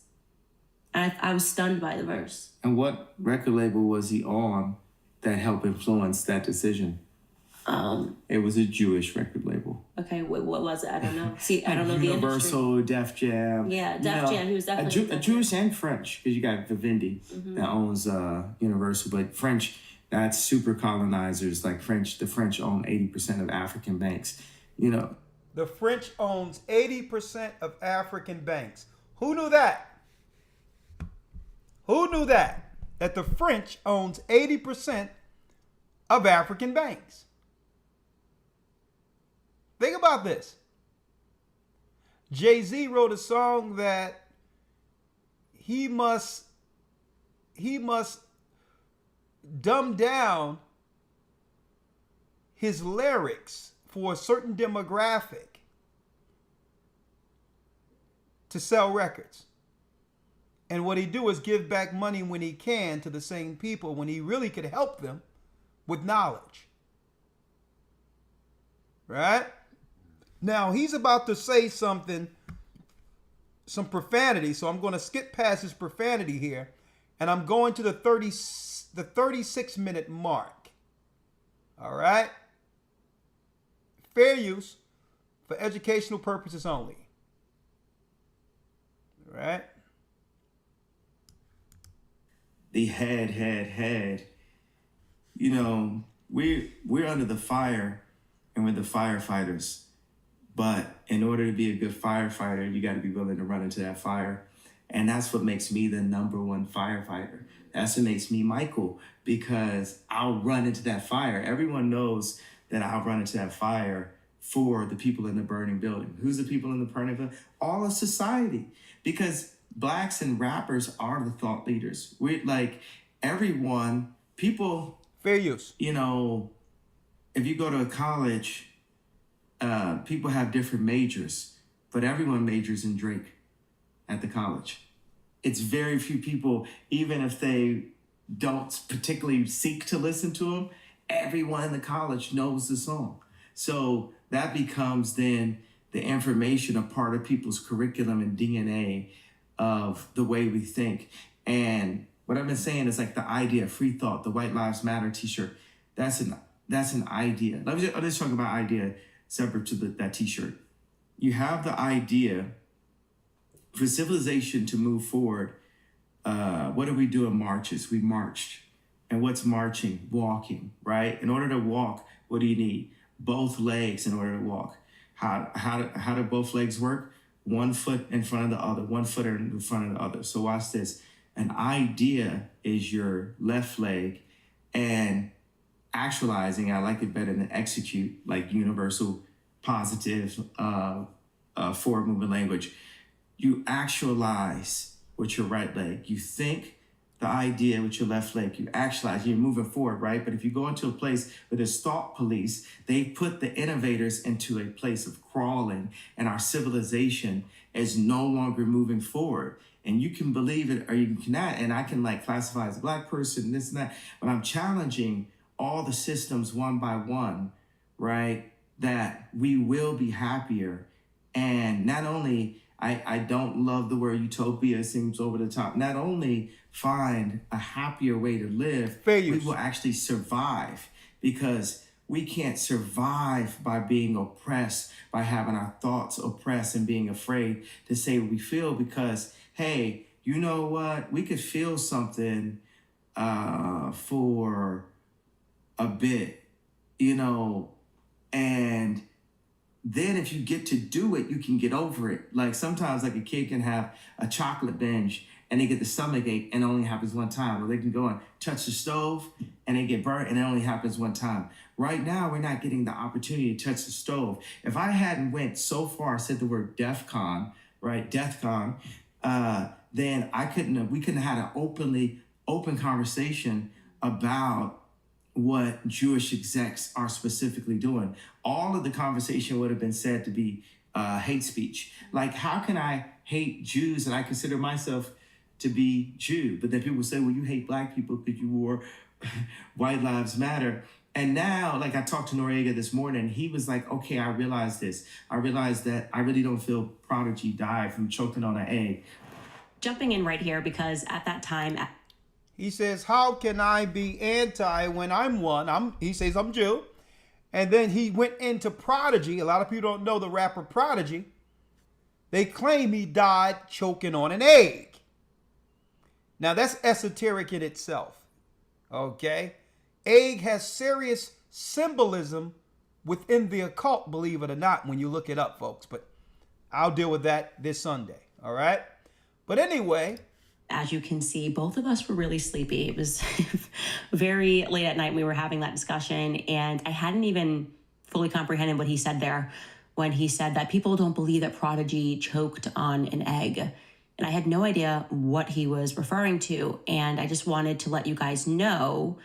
And I was stunned by the verse. And what record label was he on that helped influence that decision? It was a Jewish record label. Okay, what was it? I don't know. See, I don't know the industry. Universal, Def Jam. Yeah, Def Jam. He was definitely a Jewish and French, because you got Vivendi that owns Universal, but French, that's super colonizers. The French own 80% of African banks. The French owns 80% of African banks. Who knew that? Who knew that? That the French owns 80% of African banks. Think about this. Jay-Z wrote a song that he must dumb down his lyrics for a certain demographic to sell records. And what he do is give back money when he can to the same people when he really could help them with knowledge. Right? Now, he's about to say some profanity, so I'm going to skip past his profanity here, and I'm going to the 36-minute mark. All right? Fair use for educational purposes only. All right? The head. We're under the fire, and we're the firefighters. But in order to be a good firefighter, you got to be willing to run into that fire. And that's what makes me the number one firefighter. That's what makes me Michael, because I'll run into that fire. Everyone knows that I'll run into that fire for the people in the burning building. Who's the people in the burning building? All of society. Because blacks and rappers are the thought leaders. We're like everyone, people, Fair use. you know, if you go to a college, people have different majors, but everyone majors in Drake at the college. It's very few people, even if they don't particularly seek to listen to him, everyone in the college knows the song. So that becomes then the information, a part of people's curriculum and DNA of the way we think. And what I've been saying is like the idea of free thought, the White Lives Matter t-shirt, that's an idea. Let's talk about idea separate to that t-shirt. You have the idea for civilization to move forward. What do we do in marches? We marched. And what's marching? Walking, right? In order to walk, what do you need? Both legs in order to walk. How do both legs work? One foot in front of the other, one foot in front of the other. So watch this. An idea is your left leg, and actualizing, I like it better than execute, like universal positive forward movement language. You actualize with your right leg. You think the idea with your left leg. You actualize, you're moving forward, right? But if you go into a place where there's thought police, they put the innovators into a place of crawling, and our civilization is no longer moving forward. And you can believe it or you cannot. And I can like classify as a black person, this and that, but I'm challenging all the systems one by one, right? That we will be happier. And not only, I don't love the word utopia, it seems over the top. Not only find a happier way to live, we will actually survive, because we can't survive by being oppressed, by having our thoughts oppressed and being afraid to say what we feel, because, hey, you know what? We could feel something for a bit, you know, and then if you get to do it, you can get over it. Like sometimes like a kid can have a chocolate binge and they get the stomach ache and it only happens one time. Or they can go and touch the stove and they get burnt and it only happens one time. Right now, we're not getting the opportunity to touch the stove. If I hadn't went so far, said the word DEFCON, right? DEFCON, then we couldn't have had an open conversation about what Jewish execs are specifically doing. All of the conversation would have been said to be hate speech. Like, how can I hate Jews and I consider myself to be Jew? But then people say, well, you hate black people because you wore White Lives Matter. And now, like I talked to Noriega this morning, he was like, okay, I realized this. I realized that I really don't feel Prodigy died from choking on an egg. Jumping in right here, because at that time, He says, how can I be anti when I'm one? He says I'm Jew. And then he went into Prodigy. A lot of people don't know the rapper Prodigy. They claim he died choking on an egg. Now that's esoteric in itself. Okay? Egg has serious symbolism within the occult, believe it or not, when you look it up, folks. But I'll deal with that this Sunday. All right? But anyway, as you can see, both of us were really sleepy. It was very late at night. We were having that discussion, and I hadn't even fully comprehended what he said there when he said that people don't believe that Prodigy choked on an egg. And I had no idea what he was referring to. And I just wanted to let you guys know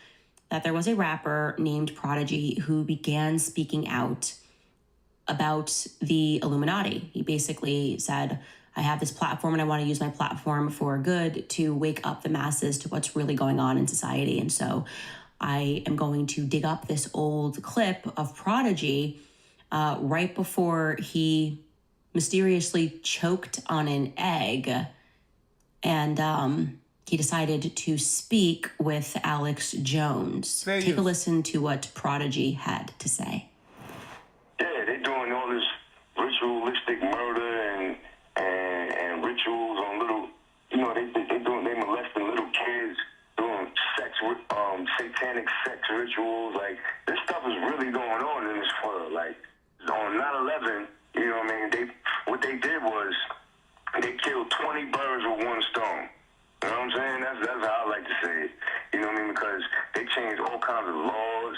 that there was a rapper named Prodigy who began speaking out about the Illuminati. He basically said, I have this platform and I want to use my platform for good to wake up the masses to what's really going on in society. And so I am going to dig up this old clip of Prodigy right before he mysteriously choked on an egg. And he decided to speak with Alex Jones. Take a listen to what Prodigy had to say. Yeah, they're doing all this ritualistic murder and rituals on little, you know, they molesting little kids, doing satanic sex rituals. Like, this stuff is really going on in this world. Like, on 9/11, you know what I mean? What they did was they killed 20 birds with one stone. You know what I'm saying? That's how I like to say it. You know what I mean? Because they changed all kinds of laws.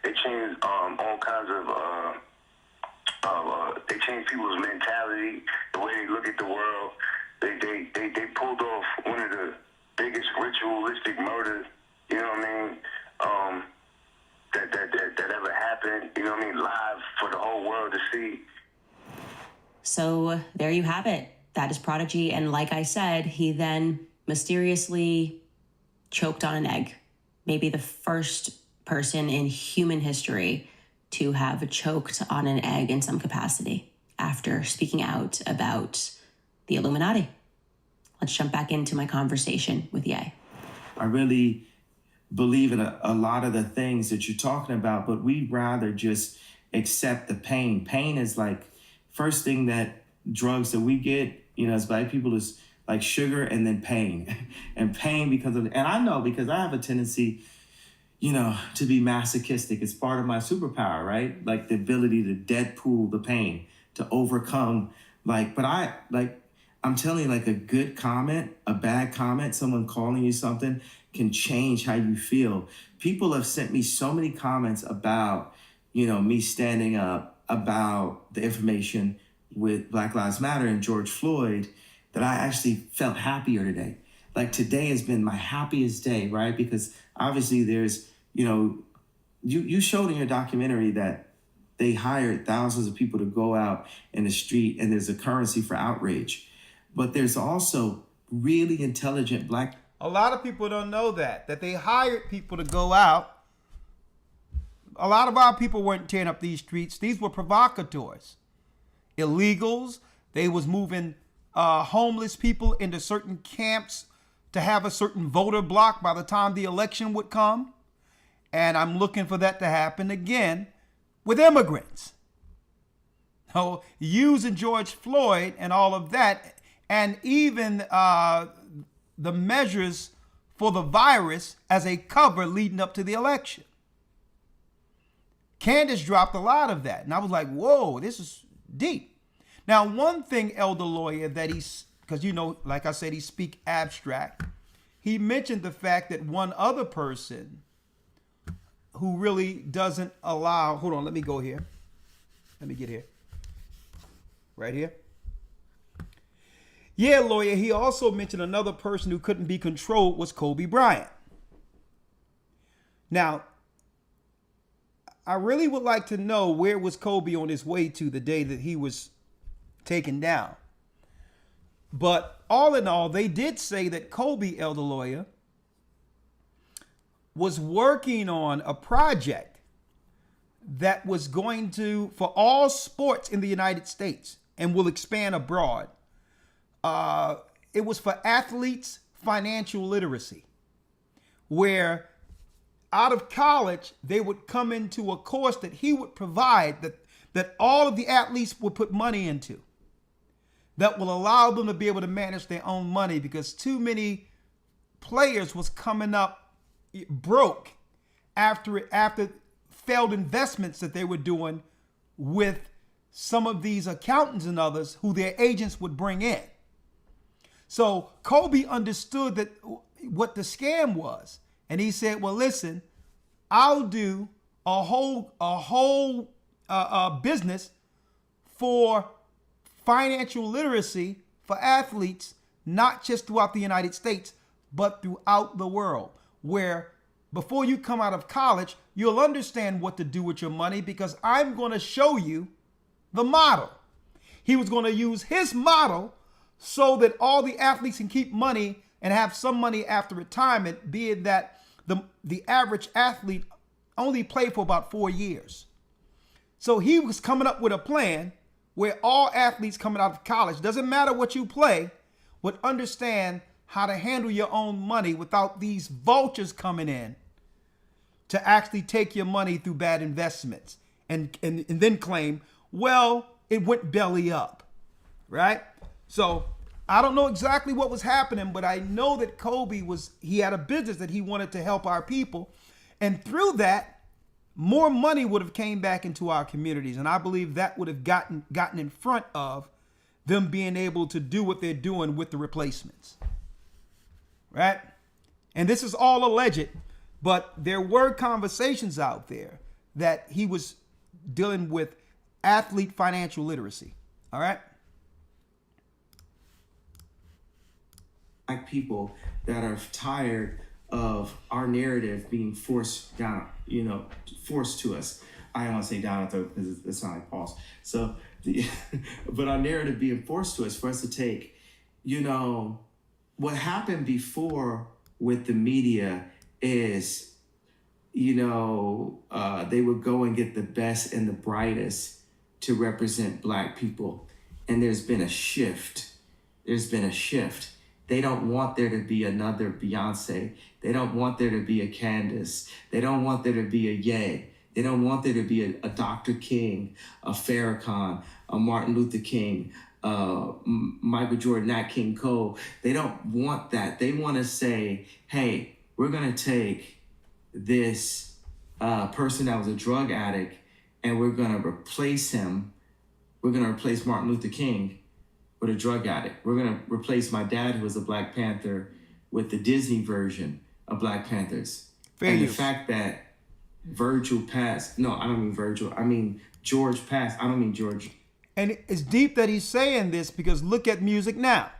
They changed all kinds of people's mentality, the way they look at the world. They pulled off one of the biggest ritualistic murders, you know what I mean, that ever happened, you know what I mean, live for the whole world to see. So there you have it. That is Prodigy. And like I said, he then mysteriously choked on an egg. Maybe the first person in human history to have choked on an egg in some capacity after speaking out about the Illuminati. Let's jump back into my conversation with Ye. I really believe in a lot of the things that you're talking about, but we'd rather just accept the pain. Pain is like first thing that drugs that we get, you know, as Black people is like sugar and then pain. And pain because of, and I know because I have a tendency, you know, to be masochistic. It's part of my superpower, right? Like the ability to Deadpool the pain, to overcome, like, but I'm telling you, like a good comment, a bad comment, someone calling you something can change how you feel. People have sent me so many comments about, you know, me standing up about the information with Black Lives Matter and George Floyd that I actually felt happier today. Like today has been my happiest day, right? Because obviously there's, you know, you showed in your documentary that they hired thousands of people to go out in the street and there's a currency for outrage. But there's also really intelligent Black. A lot of people don't know that they hired people to go out. A lot of our people weren't tearing up these streets. These were provocateurs, illegals. They was moving homeless people into certain camps to have a certain voter block by the time the election would come. And I'm looking for that to happen again with immigrants. So using George Floyd and all of that, and even the measures for the virus as a cover leading up to the election. Candace dropped a lot of that. And I was like, whoa, this is deep. Now, one thing, Elder Lawyer, that he's, because, you know, like I said, he speak abstract. He mentioned the fact that one other person who really doesn't allow, hold on, let me go here. Let me get here. Right here. Yeah, Lawyer, he also mentioned another person who couldn't be controlled was Kobe Bryant. Now, I really would like to know where was Kobe on his way to the day that he was taken down. But all in all, they did say that Kobe, Elder Lawyer, was working on a project that was going to, for all sports in the United States and will expand abroad. It was for athletes' financial literacy, where out of college, they would come into a course that he would provide that all of the athletes would put money into that will allow them to be able to manage their own money, because too many players was coming up broke after failed investments that they were doing with some of these accountants and others who their agents would bring in. So Kobe understood that what the scam was. And he said, well, listen, I'll do a whole business for financial literacy for athletes, not just throughout the United States, but throughout the world, where before you come out of college, you'll understand what to do with your money, because I'm going to show you the model. He was going to use his model so that all the athletes can keep money and have some money after retirement, be it that the average athlete only played for about 4 years. So he was coming up with a plan where all athletes coming out of college, doesn't matter what you play, would understand how to handle your own money without these vultures coming in to actually take your money through bad investments and then claim, well, it went belly up, right? So I don't know exactly what was happening, but I know that Kobe he had a business that he wanted to help our people. And through that, more money would have came back into our communities. And I believe that would have gotten in front of them being able to do what they're doing with the replacements, right? And this is all alleged, but there were conversations out there that he was dealing with athlete financial literacy. All right. Black people that are tired of our narrative being forced down, forced to us. I don't want to say down our throat because it's not like Paul's. So, but our narrative being forced to us for us to take, what happened before with the media is, they would go and get the best and the brightest to represent Black people. And there's been a shift. They don't want there to be another Beyonce. They don't want there to be a Candace. They don't want there to be a Ye. They don't want there to be a Dr. King, a Farrakhan, a Martin Luther King, Michael Jordan, Nat King Cole. They don't want that. They want to say, hey, we're going to take this person that was a drug addict and we're going to replace him. We're going to replace Martin Luther King with a drug addict. We're going to replace my dad, who was a Black Panther, with the Disney version of Black Panthers. Fair and use. The fact that Virgil passed, no, I don't mean Virgil, I mean George passed, I don't mean George. And it's deep that he's saying this because look at music now.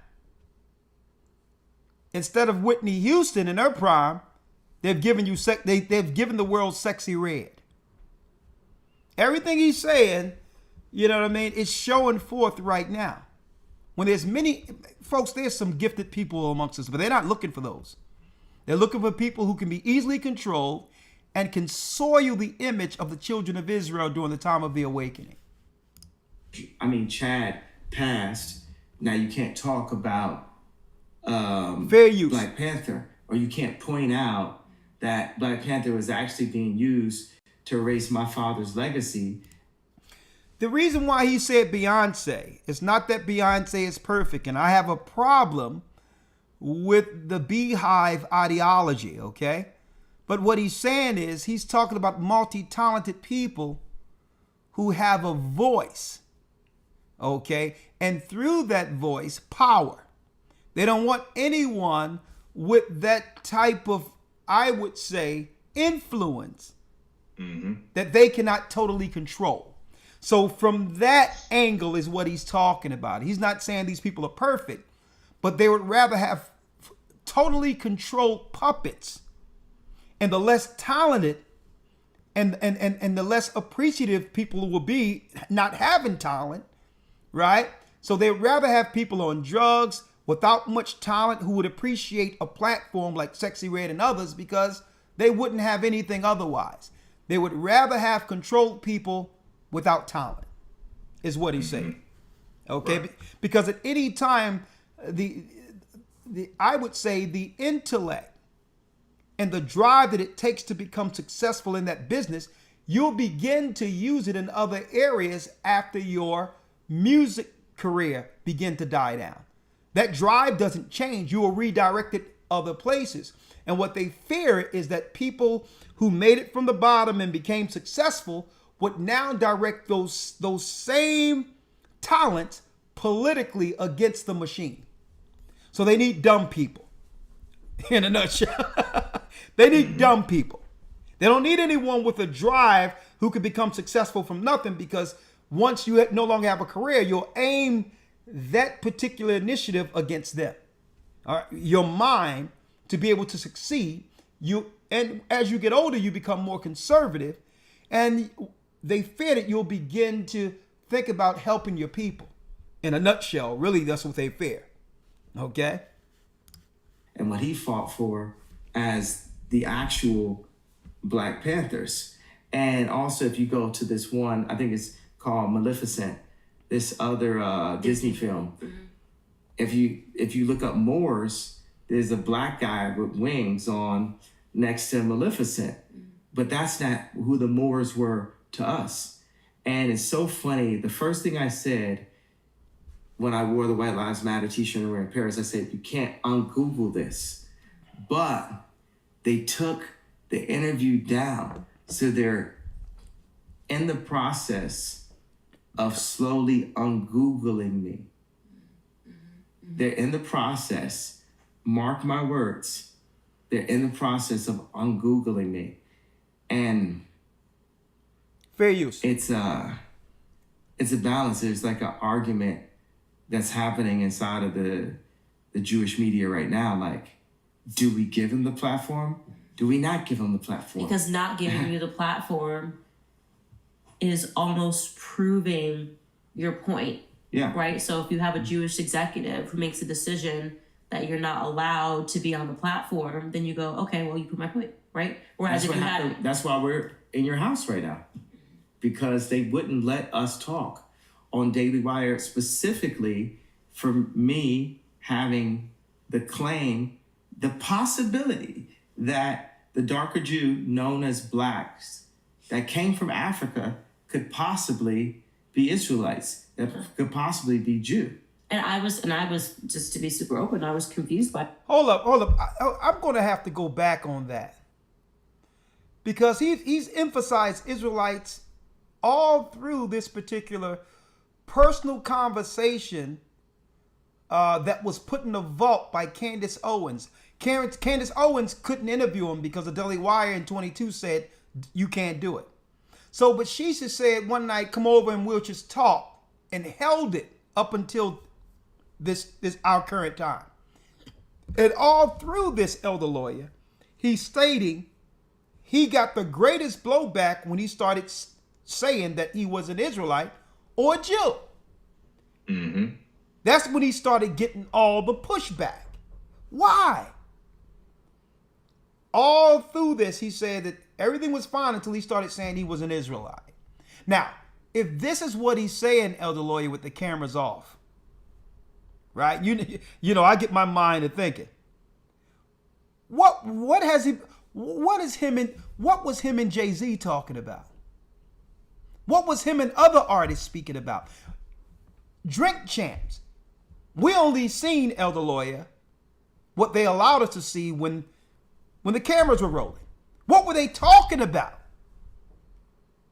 Instead of Whitney Houston in her prime, they've given the world Sexy Red. Everything he's saying, it's showing forth right now. When there's folks, there's some gifted people amongst us, but they're not looking for those. They're looking for people who can be easily controlled and can soil the image of the children of Israel during the time of the awakening. I mean, Chad passed. Now you can't talk about fair use. Black Panther, or you can't point out that Black Panther was actually being used to erase my father's legacy. The reason why he said Beyonce is not that Beyonce is perfect, and I have a problem with the beehive ideology, okay? But what he's saying is he's talking about multi-talented people who have a voice, okay? And through that voice, power. They don't want anyone with that type of, I would say, influence that they cannot totally control. So from that angle is what he's talking about. He's not saying these people are perfect, but they would rather have totally controlled puppets. And the less talented and the less appreciative people will be not having talent, right? So they'd rather have people on drugs without much talent who would appreciate a platform like Sexy Red and others because they wouldn't have anything otherwise. They would rather have controlled people without talent, is what he's saying. Okay, right. Because at any time, I would say the intellect and the drive that it takes to become successful in that business, you'll begin to use it in other areas after your music career begin to die down. That drive doesn't change. You will redirect it other places. And what they fear is that people who made it from the bottom and became successful would now direct those same talents politically against the machine. So they need dumb people. In a nutshell, they need dumb people. They don't need anyone with a drive who could become successful from nothing, because once you no longer have a career, you'll aim that particular initiative against them. All right? Your mind to be able to succeed. And as you get older, you become more conservative, and they fear that you'll begin to think about helping your people. In a nutshell, really, that's what they fear. Okay? And what he fought for as the actual Black Panthers. And also, if you go to this one, I think it's called Maleficent, this other Disney film. If you look up Moors, there's a black guy with wings on next to Maleficent. But that's not who the Moors were to us. And it's so funny. The first thing I said when I wore the White Lives Matter t-shirt and we were in Paris, I said, you can't un-Google this. But they took the interview down. So they're in the process of slowly un-Googling me. They're in the process, mark my words, they're in the process of un-Googling me. And fair use. It's it's a balance. There's like an argument that's happening inside of the Jewish media right now. Like, do we give him the platform? Do we not give him the platform? Because not giving you the platform is almost proving your point. Yeah. Right? So if you have a Jewish executive who makes a decision that you're not allowed to be on the platform, then you go, okay, well, you prove my point, right? Whereas That's why we're in your house right now. Because they wouldn't let us talk on Daily Wire, specifically for me having the claim, the possibility that the darker Jew known as blacks that came from Africa could possibly be Israelites, that could possibly be Jew. And I was just to be super open, I was confused by. Hold up. I'm going to have to go back on that. Because he's emphasized Israelites all through this particular personal conversation that was put in the vault by Candace Owens. Candace Owens couldn't interview him because the Daily Wire in 22 said, you can't do it. So, but she just said one night, come over and we'll just talk, and held it up until this our current time. And all through this, elder lawyer, he's stating he got the greatest blowback when he started saying that he was an Israelite or a Jew. Mm-hmm. That's when he started getting all the pushback. Why? All through this, he said that everything was fine until he started saying he was an Israelite. Now, if this is what he's saying, elder lawyer, with the cameras off, right? You know, I get my mind to thinking. What was him and Jay-Z talking about? What was him and other artists speaking about? Drink champs. We only seen, elder lawyer, what they allowed us to see when the cameras were rolling. What were they talking about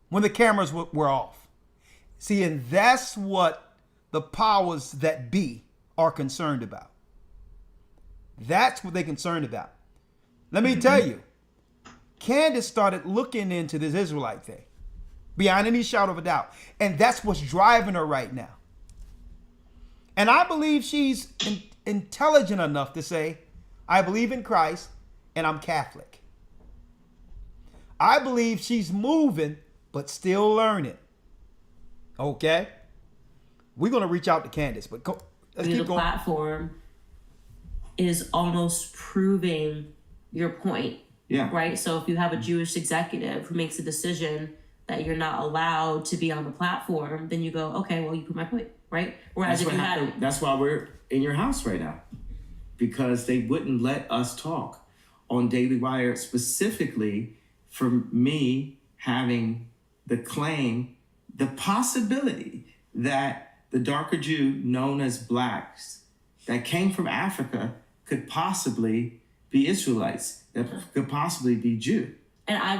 when the cameras were off? See, and that's what the powers that be are concerned about. That's what they're concerned about. Let me tell you, Candace started looking into this Israelite thing, beyond any shadow of a doubt. And that's what's driving her right now. And I believe she's intelligent enough to say, I believe in Christ and I'm Catholic. I believe she's moving, but still learning. Okay? We're going to reach out to Candace, but let's keep going. The platform is almost proving your point. Yeah. Right? So if you have a Jewish executive who makes a decision that you're not allowed to be on the platform, then you go, okay, well, you prove my point, right? Whereas that's why we're in your house right now. Because they wouldn't let us talk on Daily Wire, specifically for me having the claim, the possibility that the darker Jew known as blacks that came from Africa could possibly be Israelites, that could possibly be Jew. And I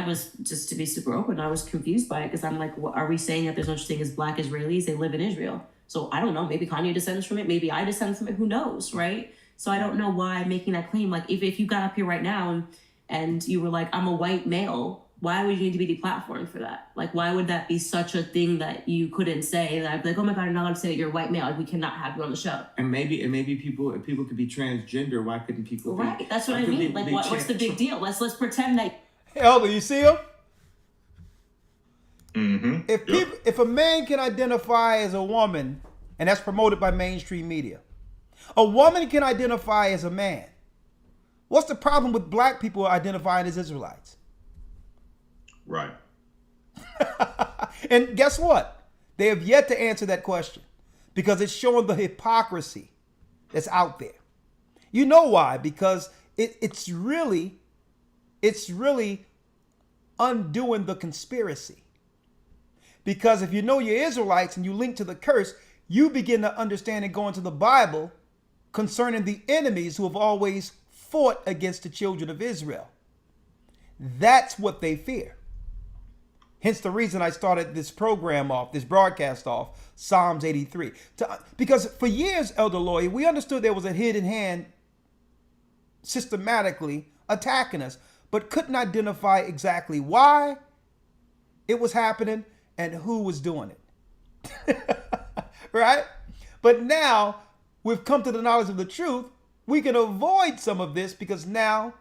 was just to be super open, I was confused by it because I'm like, are we saying that there's no such thing as black Israelis? They live in Israel. So I don't know, maybe Kanye descends from it, maybe I descend from it, who knows, right? So I don't know why I'm making that claim. Like if you got up here right now and you were like, I'm a white male, why would you need to be deplatformed for that? Like, why would that be such a thing that you couldn't say? That I'd be like, oh my God, I'm not allowed to say that you're a white male. Like, we cannot have you on the show. And maybe people, if people could be transgender, why couldn't people be? Right, that's what I mean. Like, what's the big deal? Let's pretend that. Elder, you see him? Mm-hmm. If a man can identify as a woman, and that's promoted by mainstream media, a woman can identify as a man. What's the problem with black people identifying as Israelites? Right. And guess what? They have yet to answer that question because it's showing the hypocrisy that's out there. You know why? Because it's really undoing the conspiracy. Because if you know you're Israelites and you link to the curse, you begin to understand and go into the Bible concerning the enemies who have always fought against the children of Israel. That's what they fear. Hence the reason I started this broadcast off, Psalms 83. Because for years, Elder Lawyer, we understood there was a hidden hand systematically attacking us, but couldn't identify exactly why it was happening and who was doing it. Right? But now we've come to the knowledge of the truth. We can avoid some of this because now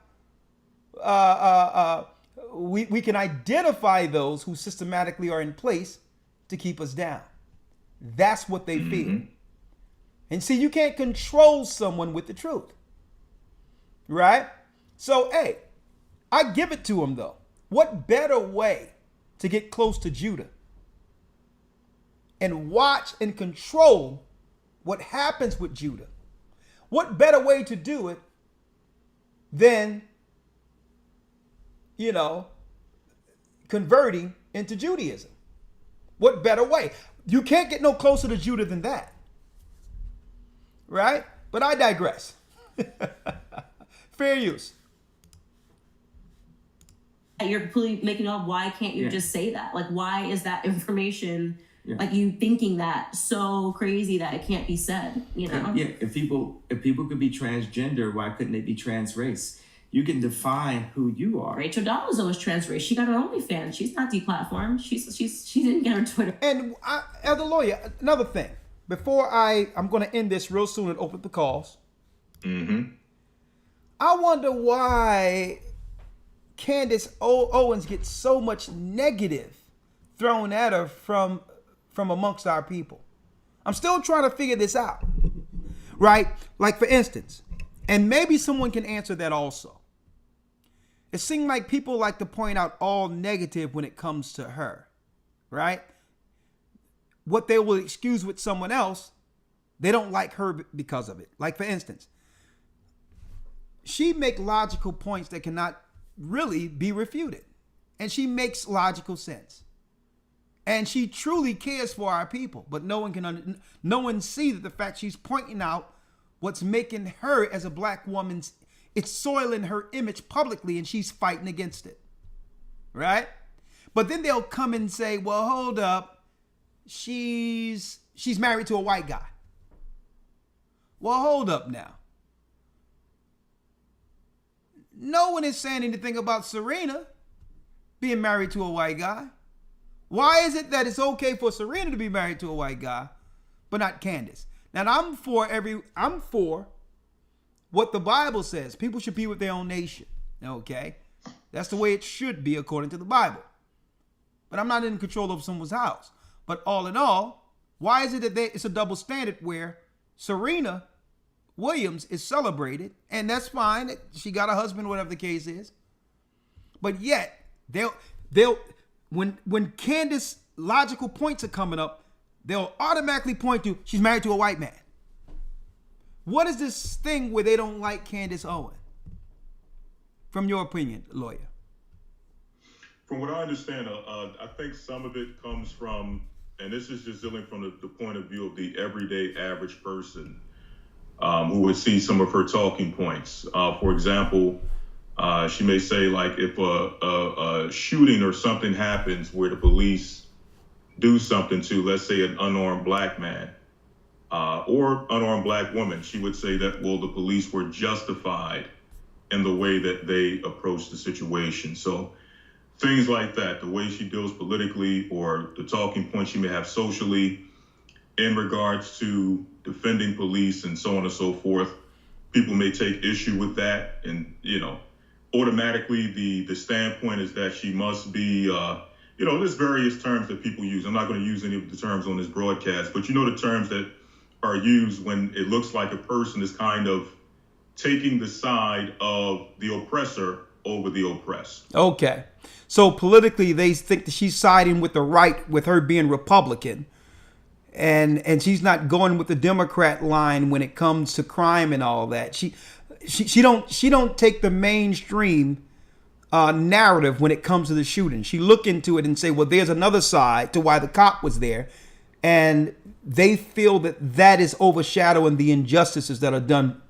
we can identify those who systematically are in place to keep us down. That's what they feel. And see, you can't control someone with the truth. Right? So, hey, I give it to him though. What better way to get close to Judah and watch and control what happens with Judah? What better way to do it than, converting into Judaism? What better way? You can't get no closer to Judah than that. Right? But I digress. Fair use. You're completely making up. Why can't you just say that? Like, why is that information, like you thinking that so crazy that it can't be said, Yeah, if people could be transgender, why couldn't they be trans race? You can define who you are. Rachel Dolezal is trans race. She got her OnlyFans. She's not deplatformed. She didn't get her Twitter. And as a lawyer, another thing, before I'm going to end this real soon and open up the calls. I wonder why Candace Owens gets so much negative thrown at her from amongst our people. I'm still trying to figure this out, right? Like, for instance, and maybe someone can answer that also. It seems like people like to point out all negative when it comes to her, right? What they will excuse with someone else, they don't like her because of it. Like, for instance, she makes logical points that cannot really be refuted. And she makes logical sense. And she truly cares for our people. But no one sees that the fact she's pointing out what's making her as a black woman, it's soiling her image publicly, and she's fighting against it. Right? But then they'll come and say, well, hold up. She's married to a white guy. Well, hold up now. No one is saying anything about Serena being married to a white guy. Why is it that it's okay for Serena to be married to a white guy, but not Candace? Now, I'm for what the Bible says. People should be with their own nation. Okay? That's the way it should be according to the Bible. But I'm not in control of someone's house. But all in all, why is it that it's a double standard where Serena Williams is celebrated, and that's fine. She got a husband, whatever the case is. But yet, when Candace logical points are coming up, they'll automatically point to she's married to a white man. What is this thing where they don't like Candace Owen? From your opinion, lawyer. From what I understand, I think some of it comes from, and this is just dealing from the point of view of the everyday average person, who would see some of her talking points. For example, she may say, like, if a shooting or something happens where the police do something to, let's say, an unarmed black man or unarmed black woman, she would say that, well, the police were justified in the way that they approached the situation. So things like that, the way she deals politically or the talking points she may have socially in regards to defending police and so on and so forth, people may take issue with that. And, automatically the standpoint is that she must be, there's various terms that people use. I'm not going to use any of the terms on this broadcast, but the terms that are used when it looks like a person is kind of taking the side of the oppressor over the oppressed. Okay. So politically, they think that she's siding with the right with her being Republican. And she's not going with the Democrat line when it comes to crime and all that. She don't take the mainstream narrative when it comes to the shooting. She look into it and say, well, there's another side to why the cop was there, and they feel that is overshadowing the injustices that are done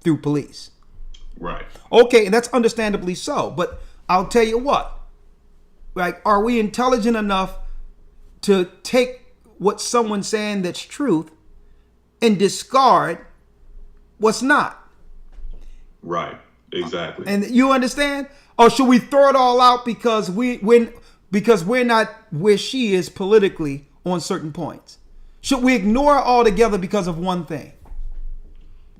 through police. Right. Okay, and that's understandably so. But I'll tell you what, like, are we intelligent enough to take what someone's saying that's truth and discard what's not? Right. Exactly. And you understand? Or should we throw it all out because we're not where she is politically on certain points? Should we ignore it altogether because of one thing?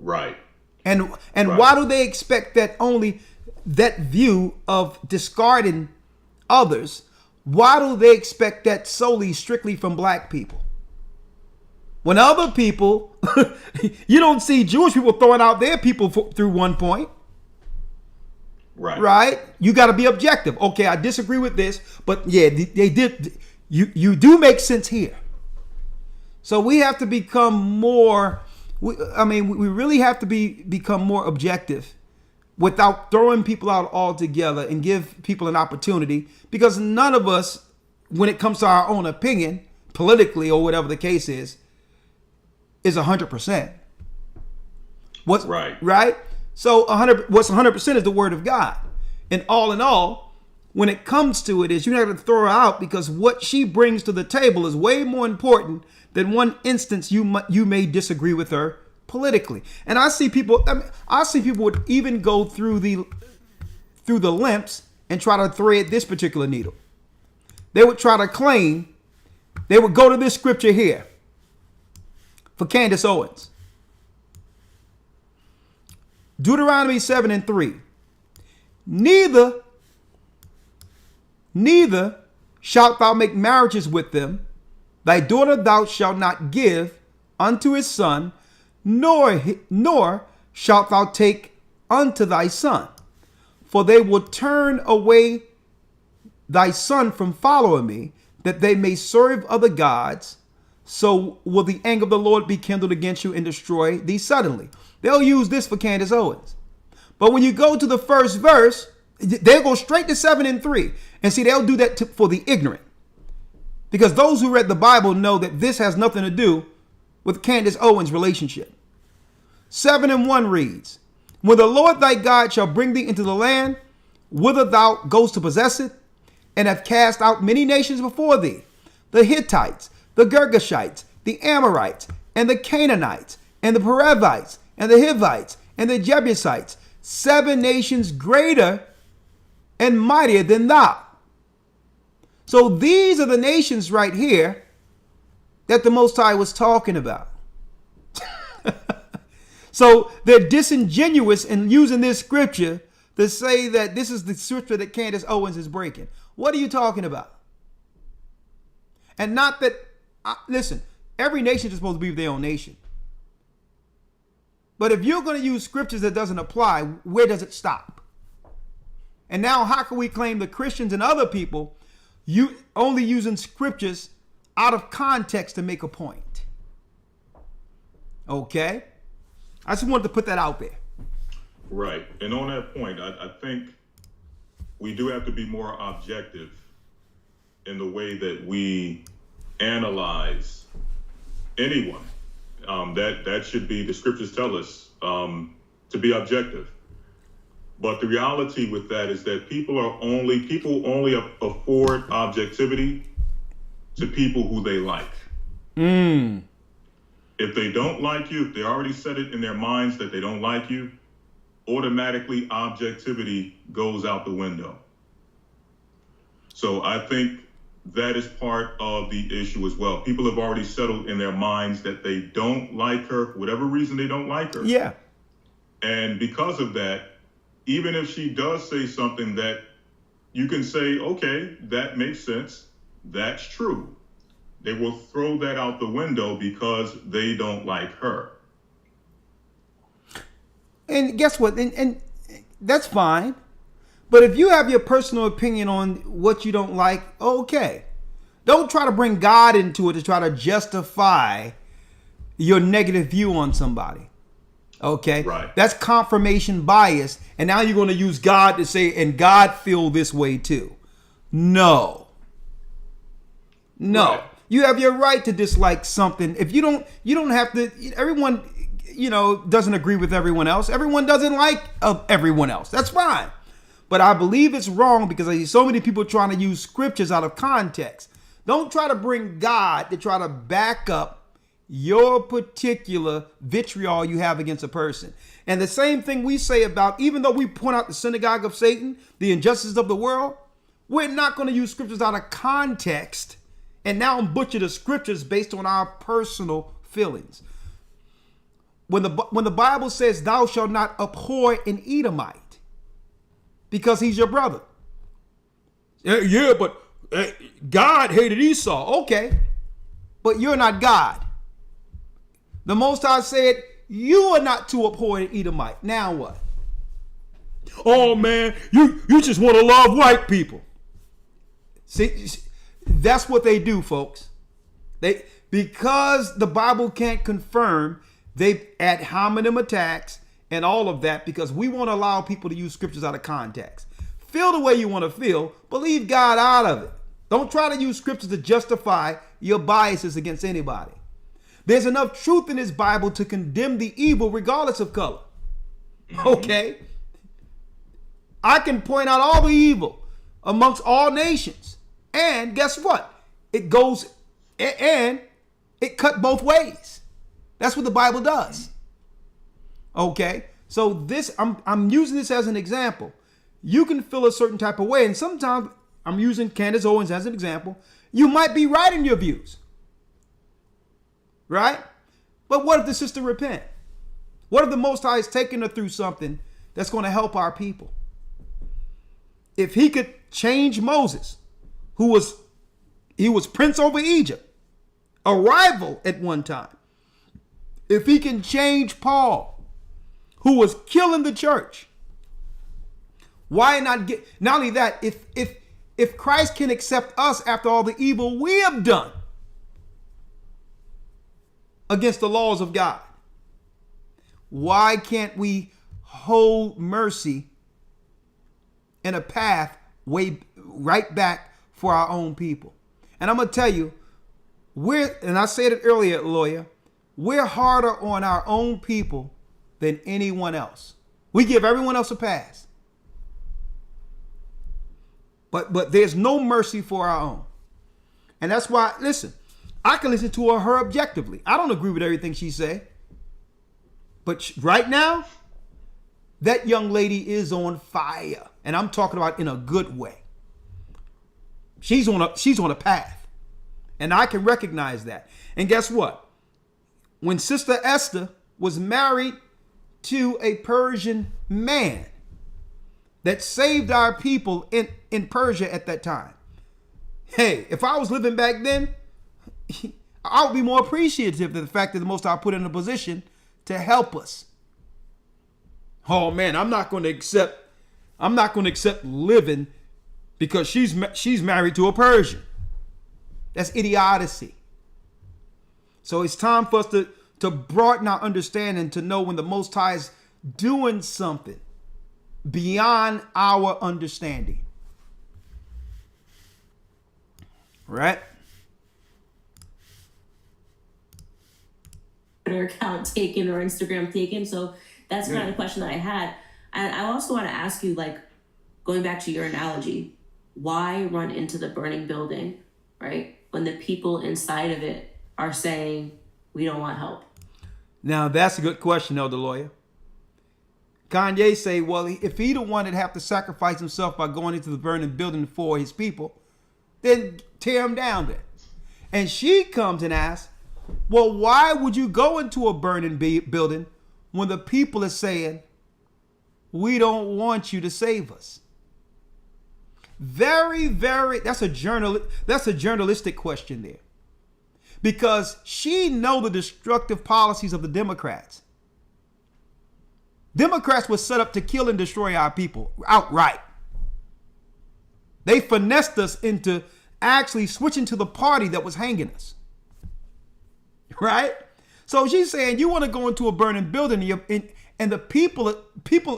Right. And Right. why do they expect that only that view of discarding others? Why do they expect that solely strictly from black people? When other people, you don't see Jewish people throwing out their people through one point. Right. Right? You got to be objective. Okay, I disagree with this, but yeah, they did. You do make sense here. So we have to become more. We really have to become more objective without throwing people out altogether and give people an opportunity, because none of us, when it comes to our own opinion, politically or whatever the case is 100%. What's right? So 100. What's 100% is the word of God, and all in all, when it comes to it, is you have to throw her out because what she brings to the table is way more important than one instance you may disagree with her politically. And I see people. I see people would even go through the lengths and try to thread this particular needle. They would try to claim. They would go to this scripture here for Candace Owens. Deuteronomy 7:3. Neither shalt thou make marriages with them. Thy daughter thou shalt not give unto his son, nor shalt thou take unto thy son. For they will turn away thy son from following me, that they may serve other gods. So will the anger of the Lord be kindled against you and destroy thee suddenly. They'll use this for Candace Owens. But when you go to the first verse, they'll go straight to 7:3. And see, they'll do that for the ignorant. Because those who read the Bible know that this has nothing to do with Candace Owens' relationship. 7:1 reads, when the Lord thy God shall bring thee into the land, whither thou goest to possess it, and have cast out many nations before thee, the Hittites, the Girgashites, the Amorites, and the Canaanites, and the Perizzites, and the Hivites, and the Jebusites, 7 nations greater and mightier than thou. So these are the nations right here that the Most High was talking about. So they're disingenuous in using this scripture to say that this is the scripture that Candace Owens is breaking. What are you talking about? And not that, listen, every nation is supposed to be their own nation. But if you're going to use scriptures that doesn't apply, where does it stop? And now how can we claim the Christians and other people you only using scriptures out of context to make a point? Okay? I just wanted to put that out there. Right. And on that point, I think we do have to be more objective in the way that we analyze anyone. That should be, the scriptures tell us to be objective. But the reality with that is that people only afford objectivity to people who they like. If they don't like you, if they already set it in their minds that they don't like you, automatically objectivity goes out the window. So I think that is part of the issue as well. People have already settled in their minds that they don't like her, for whatever reason they don't like her. Yeah. And because of that, even if she does say something that you can say, okay, that makes sense, that's true, they will throw that out the window because they don't like her. And guess what? And that's fine. But if you have your personal opinion on what you don't like, okay. Don't try to bring God into it to try to justify your negative view on somebody. Okay? Right. That's confirmation bias. And now you're going to use God to say, and God feel this way too. No. Right. You have your right to dislike something. If you don't have to, everyone, doesn't agree with everyone else. Everyone doesn't like everyone else. That's fine. But I believe it's wrong because I see so many people trying to use scriptures out of context. Don't try to bring God to try to back up your particular vitriol you have against a person. And the same thing we say about, even though we point out the synagogue of Satan, the injustice of the world, we're not going to use scriptures out of context and now butcher the scriptures based on our personal feelings. When the Bible says, thou shalt not abhor an Edomite because he's your brother. Yeah, but God hated Esau. Okay, but you're not God. The Most High said, you are not to abhor an Edomite. Now what? Oh man, you just want to love white people. See, that's what they do, folks. Because the Bible can't confirm, they ad hominem attacks and all of that, because we won't allow people to use scriptures out of context. Feel the way you want to feel, but leave God out of it. Don't try to use scriptures to justify your biases against anybody. There's enough truth in this Bible to condemn the evil regardless of color. Okay? I can point out all the evil amongst all nations. And guess what? It goes and it cut both ways. That's what the Bible does. Okay? So this, I'm using this as an example. You can feel a certain type of way, and sometimes I'm using Candace Owens as an example. You might be right in your views. Right? But what if the sister repent? What if the Most High is taking her through something that's going to help our people? If he could change Moses, he was prince over Egypt, a rival at one time. If he can change Paul, who was killing the church, why not only that, if Christ can accept us after all the evil we have done against the laws of God, why can't we hold mercy in a path right back for our own people? And I'm going to tell you, and I said it earlier, lawyer, we're harder on our own people than anyone else. We give everyone else a pass. But there's no mercy for our own. And that's why, listen, I can listen to her objectively. I don't agree with everything she say. But right now, that young lady is on fire. And I'm talking about in a good way. She's on a path. And I can recognize that. And guess what? When Sister Esther was married to a Persian man that saved our people in Persia at that time. Hey, if I was living back then, I would be more appreciative of the fact that the Most High put in a position to help us. Oh man, I'm not going to accept living because she's married to a Persian. That's idiocy. So it's time for us to broaden our understanding, to know when the Most High is doing something beyond our understanding. Right? Twitter account taken or Instagram taken. So that's kind of the question that I had. And I also want to ask you, like, going back to your analogy, why run into the burning building, right? When the people inside of it are saying, we don't want help. Now, that's a good question, Elder Lawyer. Kanye say, well, if he the one that have to sacrifice himself by going into the burning building for his people, then tear him down then. And she comes and asks, well, why would you go into a burning building when the people are saying, we don't want you to save us? Very, very, that's a journalistic question there. Because she know the destructive policies of the Democrats. Democrats were set up to kill and destroy our people outright. They finessed us into actually switching to the party that was hanging us. Right? So she's saying you want to go into a burning building and the people,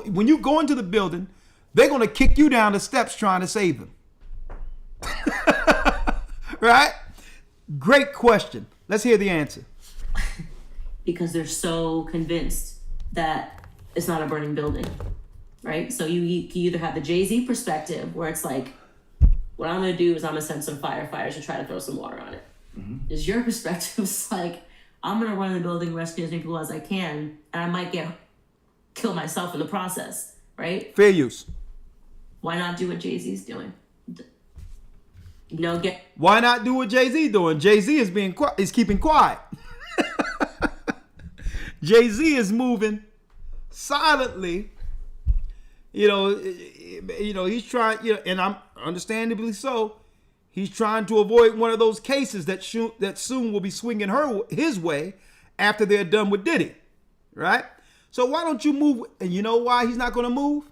when you go into the building, they're going to kick you down the steps trying to save them. Right? Great question. Let's hear the answer. Because they're so convinced that it's not a burning building, right? So you either have the Jay-Z perspective where it's like, what I'm going to do is I'm going to send some firefighters to try to throw some water on it. Mm-hmm. Is your perspective is like, I'm going to run the building, rescue as many people as I can, and I might kill myself in the process, right? Fair use. Why not do what Jay-Z's doing? Why not do what Jay-Z doing? Jay-Z is keeping quiet. Jay-Z is moving silently. He's trying, and I'm understandably so. He's trying to avoid one of those cases that soon will be swinging his way after they're done with Diddy, right? So why don't you move? And you know why he's not going to move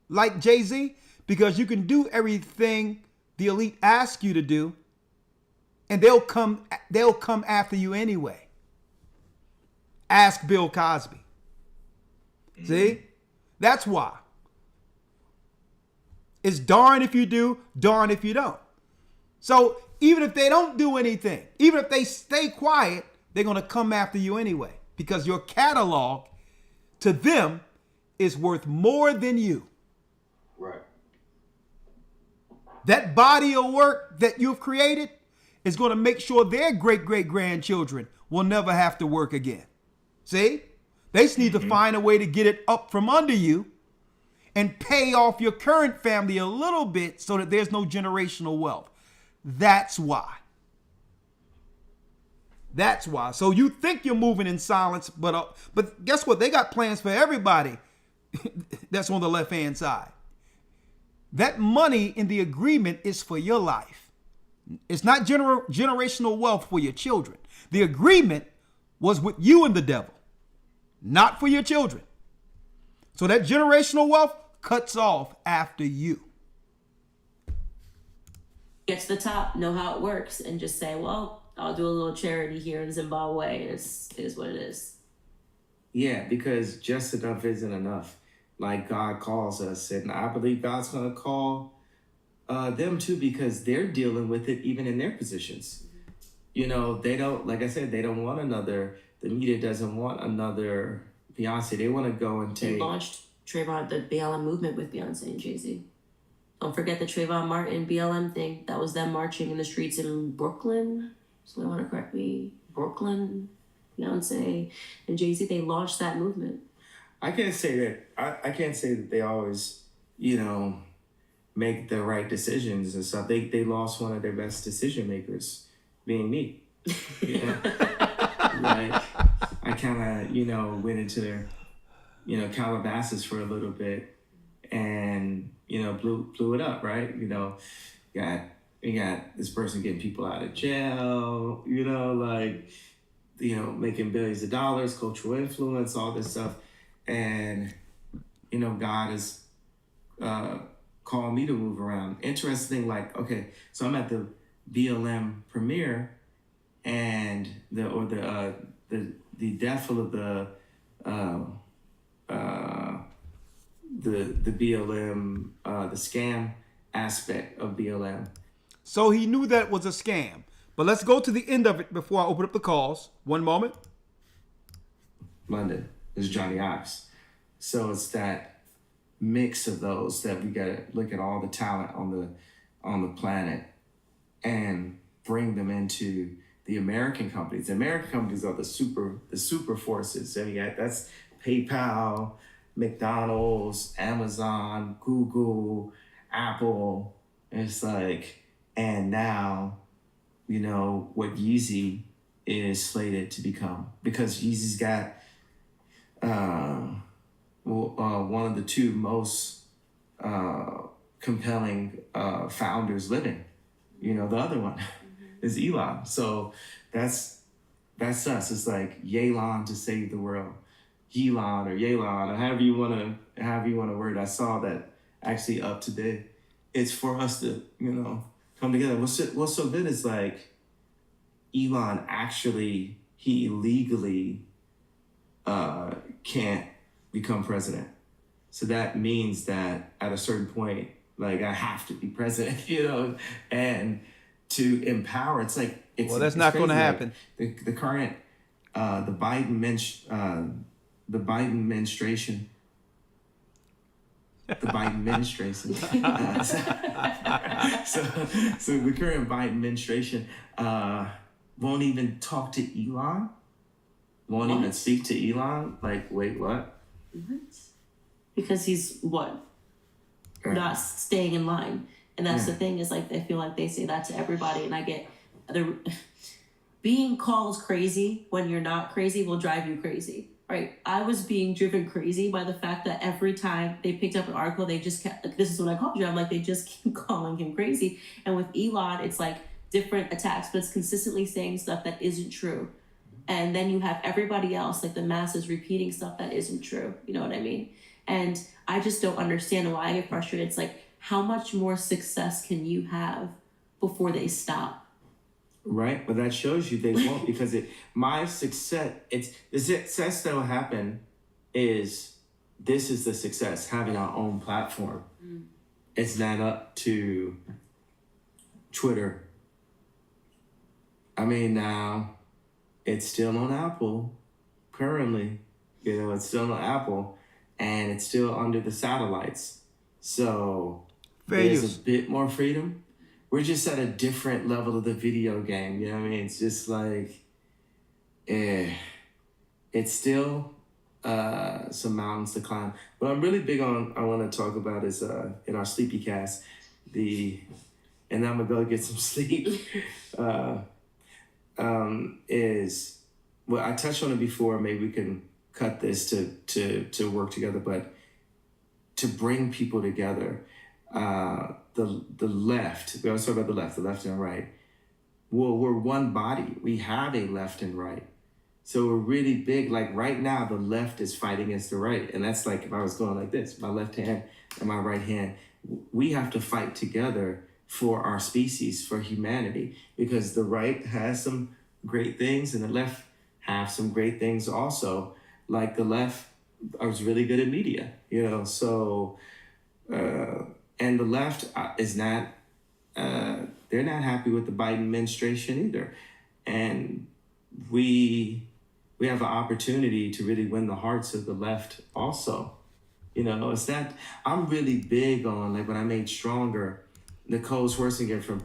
like Jay-Z? Because you can do everything the elite ask you to do, and they'll come after you anyway. Ask Bill Cosby. See? That's why. It's darn if you do, darn if you don't. So even if they don't do anything, even if they stay quiet, they're going to come after you anyway, because your catalog to them is worth more than you. Right. That body of work that you've created is going to make sure their great-great-grandchildren will never have to work again. See? They just need to find a way to get it up from under you and pay off your current family a little bit so that there's no generational wealth. That's why. That's why. So you think you're moving in silence, but guess what? They got plans for everybody that's on the left-hand side. That money in the agreement is for your life. It's not generational wealth for your children. The agreement was with you and the devil, not for your children. So that generational wealth cuts off after you. Get to the top, know how it works, and just say, well, I'll do a little charity here in Zimbabwe. It is what it is. Yeah, because just enough isn't enough. Like God calls us, and I believe God's going to call them too, because they're dealing with it even in their positions. They don't, like I said, they don't want the media doesn't want another Beyonce. They want to go and take. They launched the BLM movement with Beyonce and Jay-Z. Don't forget the Trayvon Martin BLM thing. That was them marching in the streets in Brooklyn. Someone want to correct me? Brooklyn, Beyonce and Jay-Z, they launched that movement. I can't say that they always, make the right decisions and stuff. They lost one of their best decision makers, being me. Like, I kind of, went into their, Calabasas for a little bit and, blew it up, right? You got this person getting people out of jail, making billions of dollars, cultural influence, all this stuff. And, God has called me to move around. Interesting, okay, so I'm at the BLM premiere, and the death of the BLM, the scam aspect of BLM. So he knew that was a scam. But let's go to the end of it before I open up the calls. One moment. London is Johnny Ives. So it's that mix of those that we gotta look at all the talent on the planet and bring them into the American companies. The American companies are the super forces. So that's PayPal, McDonald's, Amazon, Google, Apple. It's like, and now, what Yeezy is slated to become, because Yeezy's got one of the two most compelling founders living. The other one is Elon. So that's us. It's like Yelon to save the world, Elon or Yelon, or however you want to word. I saw that actually up today. It's for us to come together. What's so good is like Elon actually, he illegally can't become president. So that means that at a certain point, like, I have to be president, and to empower. It's like, that's not going to happen. Like the current, the Biden administration. So the current Biden administration won't even talk to Elon. Won't even speak to Elon. Like, wait, what? Because he's not staying in line. And that's the thing, is like, I feel like they say that to everybody, and I get the being called crazy when you're not crazy will drive you crazy, right? I was being driven crazy by the fact that every time they picked up an article, they just kept, like, this is what I called you. I'm like, they just keep calling him crazy. And with Elon, it's like different attacks, but it's consistently saying stuff that isn't true. And then you have everybody else, like the masses, repeating stuff that isn't true. You know what I mean? And I just don't understand why I get frustrated. It's like, how much more success can you have before they stop? Right, but that shows you they won't, because my success, the success that will happen is, this is the success, having our own platform. It's not up to Twitter. I mean, now it's still on Apple currently, it's still on Apple, and it's still under the satellites. So there's a bit more freedom. We're just at a different level of the video game, you know what I mean? It's just like, it's still some mountains to climb. But I'm really big on, I want to talk about is in our Sleepy Cast, and I'm gonna go get some sleep, is, well, I touched on it before, maybe we can cut this to work together, but to bring people together. The left, we always talk about the left and right. Well, we're one body. We have a left and right. So we're really big. Like right now, the left is fighting against the right. And that's like, if I was going like this, my left hand and my right hand, we have to fight together for our species, for humanity, because the right has some great things and the left have some great things also. Like the left is really good at media, so, and the left is not, they're not happy with the Biden administration either. And we have an opportunity to really win the hearts of the left also. It's that I'm really big on, like when I made Stronger, Nicole Scherzinger from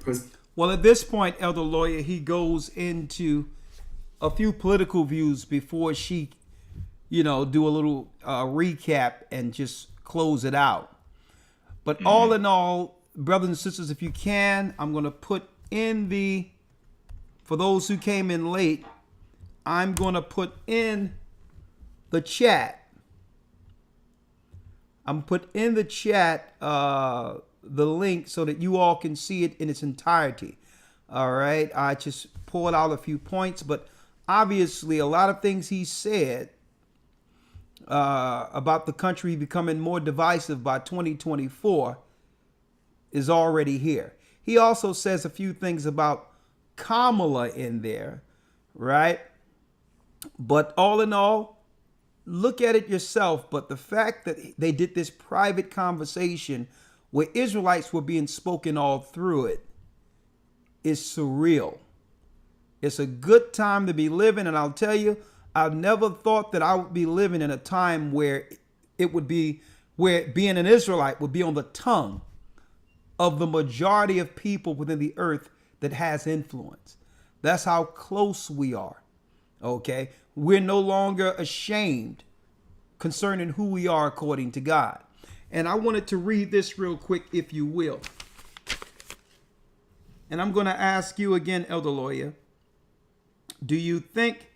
Well, at this point, Elder Lawyer, he goes into a few political views before she, do a little recap and just close it out. But all in all, brothers and sisters, if you can, I'm going to put in for those who came in late, I'm going to put in the chat. I'm put in the chat the link so that you all can see it in its entirety. All right. I just pulled out a few points, but obviously a lot of things he said about the country becoming more divisive by 2024 is already here. He also says a few things about Kamala in there, right? But all in all, look at it yourself. But the fact that they did this private conversation where Israelites were being spoken all through it is surreal. It's a good time to be living, and I'll tell you, I've never thought that I would be living in a time where where being an Israelite would be on the tongue of the majority of people within the earth that has influence. That's how close we are. Okay? We're no longer ashamed concerning who we are according to God. And I wanted to read this real quick, if you will. And I'm going to ask you again, Elder Lawyer, do you think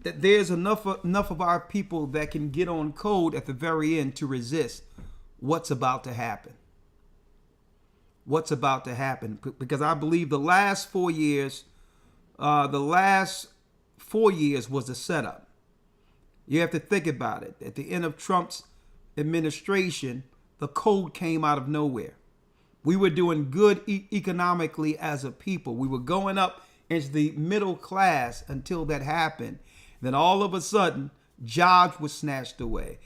that there's enough of our people that can get on code at the very end to resist what's about to happen? What's about to happen? Because I believe the last 4 years was the setup. You have to think about it. At the end of Trump's administration, the code came out of nowhere. We were doing good economically as a people. We were going up into the middle class until that happened. Then all of a sudden, jobs were snatched away.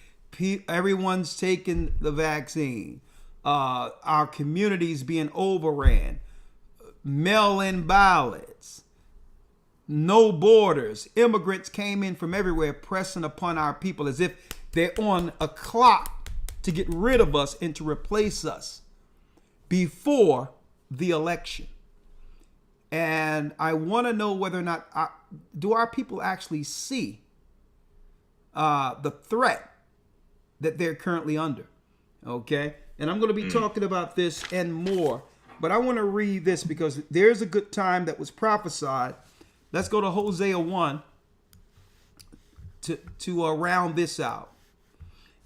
Everyone's taking the vaccine. Our communities being overran. Mail-in ballots. No borders. Immigrants came in from everywhere, pressing upon our people as if they're on a clock to get rid of us and to replace us before the election. And I want to know whether or not, do our people actually see the threat that they're currently under? Okay. And I'm going to be talking about this and more. But I want to read this because there's a good time that was prophesied. Let's go to Hosea 1 to round this out.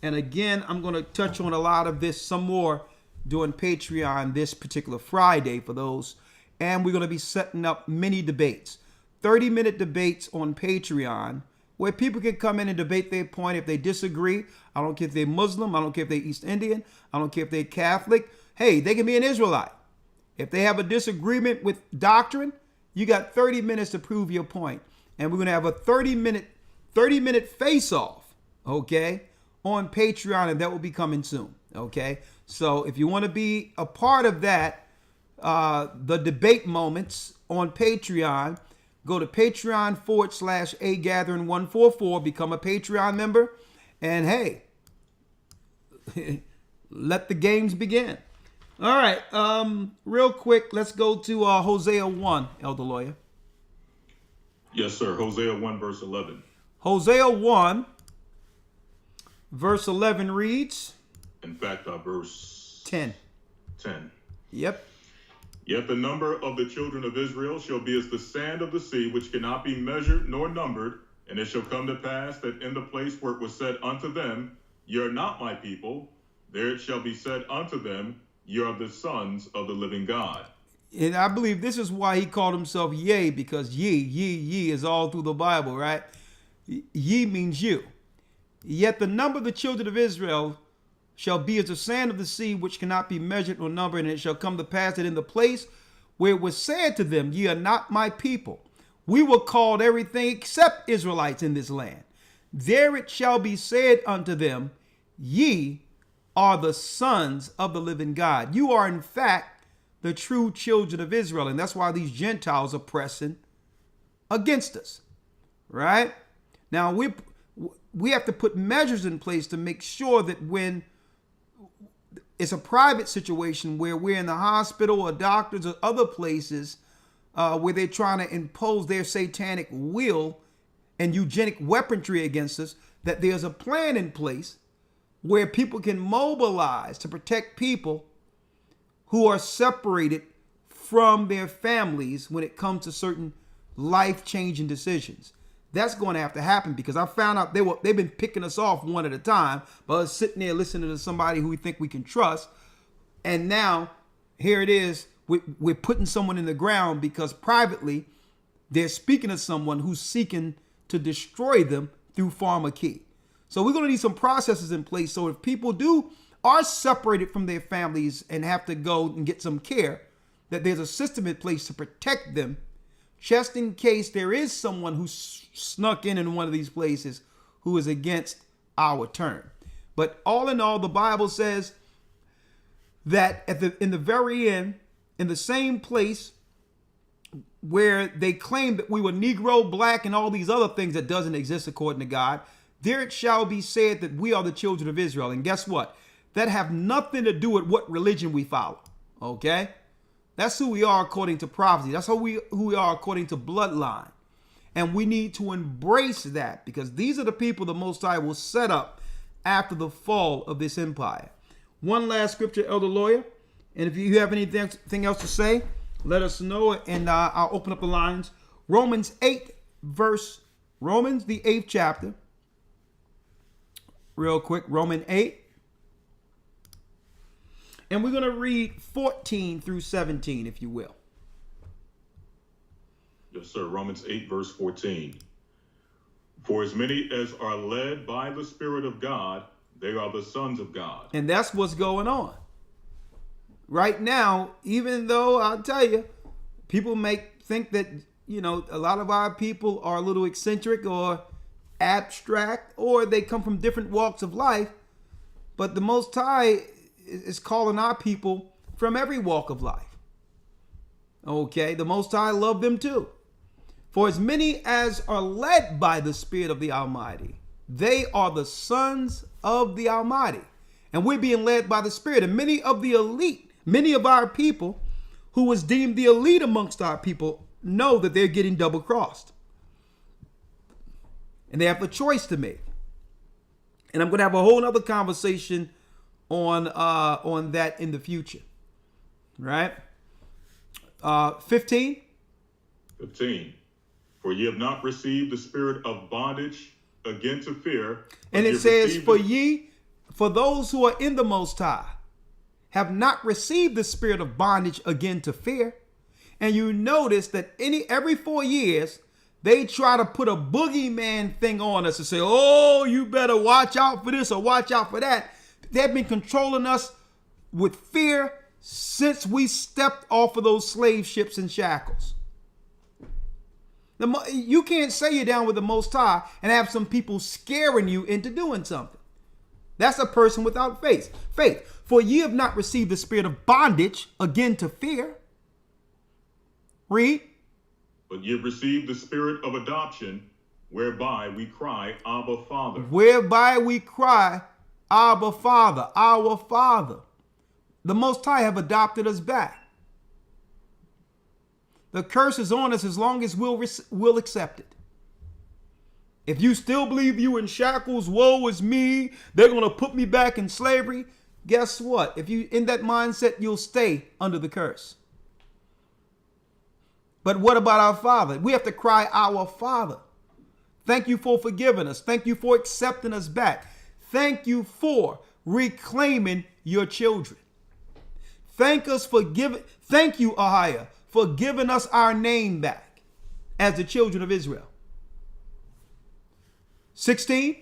And again, I'm going to touch on a lot of this, some more, during Patreon this particular Friday for those. And we're going to be setting up mini debates, 30-minute debates on Patreon, where people can come in and debate their point if they disagree. I don't care if they're Muslim. I don't care if they're East Indian. I don't care if they're Catholic. Hey, they can be an Israelite. If they have a disagreement with doctrine, you got 30 minutes to prove your point. And we're going to have a 30-minute face-off, okay, on Patreon, and that will be coming soon, okay? So if you want to be a part of that, the debate moments on Patreon, go to Patreon.com/agathering144, become a Patreon member, and hey, let the games begin. All right, real quick, let's go to Hosea 1, Elder Lawyer. Yes, sir. Hosea 1, verse 11. Hosea 1, verse 11 reads. In fact, verse 10. 10. Yep. Yet the number of the children of Israel shall be as the sand of the sea, which cannot be measured nor numbered. And it shall come to pass that in the place where it was said unto them, Ye are not my people, there it shall be said unto them, Ye are the sons of the living God. And I believe this is why he called himself Ye, because ye is all through the Bible, right? Ye means you. Yet the number of the children of Israel shall be as the sand of the sea, which cannot be measured nor numbered. And it shall come to pass that in the place where it was said to them, Ye are not my people, we were called everything except Israelites in this land. There it shall be said unto them, Ye are the sons of the living God. You are in fact the true children of Israel. And that's why these Gentiles are pressing against us, right? Now we have to put measures in place to make sure that when it's a private situation where we're in the hospital or doctors or other places where they're trying to impose their satanic will and eugenic weaponry against us, that there's a plan in place where people can mobilize to protect people who are separated from their families when it comes to certain life-changing decisions. That's going to have to happen, because I found out they've been picking us off one at a time, but us sitting there listening to somebody who we think we can trust. And now here it is, we're putting someone in the ground because privately they're speaking to someone who's seeking to destroy them through pharmacy. So we're going to need some processes in place, so if people are separated from their families and have to go and get some care, that there's a system in place to protect them, just in case there is someone who snuck in one of these places who is against our turn. But all in all, the Bible says that in the very end, in the same place where they claim that we were Negro, black, and all these other things that doesn't exist according to God, there it shall be said that we are the children of Israel. And guess what? That have nothing to do with what religion we follow. Okay? That's who we are according to prophecy. That's who we are according to bloodline. And we need to embrace that, because these are the people the Most High will set up after the fall of this empire. One last scripture, Elder Lawyer. And if you have anything else to say, let us know, and I'll open up the lines. Romans, the 8th chapter. Real quick, Romans 8. And we're going to read 14 through 17, if you will. Yes, sir. Romans 8, verse 14. For as many as are led by the Spirit of God, they are the sons of God. And that's what's going on. Right now, even though I'll tell you, people may think that, a lot of our people are a little eccentric or abstract, or they come from different walks of life, but the Most High is calling our people from every walk of life. Okay, the Most High love them too. For as many as are led by the Spirit of the Almighty, they are the sons of the Almighty. And we're being led by the Spirit. And many of the elite, many of our people who was deemed the elite amongst our people, know that they're getting double-crossed. And they have a choice to make. And I'm going to have a whole other conversation on that in the future. Right? 15. 15. For ye have not received the spirit of bondage again to fear. but And ye it have says, received for those who are in the Most High, have not received the spirit of bondage again to fear. And you notice that every 4 years, they try to put a boogeyman thing on us and say, oh, you better watch out for this or watch out for that. They've been controlling us with fear since we stepped off of those slave ships and shackles. You can't say you're down with the Most High and have some people scaring you into doing something. That's a person without faith. For ye have not received the spirit of bondage again to fear. Read. But ye have received the spirit of adoption, whereby we cry, Abba, Father. Whereby we cry, Abba, Father, our Father. The Most High have adopted us back. The curse is on us as long as we'll accept it. If you still believe you in shackles, woe is me, they're going to put me back in slavery. Guess what? If you in that mindset, you'll stay under the curse. But what about our Father? We have to cry, our Father. Thank you for forgiving us. Thank you for accepting us back. Thank you for reclaiming your children. Thank you, Ahia, for giving us our name back as the children of Israel. 16.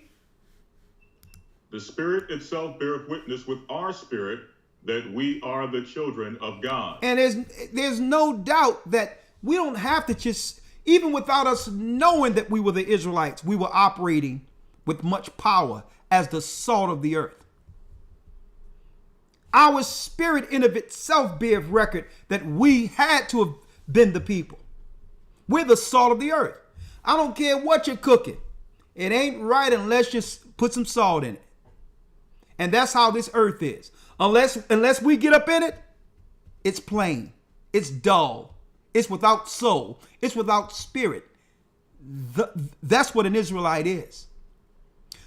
The Spirit itself beareth witness with our spirit that we are the children of God. And there's no doubt that we don't have to just, even without us knowing that we were the Israelites, we were operating with much power as the salt of the earth. Our spirit in of itself beareth record that we had to have been the people. We're the salt of the earth. I don't care what you're cooking. It ain't right unless you put some salt in it. And that's how this earth is. Unless we get up in it, it's plain. It's dull. It's without soul. It's without spirit. That's what an Israelite is.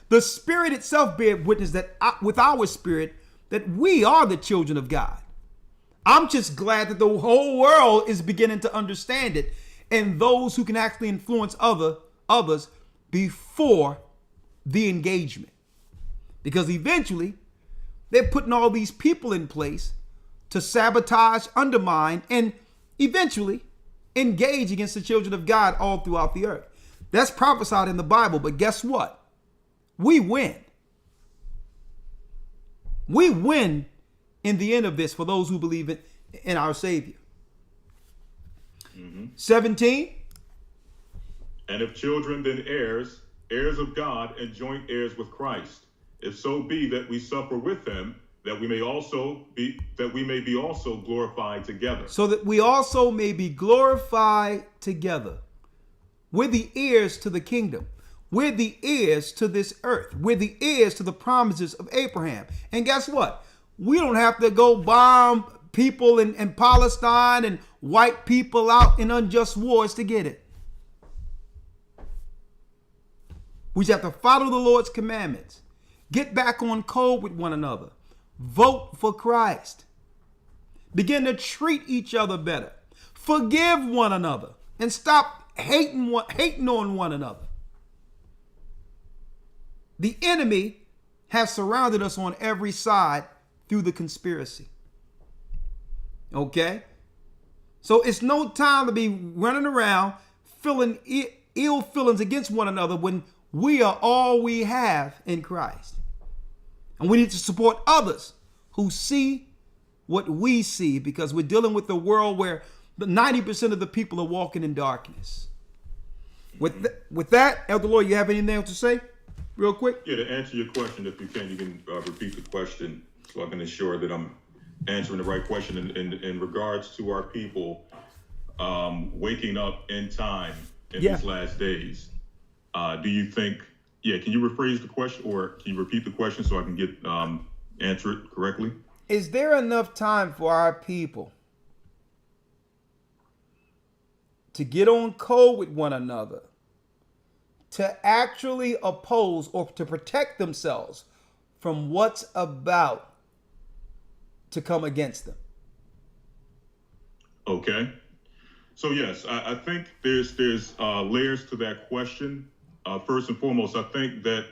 The Spirit itself bears witness that with our spirit that we are the children of God. I'm just glad that the whole world is beginning to understand it, and those who can actually influence others before the engagement. Because eventually, they're putting all these people in place to sabotage, undermine, and eventually engage against the children of God all throughout the earth. That's prophesied in the Bible, but guess what? We win. We win in the end of this for those who believe in our Savior. 17. And if children, then heirs, heirs of God, and joint heirs with Christ, if so be that we suffer with him, that we may be also glorified together. So that we also may be glorified together. We're the heirs to the kingdom. We're the heirs to this earth. We're the heirs to the promises of Abraham. And guess what? We don't have to go bomb people in Palestine and wipe people out in unjust wars to get it. We just have to follow the Lord's commandments. Get back on code with one another. Vote for Christ. Begin to treat each other better. Forgive one another. And stop hating on one another. The enemy has surrounded us on every side through the conspiracy. Okay? So it's no time to be running around feeling ill feelings against one another when we are all we have in Christ. And we need to support others who see what we see, because we're dealing with a world where 90% of the people are walking in darkness. With that, Elder Lloyd, you have anything else to say? Real quick? Yeah, to answer your question, if you can repeat the question so I can ensure that I'm answering the right question in regards to our people waking up in time in these last days. Do you think, can you rephrase the question, or can you repeat the question so I can get answer it correctly? Is there enough time for our people to get on code with one another, to actually oppose or to protect themselves from what's about to come against them. Okay. So yes, I think there's layers to that question. First and foremost, I think that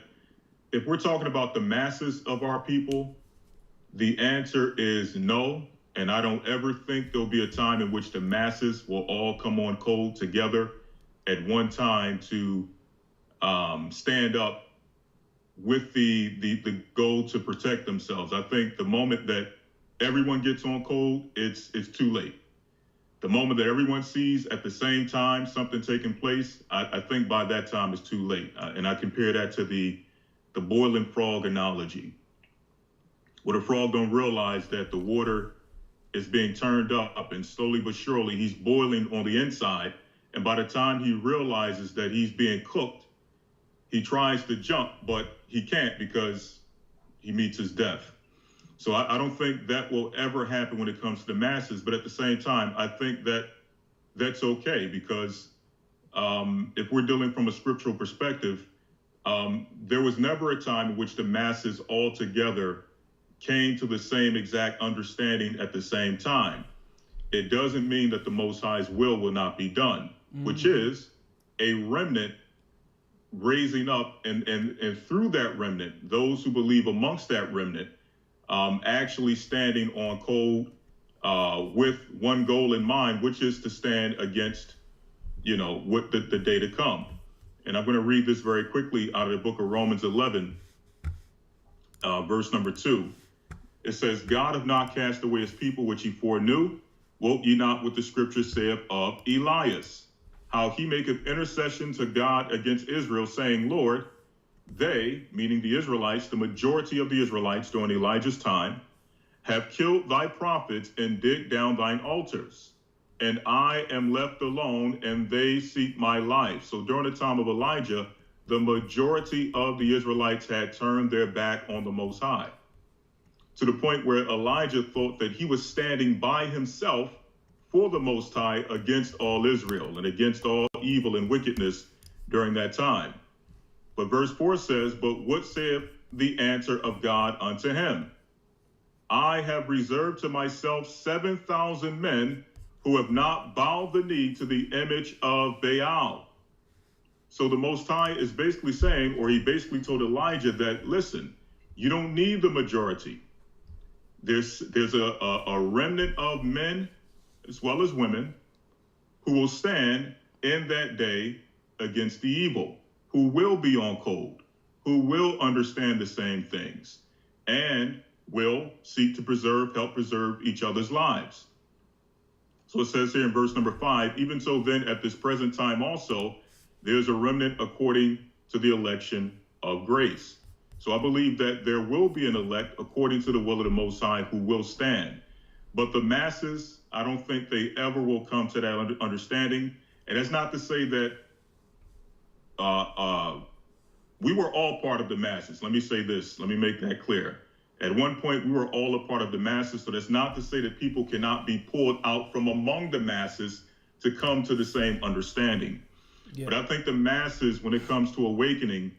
if we're talking about the masses of our people, the answer is no. And I don't ever think there'll be a time in which the masses will all come on cold together at one time to stand up with the goal to protect themselves. I think the moment that everyone gets on cold, it's too late. The moment that everyone sees at the same time something taking place, I think by that time it's too late. And I compare that to the boiling frog analogy, where the frog don't realize that the water is being turned up and slowly but surely he's boiling on the inside. And by the time he realizes that he's being cooked, he tries to jump, but he can't because he meets his death. So I don't think that will ever happen when it comes to the masses. But at the same time, I think that that's okay because if we're dealing from a scriptural perspective, there was never a time in which the masses all together came to the same exact understanding at the same time. It doesn't mean that the Most High's will not be done, which is a remnant raising up and through that remnant, those who believe amongst that remnant, actually standing on cold with one goal in mind, which is to stand against, what the day to come. And I'm going to read this very quickly out of the book of Romans 11, verse number 2. It says, God hath not cast away his people which he foreknew. Wote ye not what the scripture saith of Elias, how he maketh intercession to God against Israel, saying, Lord, they, meaning the Israelites, the majority of the Israelites during Elijah's time, have killed thy prophets and digged down thine altars. And I am left alone, and they seek my life. So during the time of Elijah, the majority of the Israelites had turned their back on the Most High, to the point where Elijah thought that he was standing by himself for the Most High against all Israel and against all evil and wickedness during that time. But verse 4 says, but what saith the answer of God unto him? I have reserved to myself 7,000 men who have not bowed the knee to the image of Baal. So the Most High is basically saying, or he basically told Elijah that, listen, you don't need the majority. There's a remnant of men as well as women who will stand in that day against the evil, who will be on cold, who will understand the same things, and will seek to help preserve each other's lives. So it says here in verse number 5, even so then at this present time also, there's a remnant according to the election of grace. So I believe that there will be an elect according to the will of the Most High who will stand. But the masses, I don't think they ever will come to that understanding. And that's not to say that we were all part of the masses. Let me say this. Let me make that clear. At one point, we were all a part of the masses. So that's not to say that people cannot be pulled out from among the masses to come to the same understanding. Yeah. But I think the masses, when it comes to awakening,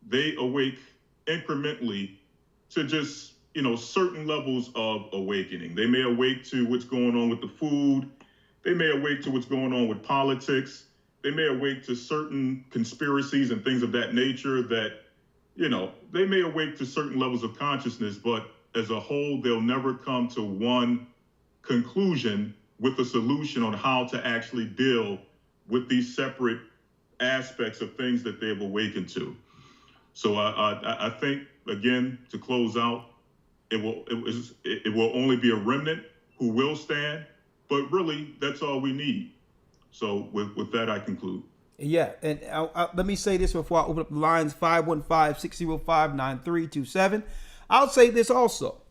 they awake incrementally to just, certain levels of awakening. They may awake to what's going on with the food. They may awake to what's going on with politics. They may awake to certain conspiracies and things of that nature that, they may awake to certain levels of consciousness, but as a whole, they'll never come to one conclusion with a solution on how to actually deal with these separate aspects of things that they've awakened to. So I think, again, to close out, it will only be a remnant who will stand, but really that's all we need. So with that, I conclude. Yeah, and let me say this before I open up the lines, 515-605-9327. I'll say this also.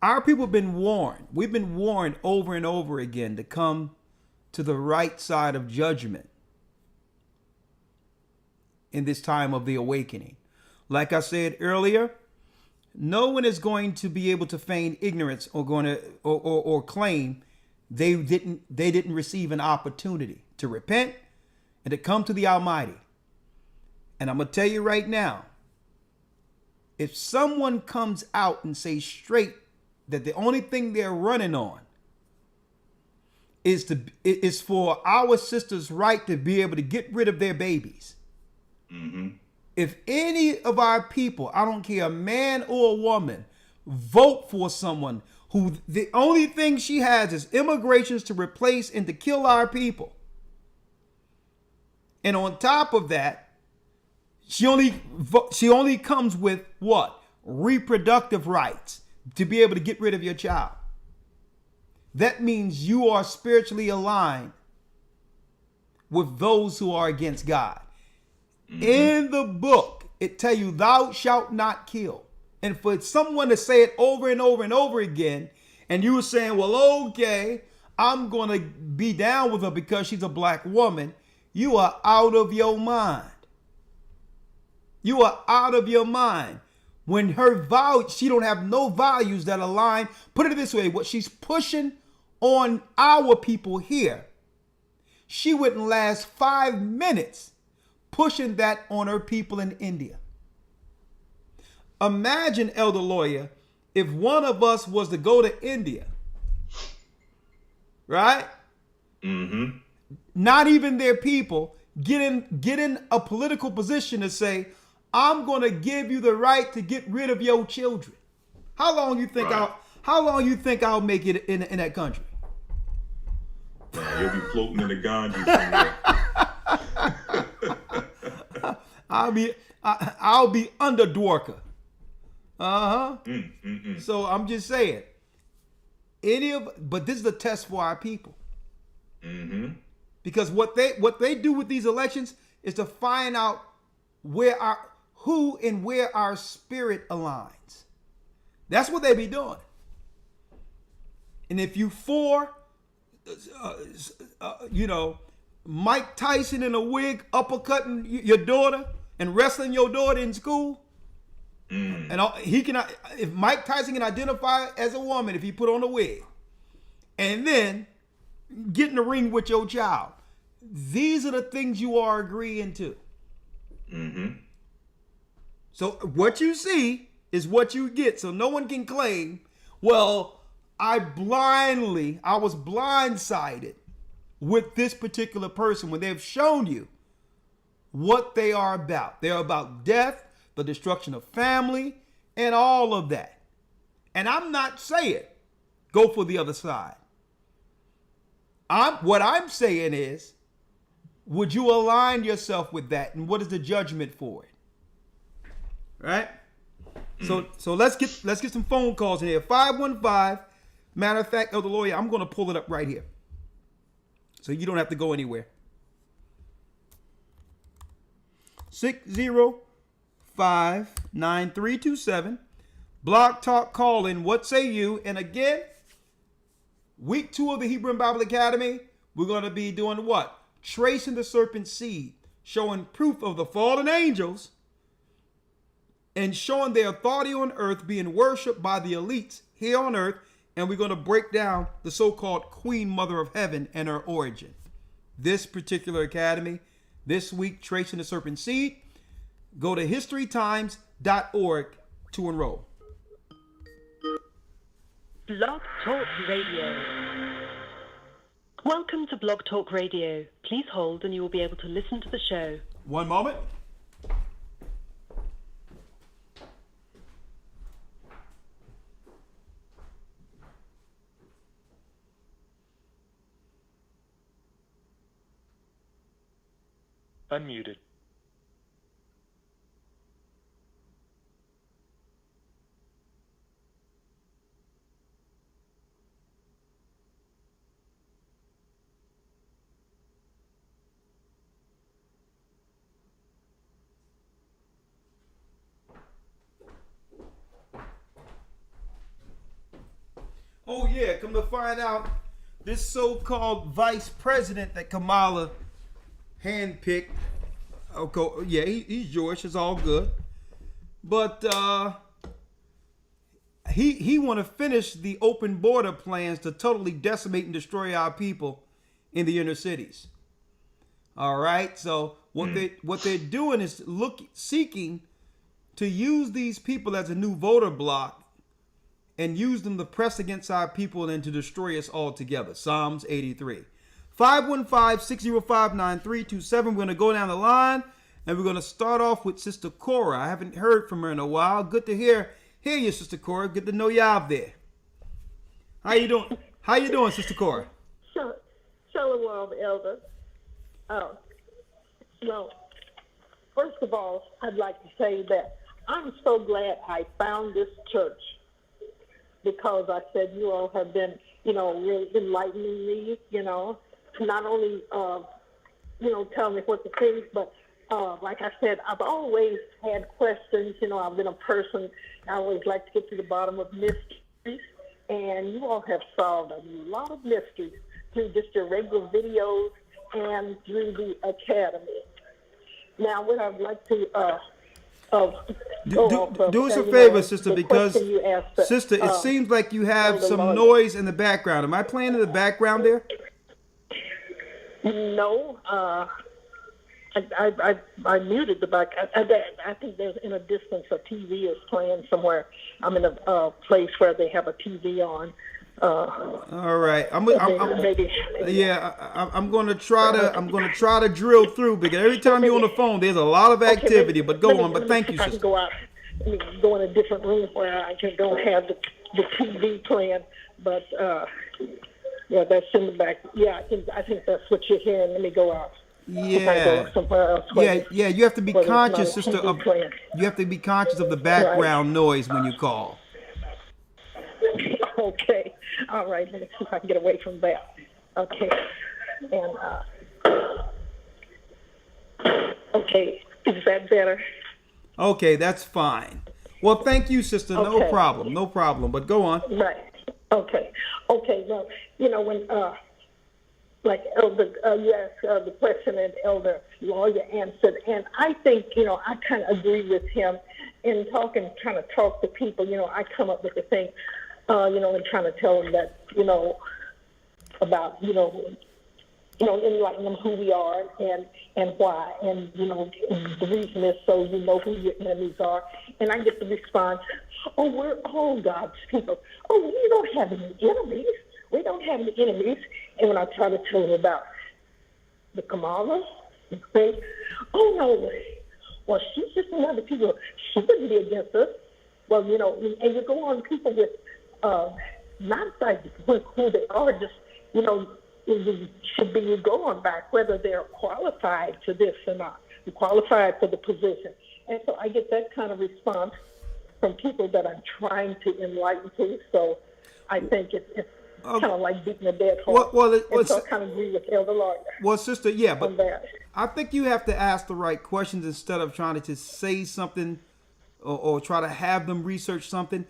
Our people have been warned. We've been warned over and over again to come to the right side of judgment in this time of the awakening. Like I said earlier, no one is going to be able to feign ignorance or or claim they didn't receive an opportunity to repent and to come to the Almighty. And I'm going to tell you right now, If someone comes out and says straight that the only thing they're running on is for our sisters' right to be able to get rid of their babies. If any of our people, I don't care, a man or a woman, vote for someone who the only thing she has is immigrations to replace and to kill our people, and on top of that, she only comes with what? Reproductive rights to be able to get rid of your child. That means you are spiritually aligned with those who are against God. In the book, it tell you, thou shalt not kill. And for someone to say it over and over and over again, and you were saying, well, okay, I'm going to be down with her because she's a black woman, you are out of your mind. You are out of your mind. When her she don't have no values that align. Put it this way, what she's pushing on our people here, she wouldn't last 5 minutes pushing that on her people in India. Imagine, Elder Lawyer, if one of us was to go to India, right? Not even their people, get in a political position to say, I'm going to give you the right to get rid of your children. How long you think I'll make it in that country? Man, you'll be floating in the Ganges somewhere. I'll be under Dwarka. So I'm just saying, but this is a test for our people. Because what they do with these elections is to find out who and where our spirit aligns. That's what they be doing. And if you Mike Tyson in a wig uppercutting your daughter and wrestling your daughter in school, and if Mike Tyson can identify as a woman, if he put on a wig, and then get in the ring with your child, these are the things you are agreeing to. So what you see is what you get. So no one can claim, well, I was blindsided with this particular person when they've shown you what they are about. They're about death, the destruction of family, and all of that. And I'm not saying go for the other side. What I'm saying is, would you align yourself with that? And what is the judgment for it? Right? So let's get some phone calls in here. 515. Matter of fact, Elder Lawyer, I'm going to pull it up right here, so you don't have to go anywhere. 605-9327. Blog Talk call in. What say you? And again, week 2 of the Hebrew and Bible Academy, we're going to be doing what? Tracing the serpent's seed, showing proof of the fallen angels, and showing their authority on earth being worshipped by the elites here on earth. And we're going to break down the so-called Queen Mother of Heaven and her origin. This particular academy, this week, Tracing the Serpent Seed. Go to historytimes.org to enroll. Blog Talk Radio. Welcome to Blog Talk Radio. Please hold and you will be able to listen to the show. One moment. Unmuted. Oh yeah, come to find out, this so-called vice president that Kamala handpicked. Okay, yeah, he's Jewish. It's all good, but he want to finish the open border plans to totally decimate and destroy our people in the inner cities. All right, so what they're doing is seeking to use these people as a new voter bloc and use them to press against our people and to destroy us altogether. Psalms 83. 515-605-9327. We're going to go down the line, and we're going to start off with Sister Cora. I haven't heard from her in a while. Good to hear you, Sister Cora. Good to know you out there. How you doing? How you doing, Sister Cora? Shalom, Elder. Well, first of all, I'd like to say that I'm so glad I found this church, because I said you all have been, really enlightening me, not only, telling me what to think, but like I said, I've always had questions. I've been a person, I always like to get to the bottom of mysteries, and you all have solved a lot of mysteries through just your regular videos and through the academy. Now, what I'd like to do us a favor, sister, because sister, it seems like you have some noise in the background. Am I playing in the background there? No, I muted the back. I think there's in a distance a TV is playing somewhere. I'm in a place where they have a TV on. All right, I'm going to try to drill through, because every time you're on the phone, there's a lot of activity. But go on. But thank you, sister. I can go out, go in a different room where I don't have the TV playing. But that's in the back. Yeah, I think that's what you're hearing. Let me go out. Yeah. Yeah. You have to be conscious, sister. You have to be conscious of the background noise when you call. Okay. All right. Let me see if I can get away from that. Okay. And okay. Is that better? Okay, that's fine. Well, thank you, sister. No problem. No problem. But go on. Right. Okay. Well, when like Elder, you asked the question and Elder Lawyer answered, and I think I kind of agree with him in trying to talk to people. I come up with the thing. And trying to tell them that, about, enlightening them who we are and why. And, the reason is so you know who your enemies are. And I get the response, oh, we're all God's people. Oh, we don't have any enemies. We don't have any enemies. And when I try to tell them about the Kamala, they say, oh, no, well, she's just another people. She wouldn't be against us. Well, and you go on people with, not like who they are, just, you go on back, whether they're qualified to this or not, qualified for the position. And so I get that kind of response from people that I'm trying to enlighten to. So I think it's kind of like beating a dead horse. So I kind of agree with Elder Lawyer. Well, sister, yeah, but that. I think you have to ask the right questions instead of trying to just say something or try to have them research something.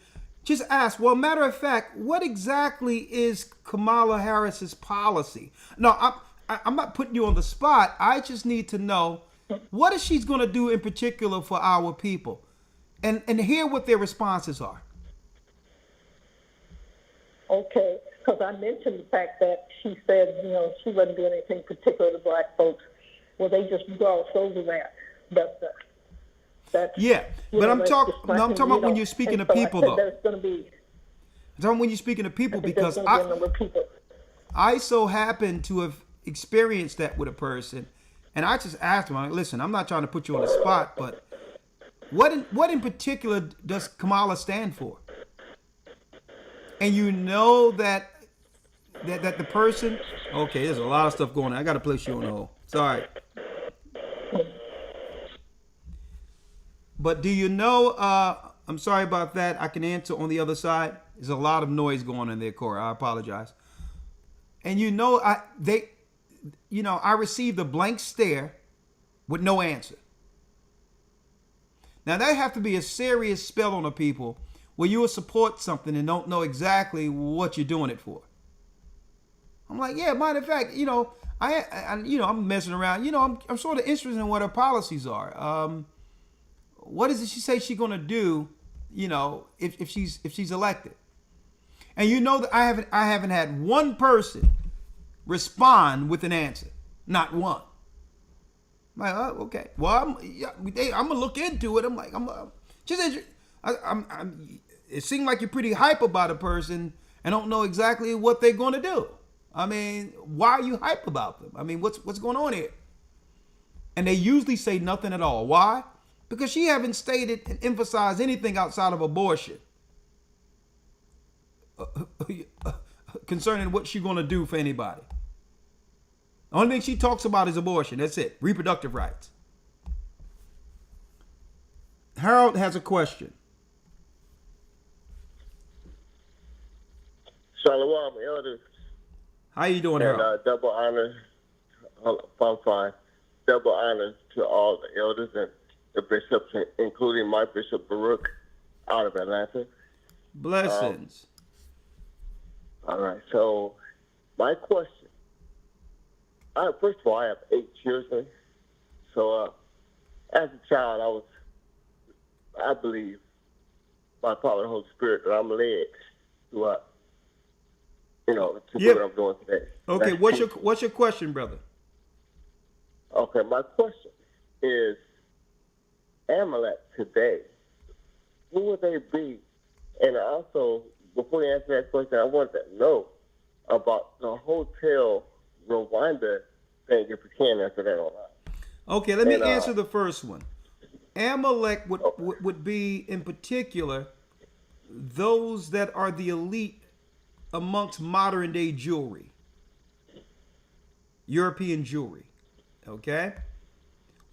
Just ask, well, matter of fact, what exactly is Kamala Harris's policy? No, I'm not putting you on the spot. I just need to know what is she going to do in particular for our people, and hear what their responses are. Okay, because I mentioned the fact that she said, she wasn't doing anything particular to black folks. Well, they just glossed over that. But I'm talking about when you're speaking to people, though. There's going to be. I'm talking when you're speaking to people, because I so happen to have experienced that with a person, and I just asked them, like, listen, I'm not trying to put you on the spot, but what in particular does Kamala stand for? And that the person, okay, there's a lot of stuff going on. I got to place you on hold. Sorry. But do you know, I'm sorry about that. I can answer on the other side. There's a lot of noise going on in there, Cora. I apologize. And I received a blank stare with no answer. Now that have to be a serious spell on the people where you will support something and don't know exactly what you're doing it for. I'm like, yeah, matter of fact, I'm messing around. I'm sort of interested in what her policies are. What is it she say she's gonna do, if she's elected? And that I haven't had one person respond with an answer, not one. I'm like, oh, okay. Well, I'm gonna look into it. I'm like, She said, it seemed like you're pretty hype about a person and don't know exactly what they're going to do. I mean, why are you hype about them? I mean, what's going on here? And they usually say nothing at all. Why? Because she haven't stated and emphasized anything outside of abortion concerning what she's going to do for anybody. The only thing she talks about is abortion. That's it. Reproductive rights. Harold has a question. Shalom, elders. How you doing, And Harold? double honor. I'm fine. Double honor to all the elders and the bishops, including my Bishop Baruch out of Atlanta. Blessings. All right. So, my question. First of all, I have 8 children. So, as a child, I believe, by the power of the Holy Spirit, that I'm led to, to do what I'm doing today. Okay, what's your question, brother? Okay, my question is, Amalek today, who would they be? And also, before you answer that question, I wanted to know about the Hotel Rwanda thing, if you can answer that or not. Okay, let me answer the first one. Amalek would be, in particular, those that are the elite amongst modern day jewelry, European jewelry, okay?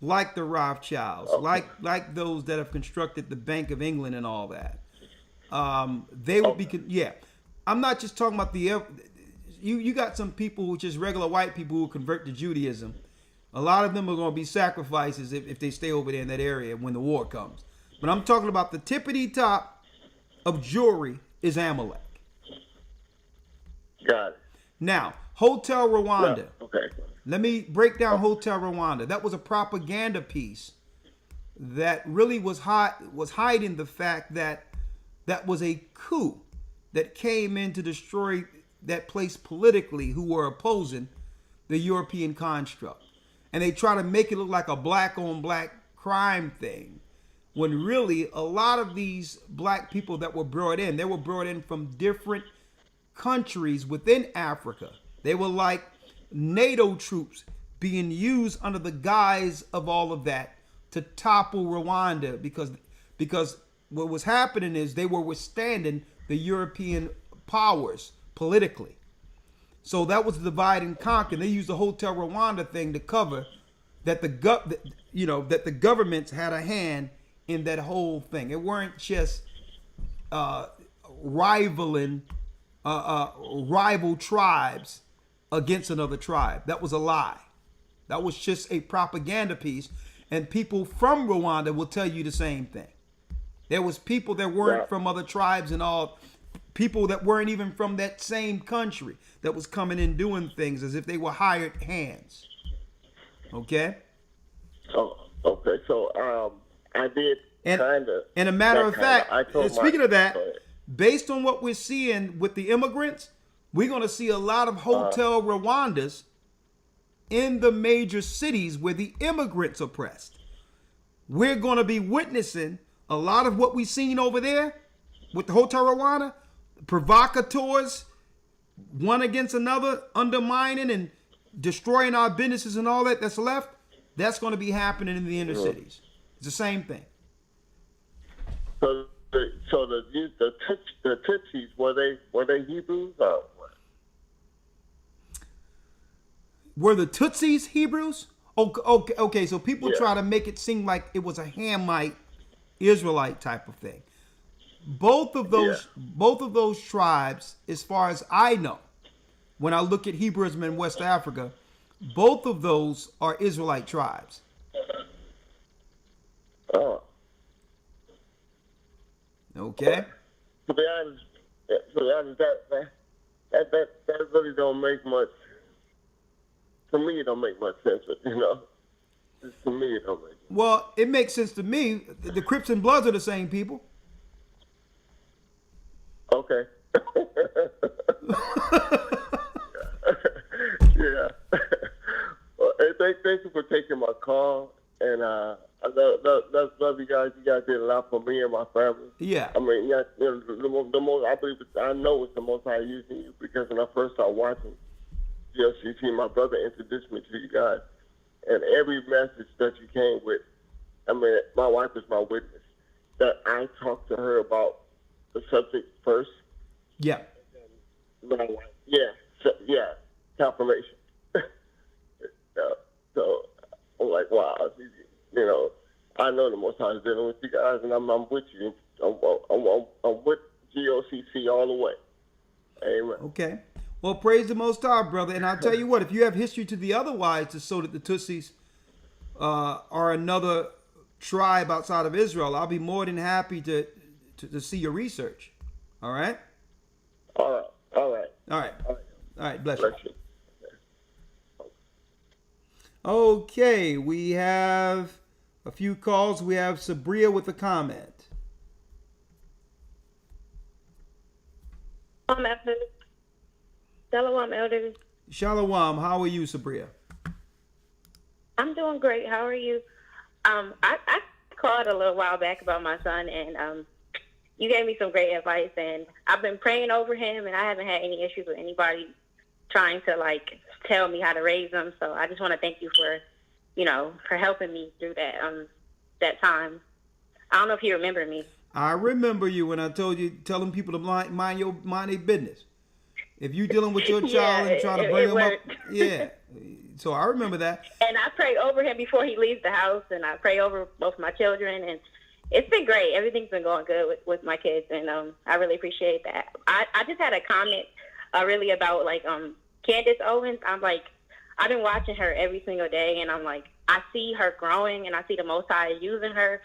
Like the Rothschilds, like those that have constructed the Bank of England and all that. They would be, yeah. I'm not just talking about you got some people who just regular white people who convert to Judaism. A lot of them are going to be sacrifices if they stay over there in that area when the war comes. But I'm talking about the tippity top of jewelry is Amalek. Got it. Now, Hotel Rwanda. Yeah, okay. Let me break down Hotel Rwanda. That was a propaganda piece that really was hiding the fact that that was a coup that came in to destroy that place politically, who were opposing the European construct. And they try to make it look like a black on black crime thing, when really a lot of these black people that were brought in, they were brought in from different countries within Africa. They were like NATO troops being used under the guise of all of that to topple Rwanda, because what was happening is they were withstanding the European powers politically. So that was the divide and conquer. They used the Hotel Rwanda thing to cover that that the governments had a hand in that whole thing. It weren't just rival tribes against another tribe. That was a lie. That was just a propaganda piece, and people from Rwanda will tell you the same thing. There was people that weren't from other tribes and all, people that weren't even from that same country that was coming in doing things as if they were hired hands. Okay? Oh, okay. So I did kind of. And a matter of fact, speaking of that, based on what we're seeing with the immigrants, we're going to see a lot of Hotel Rwandas in the major cities where the immigrants are pressed. We're going to be witnessing a lot of what we've seen over there with the Hotel Rwanda, provocateurs, one against another, undermining and destroying our businesses and all that's left. That's going to be happening in the inner cities. It's the same thing. So the Tutsis, were they Hebrews or what? Were the Tutsis Hebrews? Okay. So people try to make it seem like it was a Hamite Israelite type of thing. Both of those tribes, as far as I know, when I look at Hebrewism in West Africa, both of those are Israelite tribes. Oh. Okay. To be honest, that really don't make much. To me, it don't make much sense. But, to me, it don't make sense. Well, it makes sense to me. The Crips and Bloods are the same people. Okay. Yeah. Well, thank you for taking my call, and I love you guys. You guys did a lot for me and my family. Yeah. I mean, yeah, the most I believe I know it's the Most High using you, because when I first started watching GLCT, my brother introduced me to you guys, and every message that you came with, I mean, my wife is my witness that I talked to her about the subject first. Yeah. My wife, yeah, confirmation. So I'm like, wow, you know, I know the Most High is dealing with you guys, and I'm with you. I'm with GOCC all the way. Amen. Okay. Well, praise the Most High, brother. And I'll tell you what, if you have history to the otherwise, to so that the Tutsis are another tribe outside of Israel, I'll be more than happy to see your research. All right? All right. All right. All right. Bless you. Okay, we have a few calls. We have Sabria with a comment. Shalom, elders. Shalom. How are you, Sabria? I'm doing great. How are you? I called a little while back about my son, and you gave me some great advice, and I've been praying over him, and I haven't had any issues with anybody trying to tell me how to raise him. So I just want to thank you for helping me through that time. I don't know if you remember me. I remember you when I told you telling people to mind their business. If you're dealing with your child and trying to bring him up, yeah. So I remember that. And I pray over him before he leaves the house, and I pray over both my children, and it's been great. Everything's been going good with my kids, and I really appreciate that. I just had a comment really about Candace Owens. I've been watching her every single day, and I see her growing, and I see the Most High using her.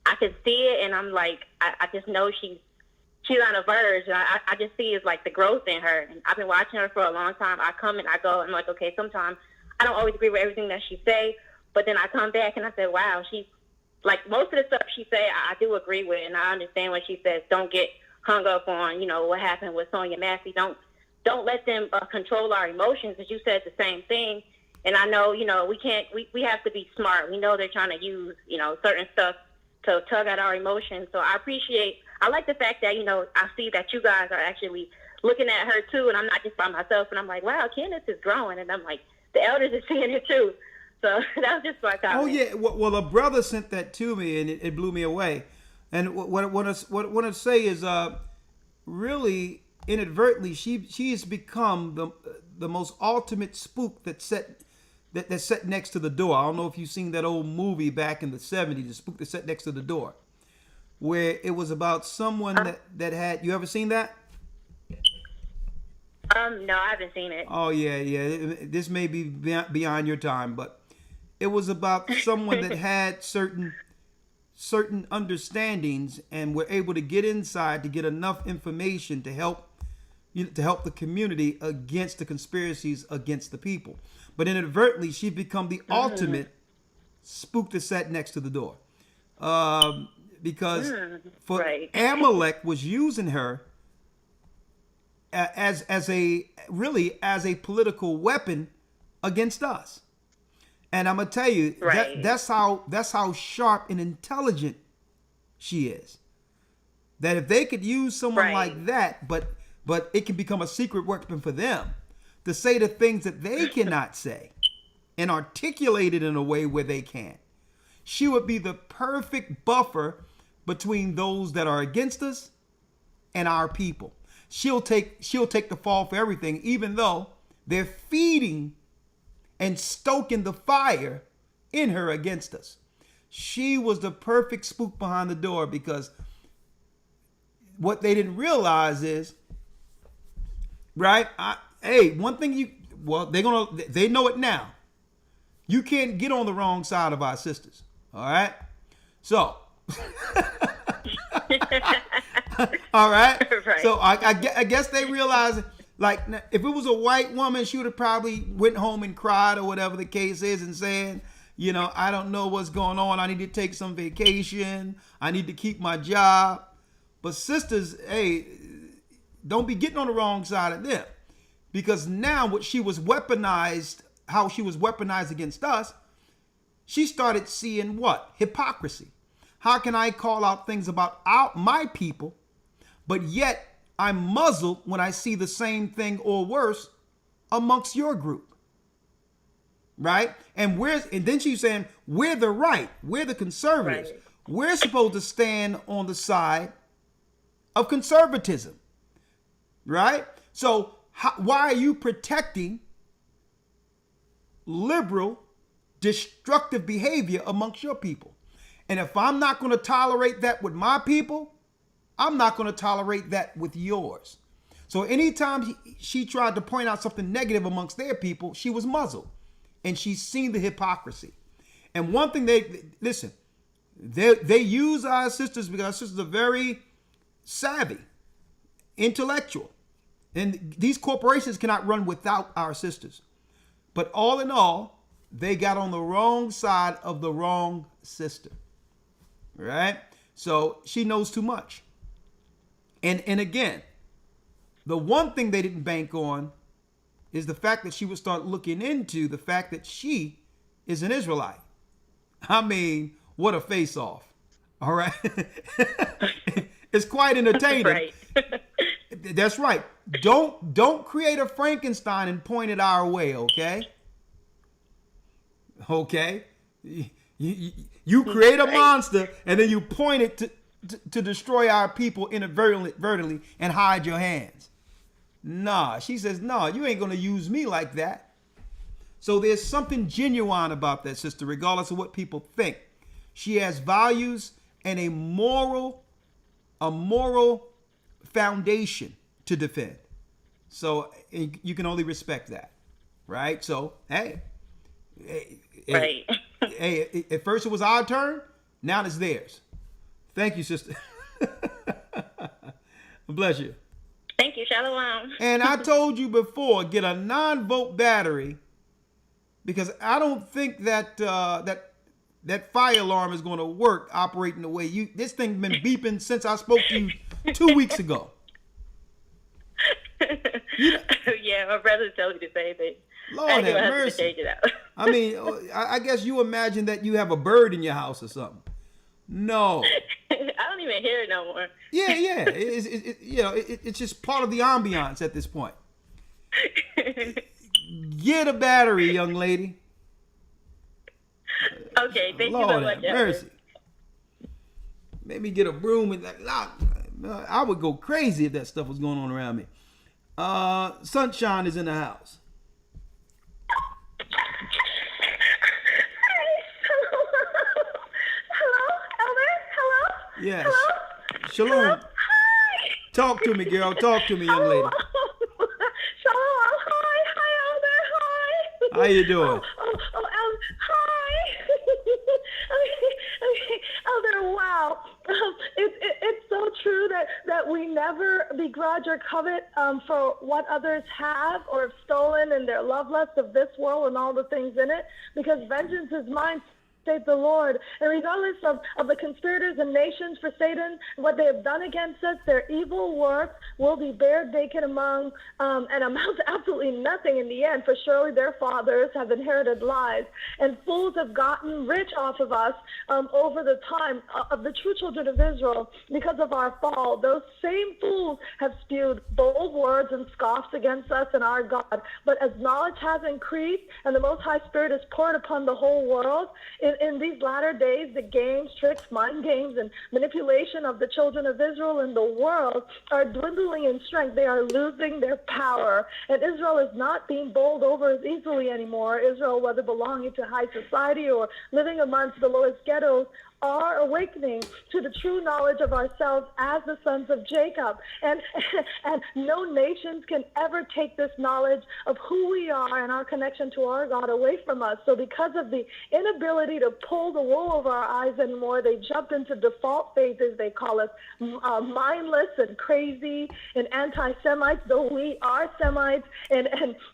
I can see it, and I just know she's on a verge. And I just see it's the growth in her. And I've been watching her for a long time. I come and I go, and okay, sometimes I don't always agree with everything that she say, but then I come back and I say, wow, she's most of the stuff she say, I do agree with, and I understand when she says, don't get hung up on, what happened with Sonia Massey. Don't let them control our emotions, because you said the same thing. And I know, we have to be smart. We know they're trying to use, certain stuff to tug at our emotions. So I like the fact that, I see that you guys are actually looking at her too, and I'm not just by myself, and I'm like, wow, Candace is growing, and I'm like, the elders are seeing it too. So that was just my comment. Oh yeah, well a brother sent that to me, and it blew me away. And what I want to say is, really inadvertently, she has become the most ultimate spook that's set next to the door. I don't know if you've seen that old movie back in the 70s, the spook that sat next to the door, where it was about someone that had. You ever seen that? No, I haven't seen it. Oh yeah. This may be beyond your time, but it was about someone that had certain understandings and were able to get inside to get enough information to help the community against the conspiracies against the people. But inadvertently, she's become the ultimate spook that sat next to the door, because Amalek was using her as a political weapon against us. And I'm gonna tell you, that's how sharp and intelligent she is. That if they could use someone like that, but it can become a secret weapon for them to say the things that they cannot say and articulate it in a way where they can. She would be the perfect buffer between those that are against us and our people. She'll take the fall for everything, even though they're feeding and stoking the fire in her against us. She was the perfect spook behind the door, because what they didn't realize is, one thing they know it now. You can't get on the wrong side of our sisters. All right. So, all right. So I guess they realize, if it was a white woman, she would have probably went home and cried or whatever the case is, and saying, I don't know what's going on. I need to take some vacation. I need to keep my job. But sisters, don't be getting on the wrong side of them, because now how she was weaponized against us, she started seeing what? Hypocrisy. How can I call out things about my people, but yet I'm muzzled when I see the same thing or worse amongst your group? Right? And then she's saying, we're the right, we're the conservatives. Right. We're supposed to stand on the side of conservatism. Right? So why are you protecting liberal, destructive behavior amongst your people? And if I'm not going to tolerate that with my people, I'm not going to tolerate that with yours. So anytime she tried to point out something negative amongst their people, she was muzzled. And she's seen the hypocrisy. And one thing they use our sisters because our sisters are very savvy, intellectual. And these corporations cannot run without our sisters. But all in all, they got on the wrong side of the wrong sister. Right? So she knows too much. And again, the one thing they didn't bank on is the fact that she would start looking into the fact that she is an Israelite. I mean, what a face-off. All right? It's quite entertaining. Right. That's right. Don't create a Frankenstein and point it our way, okay? Okay? You create a monster and then you point it to destroy our people inadvertently and hide your hands. Nah, she says, no, you ain't going to use me like that. So there's something genuine about that sister, regardless of what people think. She has values and a moral foundation to defend. So you can only respect that, right? So, hey, right. Hey, at first it was our turn. Now it's theirs. Thank you, sister. Bless you. Thank you. Shalom. And I told you before, get a 9-volt battery because I don't think that that fire alarm is going to work operating the way this thing's been beeping since I spoke to you 2 weeks ago. Yeah, my brother told me the same thing. Lord have mercy. To change it out. I mean, I guess you imagine that you have a bird in your house or something. No. I don't even hear it no more. Yeah. It's just part of the ambiance at this point. Get a battery, young lady. Okay, thank Lord you so much. Mercy. Maybe get a broom and I would go crazy if that stuff was going on around me. Sunshine is in the house. Yes. Hello? Shalom. Hello? Hi. Talk to me, girl. Talk to me, young lady. Shalom. Hi, Elder. Hi. How you doing? Elder. Hi. Elder, wow. It's so true that we never begrudge or covet for what others have or have stolen and their love lust of this world and all the things in it, because vengeance is mine, saith the Lord. And regardless of the conspirators and nations for Satan, what they have done against us, their evil works will be bared naked among and amount to absolutely nothing in the end, for surely their fathers have inherited lies, and fools have gotten rich off of us over the time of the true children of Israel because of our fall. Those same fools have spewed bold words and scoffs against us and our God. But as knowledge has increased and the Most High Spirit is poured upon the whole world, in these latter days, the games, tricks, mind games, and manipulation of the children of Israel in the world are dwindling in strength. They are losing their power. And Israel is not being bowled over as easily anymore. Israel, whether belonging to high society or living amongst the lowest ghettos, are awakening to the true knowledge of ourselves as the sons of Jacob. And no nations can ever take this knowledge of who we are and our connection to our God away from us. So because of the inability to pull the wool over our eyes anymore, they jumped into default faith, as they call us, mindless and crazy and anti-Semites, though we are Semites, and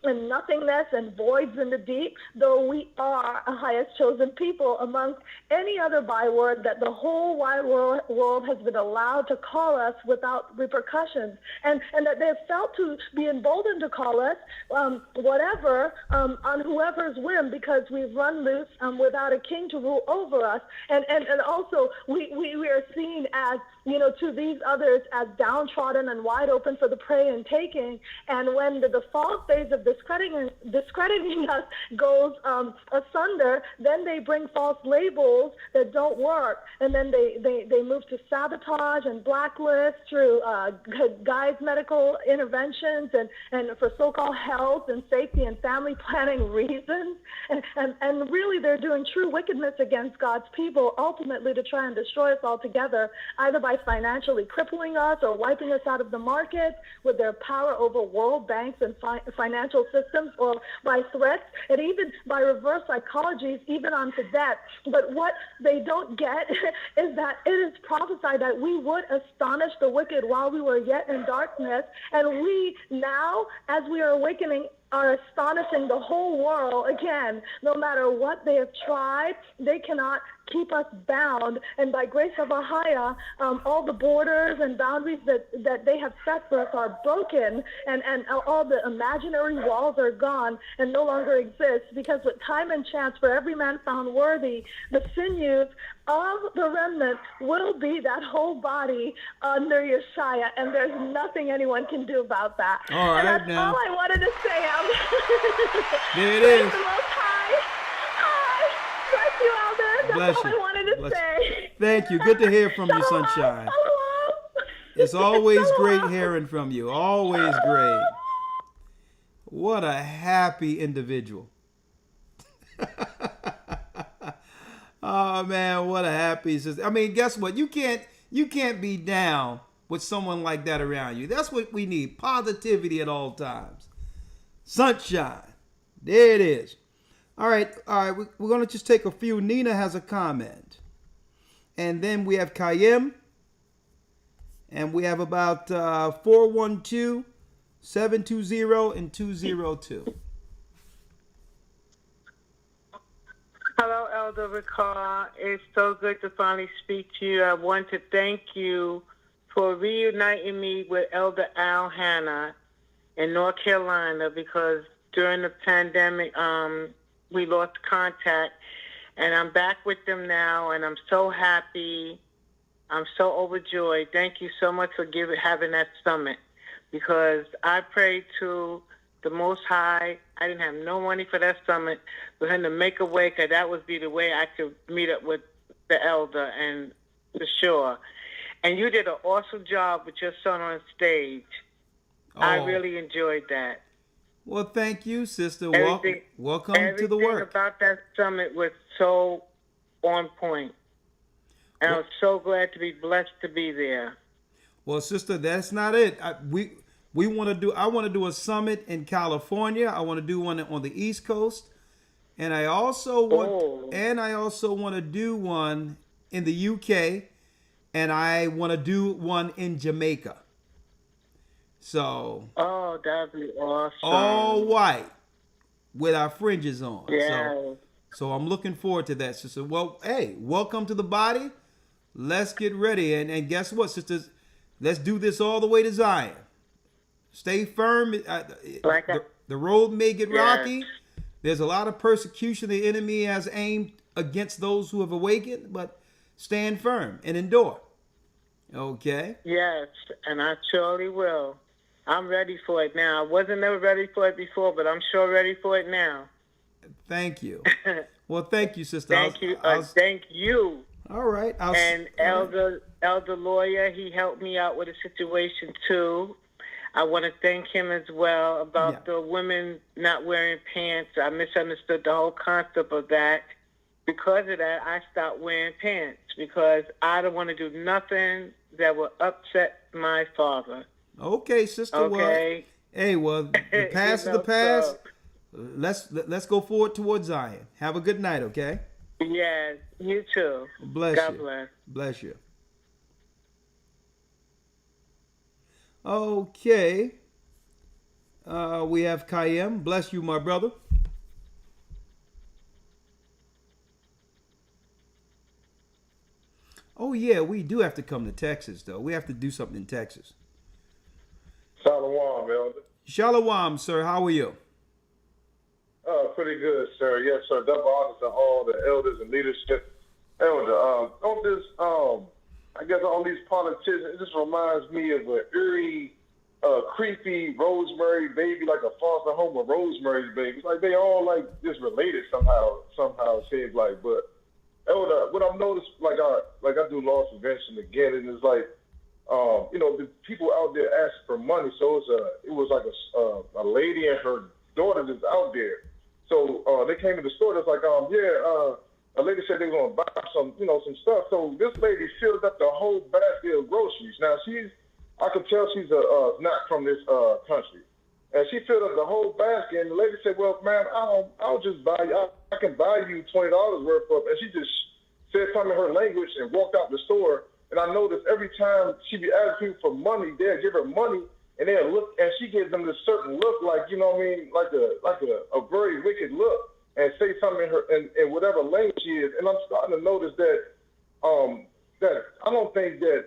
nothingness and voids in the deep, though we are a highest chosen people amongst any other Bible word, that the whole wide world has been allowed to call us without repercussions, and that they've felt to be emboldened to call us whatever on whoever's whim, because we've run loose without a king to rule over us. And also we are seen as, to these others as downtrodden and wide open for the prey and taking. And when the default phase of discrediting us goes asunder, then they bring false labels that don't work. And then they move to sabotage and blacklist through guised medical interventions and for so-called health and safety and family planning reasons. And really they're doing true wickedness against God's people, ultimately to try and destroy us altogether, either by financially crippling us or wiping us out of the market with their power over world banks and financial systems, or by threats, and even by reverse psychologies, even onto debt. But what they don't get is that it is prophesied that we would astonish the wicked while we were yet in darkness, and we now, as we are awakening, are astonishing the whole world again. No matter what they have tried, they cannot keep us bound. And by grace of Ahaya, all the borders and boundaries that they have set for us are broken, and all the imaginary walls are gone and no longer exist, because with time and chance for every man found worthy, the sinews of the remnant will be that whole body under Yeshua, and there's nothing anyone can do about that. All right, and that's now. all I wanted to say. There it is. The Most High. Bless you, Alvin. That's all I wanted to say. Thank you. Good to hear from you, Sunshine. It's always great hearing from you. Always great. What a happy individual. Oh man, what a happy sister. I mean, guess what? You can't be down with someone like that around you. That's what we need. Positivity at all times. Sunshine. There it is. All right. We're going to just take a few. Nina has a comment. And then we have Kayem. And we have about 412, 720, and 202. Hello, Elder Ricard. It's so good to finally speak to you. I want to thank you for reuniting me with Elder Al Hanna in North Carolina, because during the pandemic, we lost contact, and I'm back with them now, and I'm so happy. I'm so overjoyed. Thank you so much for having that summit, because I prayed to the Most High. I didn't have no money for that summit, for him to make a way, because that would be the way I could meet up with the elder, and for sure. And you did an awesome job with your son on stage. I really enjoyed that. Well, thank you, sister. Welcome to the work. Everything about that summit was so on point. And I was so glad to be blessed to be there. Well, sister, that's not it. I want to do a summit in California. I want to do one on the East Coast, and I also want to do one in the UK, and I want to do one in Jamaica. So, that'd be awesome. All white with our fringes on. Yeah. So I'm looking forward to that, sister. Well, hey, welcome to the body. Let's get ready. And guess what, sisters? Let's do this all the way to Zion. Stay firm. The road may get rocky. There's a lot of persecution the enemy has aimed against those who have awakened, but stand firm and endure. Okay? Yes, and I surely will. I'm ready for it now. I wasn't never ready for it before, but I'm sure ready for it now. Thank you. Well, thank you, sister. Thank you. Thank you. All right. Elder Lawyer, he helped me out with a situation too. I want to thank him as well about the women not wearing pants. I misunderstood the whole concept of that. Because of that, I stopped wearing pants, because I don't want to do nothing that will upset my father. Okay, sister. Okay. The past is the past. Let's go forward towards Zion. Have a good night, okay? Yes, you too. Bless God you. bless. Bless you. Okay. We have Kayem. Bless you, my brother. Oh yeah, we do have to come to Texas though. We have to do something in Texas. Shalom, Elder. Shalom, sir. How are you? Pretty good, sir. Yes, sir. Double honors to all the elders and leadership. Elder, on this, I guess all these politicians, it just reminds me of an eerie, creepy Rosemary baby, like a foster home of Rosemary's baby. It's like they all like just related somehow it seems like. But Elder, what I've noticed, like I do loss prevention again, and it's like, the people out there asking for money. So it was like a lady and her daughter that's out there. So they came to the store. It's like, a lady said they were gonna buy some stuff. So this lady filled up the whole basket of groceries. Now I could tell she's not from this country, and she filled up the whole basket. And the lady said, "Well, ma'am, I'll just buy you. I can buy you $20 worth of." And she just said something in her language and walked out the store. And I noticed every time she be asking people for money, they'll give her money, and they'll look, and she gives them this certain look, like, you know what I mean, like a very wicked look, and say something in her in whatever language she is. And I'm starting to notice that that I don't think that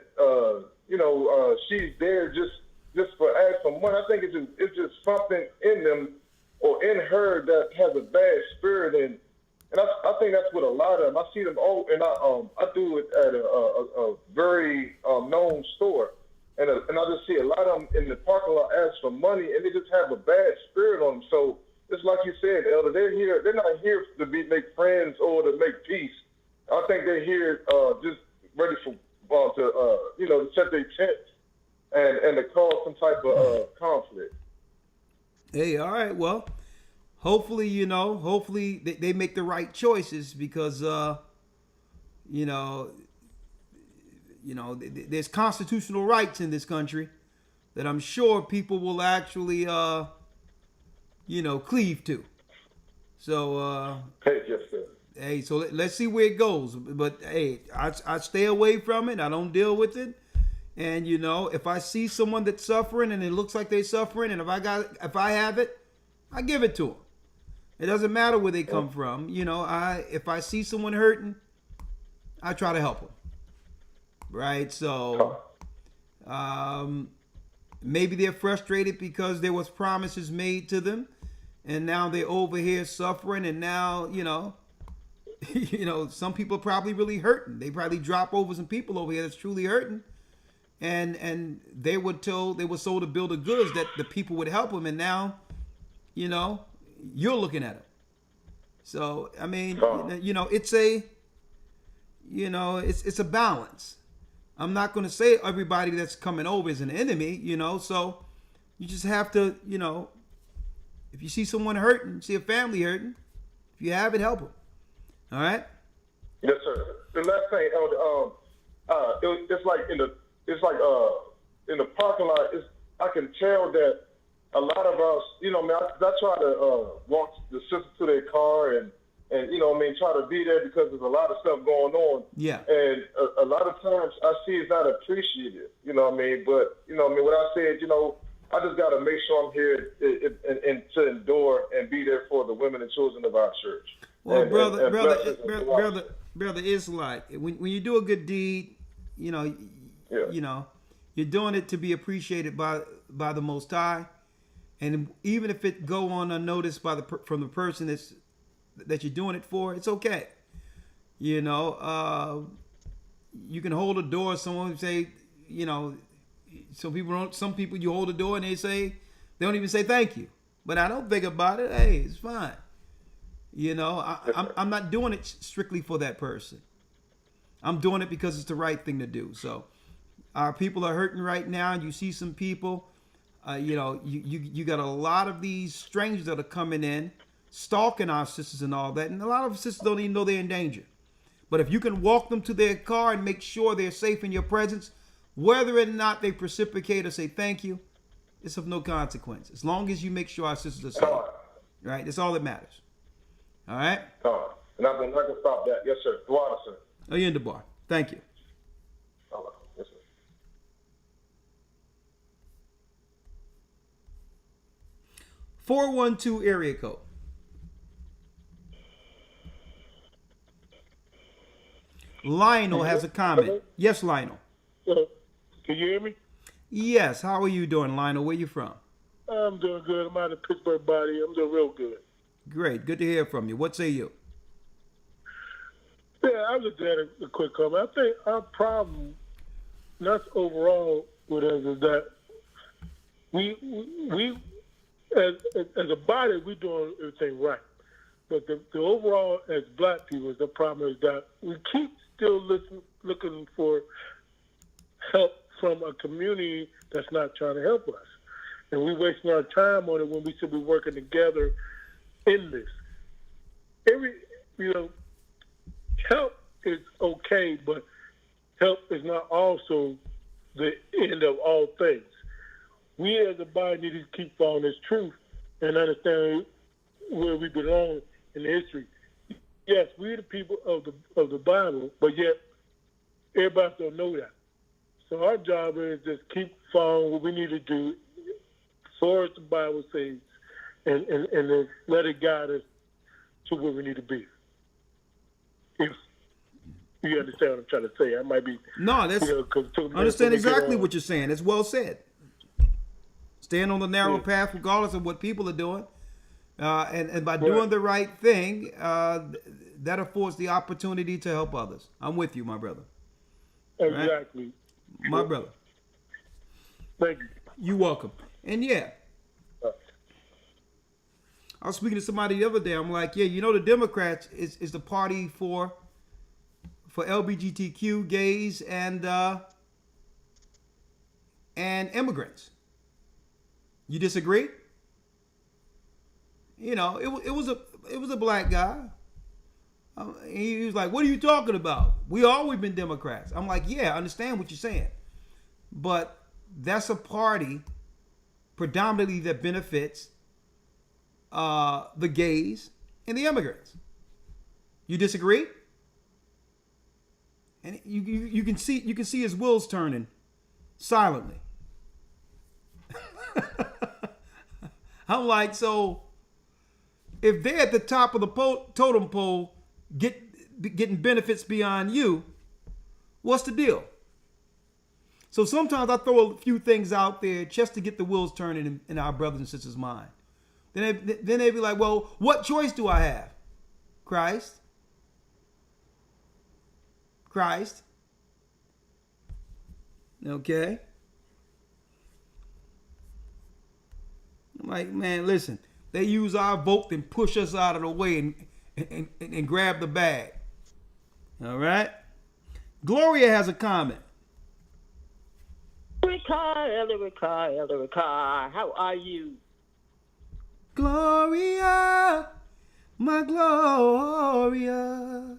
she's there just for asking for money. I think it's just something in them or in her that has a bad spirit, and I think that's what a lot of them. I see them all, and I do it at a very known store, and I just see a lot of them in the parking lot ask for money, and they just have a bad spirit on them. So it's like you said, Elder. They're not here to make friends or to make peace. I think they're here just ready to set their tent and to cause some type of conflict. Hey, all right. Well, hopefully, they make the right choices because, there's constitutional rights in this country that I'm sure people will actually, cleave to. So, hey, so let's see where it goes. But hey, I stay away from it. I don't deal with it. And if I see someone that's suffering and it looks like they're suffering, and if I have it, I give it to them. It doesn't matter where they come from. If I see someone hurting, I try to help them. Right? So maybe they're frustrated because there was promises made to them, and now they're over here suffering, and now, some people are probably really hurting. They probably drop over some people over here that's truly hurting. And they were sold a bill of goods that the people would help them, and now, you're looking at them. So I mean, it's a balance. I'm not going to say everybody that's coming over is an enemy, So you just have to, if you see someone hurting, see a family hurting, if you have it, help them. All right. Yes, sir. The last thing, Elder, it's like in the parking lot. I can tell that a lot of us, I try to walk the sister to their car and try to be there because there's a lot of stuff going on. Yeah. And a lot of times I see it's not appreciated, But, what I said, I just got to make sure I'm here and to endure and be there for the women and children of our church. Well, brother Israelite, when you do a good deed, you're doing it to be appreciated by the Most High, and even if it go on unnoticed from the person that you're doing it for, it's okay. You can hold a door. Someone say, some people you hold the door and they don't even say thank you. But I don't think about it. Hey, it's fine. I'm not doing it strictly for that person. I'm doing it because it's the right thing to do. So our people are hurting right now. And you see some people, you got a lot of these strangers that are coming in, stalking our sisters and all that. And a lot of sisters don't even know they're in danger. But if you can walk them to their car and make sure they're safe in your presence, whether or not they reciprocate or say thank you, it's of no consequence. As long as you make sure our sisters are safe. Right? That's all that matters. All right? And I can stop that. Yes, sir. Dwada, sir. Oh, you're in the bar. Thank you. All right. Yes, sir. 412 area code. Lionel has a comment. Yes, Lionel. Can you hear me? Yes. How are you doing, Lionel? Where you from? I'm doing good. I'm out of Pittsburgh, body. I'm doing real good. Great. Good to hear from you. What say you? Yeah, I was at a quick comment. I think our problem, not overall with us, is that we as a body, we're doing everything right. But the overall, as black people, the problem is that we keep still looking for help from a community that's not trying to help us. And we're wasting our time on it when we should be working together in this. Help is okay, but help is not also the end of all things. We as a body need to keep following this truth and understand where we belong in history. Yes, we're the people of the Bible, but yet everybody don't know that. So our job is just keep following what we need to do, for as the Bible says, and then let it guide us to where we need to be. If you understand what I'm trying to say, I might be. No, that's. I understand exactly what you're saying. It's well said. Staying on the narrow path, regardless of what people are doing, and by doing the right thing, that affords the opportunity to help others. I'm with you, my brother. Exactly. Right? My brother. Thank you. You're welcome. And yeah, I was speaking to somebody the other day. I'm like, yeah, you know, the Democrats is the party for LGBTQ, gays, and immigrants. You disagree? You know, it was a black guy. He was like, "What are you talking about? We always been Democrats." I'm like, "Yeah, I understand what you're saying, but that's a party predominantly that benefits the gays and the immigrants. You disagree?" And you can see his wheels turning silently. I'm like, so if they're at the top of the totem pole, getting benefits beyond you, what's the deal? So sometimes I throw a few things out there just to get the wheels turning in our brothers and sisters' mind. Then they be like, well, what choice do I have? Christ. Okay. I'm like, man, listen. They use our vote and push us out of the way and grab the bag. All right? Gloria has a comment. Elder Ricard, how are you? Gloria, my Gloria.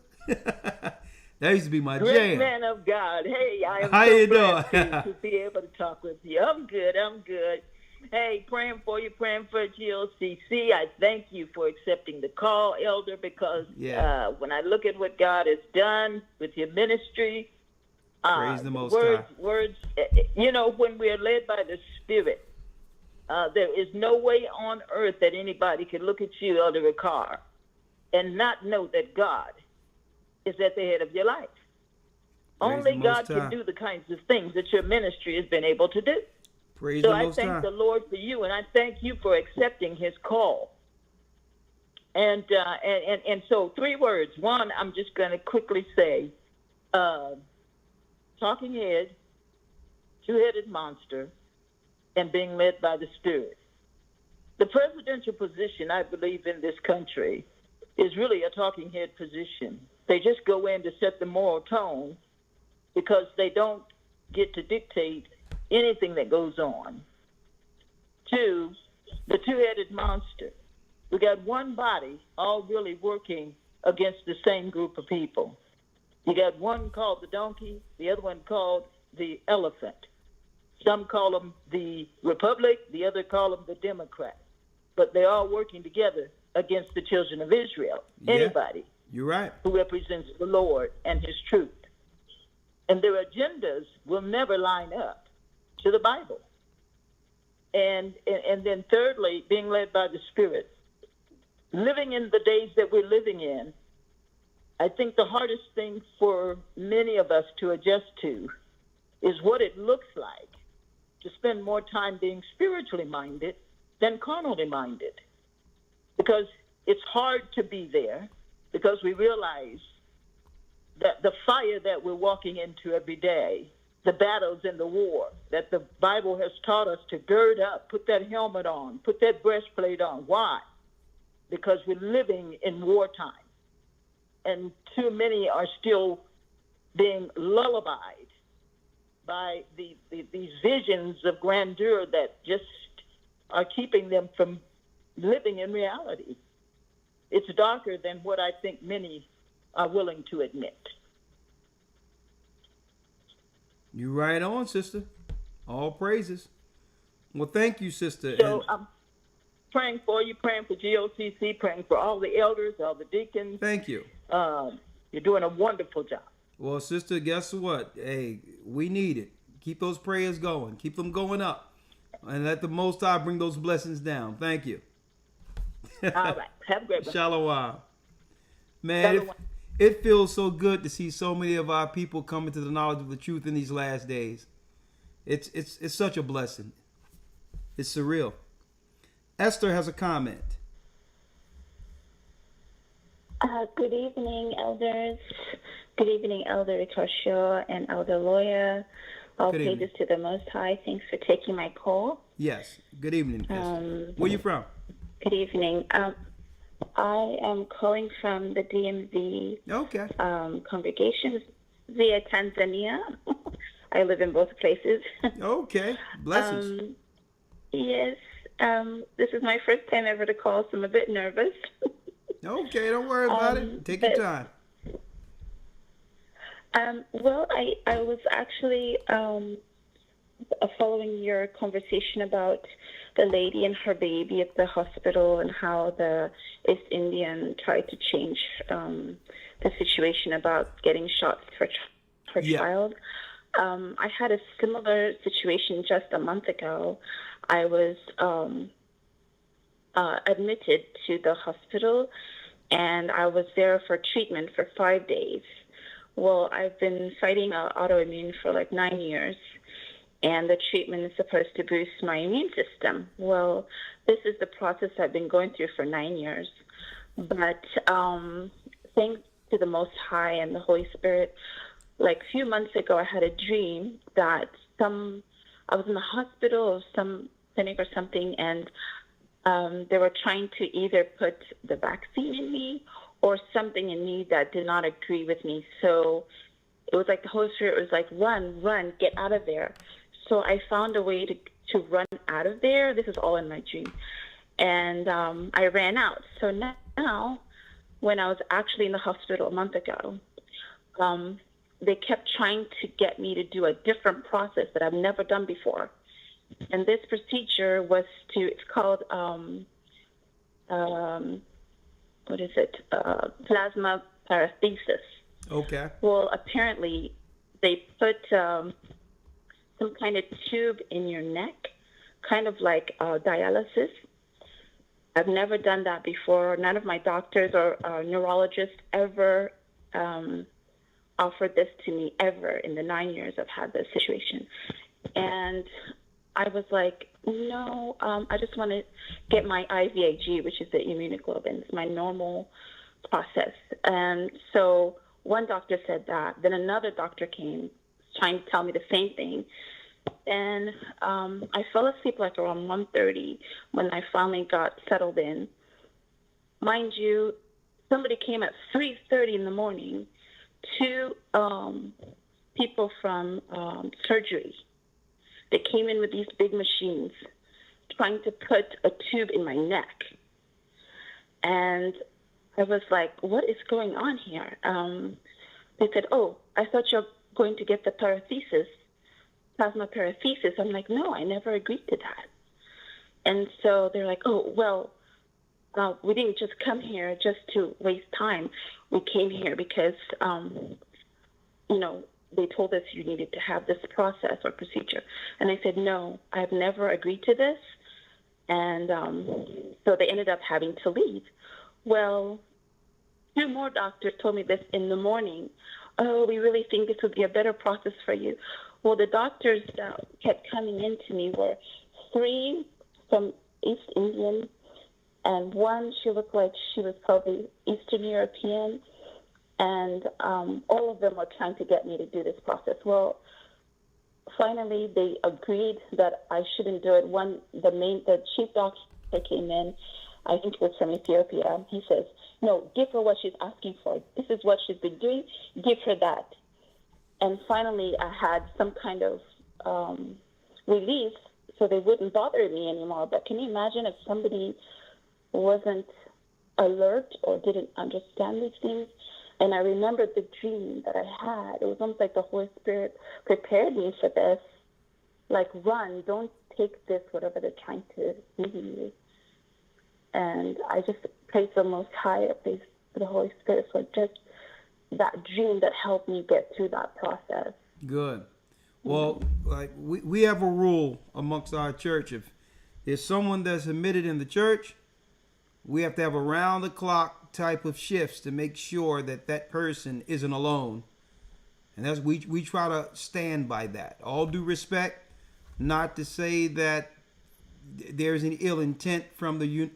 That used to be my Great jam. man of God. Hey, I am How so you glad doing? to be able to talk with you. I'm good. Hey, praying for you, praying for GLCC. I thank you for accepting the call, Elder, because when I look at what God has done with your ministry, praise the Most High. Words, you know, when we are led by the Spirit, there is no way on earth that anybody can look at you, Elder Ricard, and not know that God is at the head of your life. Praise Only the Most God High. can do the kinds of things that your ministry has been able to do. Praise So the I Most thank High. the Lord for you, and I thank you for accepting his call. And so 3 words. One, I'm just going to quickly say, talking head, 2-headed monster, and being led by the Spirit. The presidential position, I believe, in this country is really a talking head position. They just go in to set the moral tone because they don't get to dictate anything that goes on. 2, the 2-headed monster. We got one body all really working against the same group of people. You got one called the donkey, the other one called the elephant. Some call them the Republic, the other call them the Democrat. But they're all working together against the children of Israel. Yeah, Anybody you're right. who represents the Lord and his truth. And their agendas will never line up to the Bible. And then thirdly, being led by the Spirit. Living in the days that we're living in, I think the hardest thing for many of us to adjust to is what it looks like to spend more time being spiritually minded than carnally minded. Because it's hard to be there, because we realize that the fire that we're walking into every day, the battles and the war that the Bible has taught us to gird up, put that helmet on, put that breastplate on. Why? Because we're living in wartime. And too many are still being lullabied by these visions of grandeur that just are keeping them from living in reality. It's darker than what I think many are willing to admit. You right on, sister. All praises. Well, thank you, sister. So I'm praying for you, praying for GOCC, praying for all the elders, all the deacons. Thank you. You're doing a wonderful job. Well, sister, guess what? Hey, we need it. Keep those prayers going. Keep them going up. And let the Most High bring those blessings down. Thank you. All right. Have a great one. Shalom. Man, it feels so good to see so many of our people coming to the knowledge of the truth in these last days. It's such a blessing. It's surreal. Esther has a comment. Good evening, elders. Good evening, Elder Ricochet and Elder Lawyer. All Good praises to the Most High. Thanks for taking my call. Yes. Good evening, Esther. Where you from? Good evening. I am calling from the DMV congregation via Tanzania. I live in both places. Okay. Blessings. Yes. This is my first time ever to call, so I'm a bit nervous. Okay, don't worry about it. Take your time. Well, I was actually following your conversation about the lady and her baby at the hospital and how the East Indian tried to change the situation about getting shots for her child. I had a similar situation just a month ago. I was admitted to the hospital, and I was there for treatment for 5 days. Well, I've been fighting autoimmune for like 9 years, and the treatment is supposed to boost my immune system. Well, this is the process I've been going through for 9 years. But thanks to the Most High and the Holy Spirit, like a few months ago, I had a dream that I was in the hospital or some clinic or something, and they were trying to either put the vaccine in me or something in me that did not agree with me. So it was like the Holy Spirit was like, run, get out of there. So I found a way to run out of there. This is all in my dream. And I ran out. So now, when I was actually in the hospital a month ago, they kept trying to get me to do a different process that I've never done before. And this procedure was it's called, plasma parathesis. Okay. Well, apparently they put some kind of tube in your neck, kind of like dialysis. I've never done that before. None of my doctors or neurologists ever offered this to me ever in the 9 years I've had this situation. And I was like, no, I just want to get my IVIG, which is the immunoglobulin. It's my normal process. And so one doctor said that. Then another doctor came trying to tell me the same thing. And I fell asleep like around 1:30 when I finally got settled in. Mind you, somebody came at 3:30 in the morning, two people from surgery. They came in with these big machines trying to put a tube in my neck. And I was like, what is going on here? They said, oh, I thought you're going to get the plasma parathesis. I'm like, no, I never agreed to that. And so they're like, oh, well, we didn't just come here just to waste time. We came here because, they told us you needed to have this process or procedure. And I said, no, I've never agreed to this. And so they ended up having to leave. Well, two more doctors told me this in the morning. Oh, we really think this would be a better process for you. Well, the doctors that kept coming into me were three from East Indian, and one, she looked like she was probably Eastern European, and all of them were trying to get me to do this process. Well, finally, they agreed that I shouldn't do it. The chief doctor came in, I think it was from Ethiopia. He says, no, give her what she's asking for. This is what she's been doing. Give her that. And finally, I had some kind of relief, so they wouldn't bother me anymore. But can you imagine if somebody wasn't alert or didn't understand these things? And I remembered the dream that I had. It was almost like the Holy Spirit prepared me for this. Like, run, don't take this, whatever they're trying to do to you. And I just praise the Most High, I praise the Holy Spirit for just that dream that helped me get through that process. Good. Well, like we have a rule amongst our church. If there's someone that's admitted in the church, we have to have around-the-clock type of shifts to make sure that that person isn't alone. And that's we try to stand by that. All due respect, not to say that there's any ill intent from these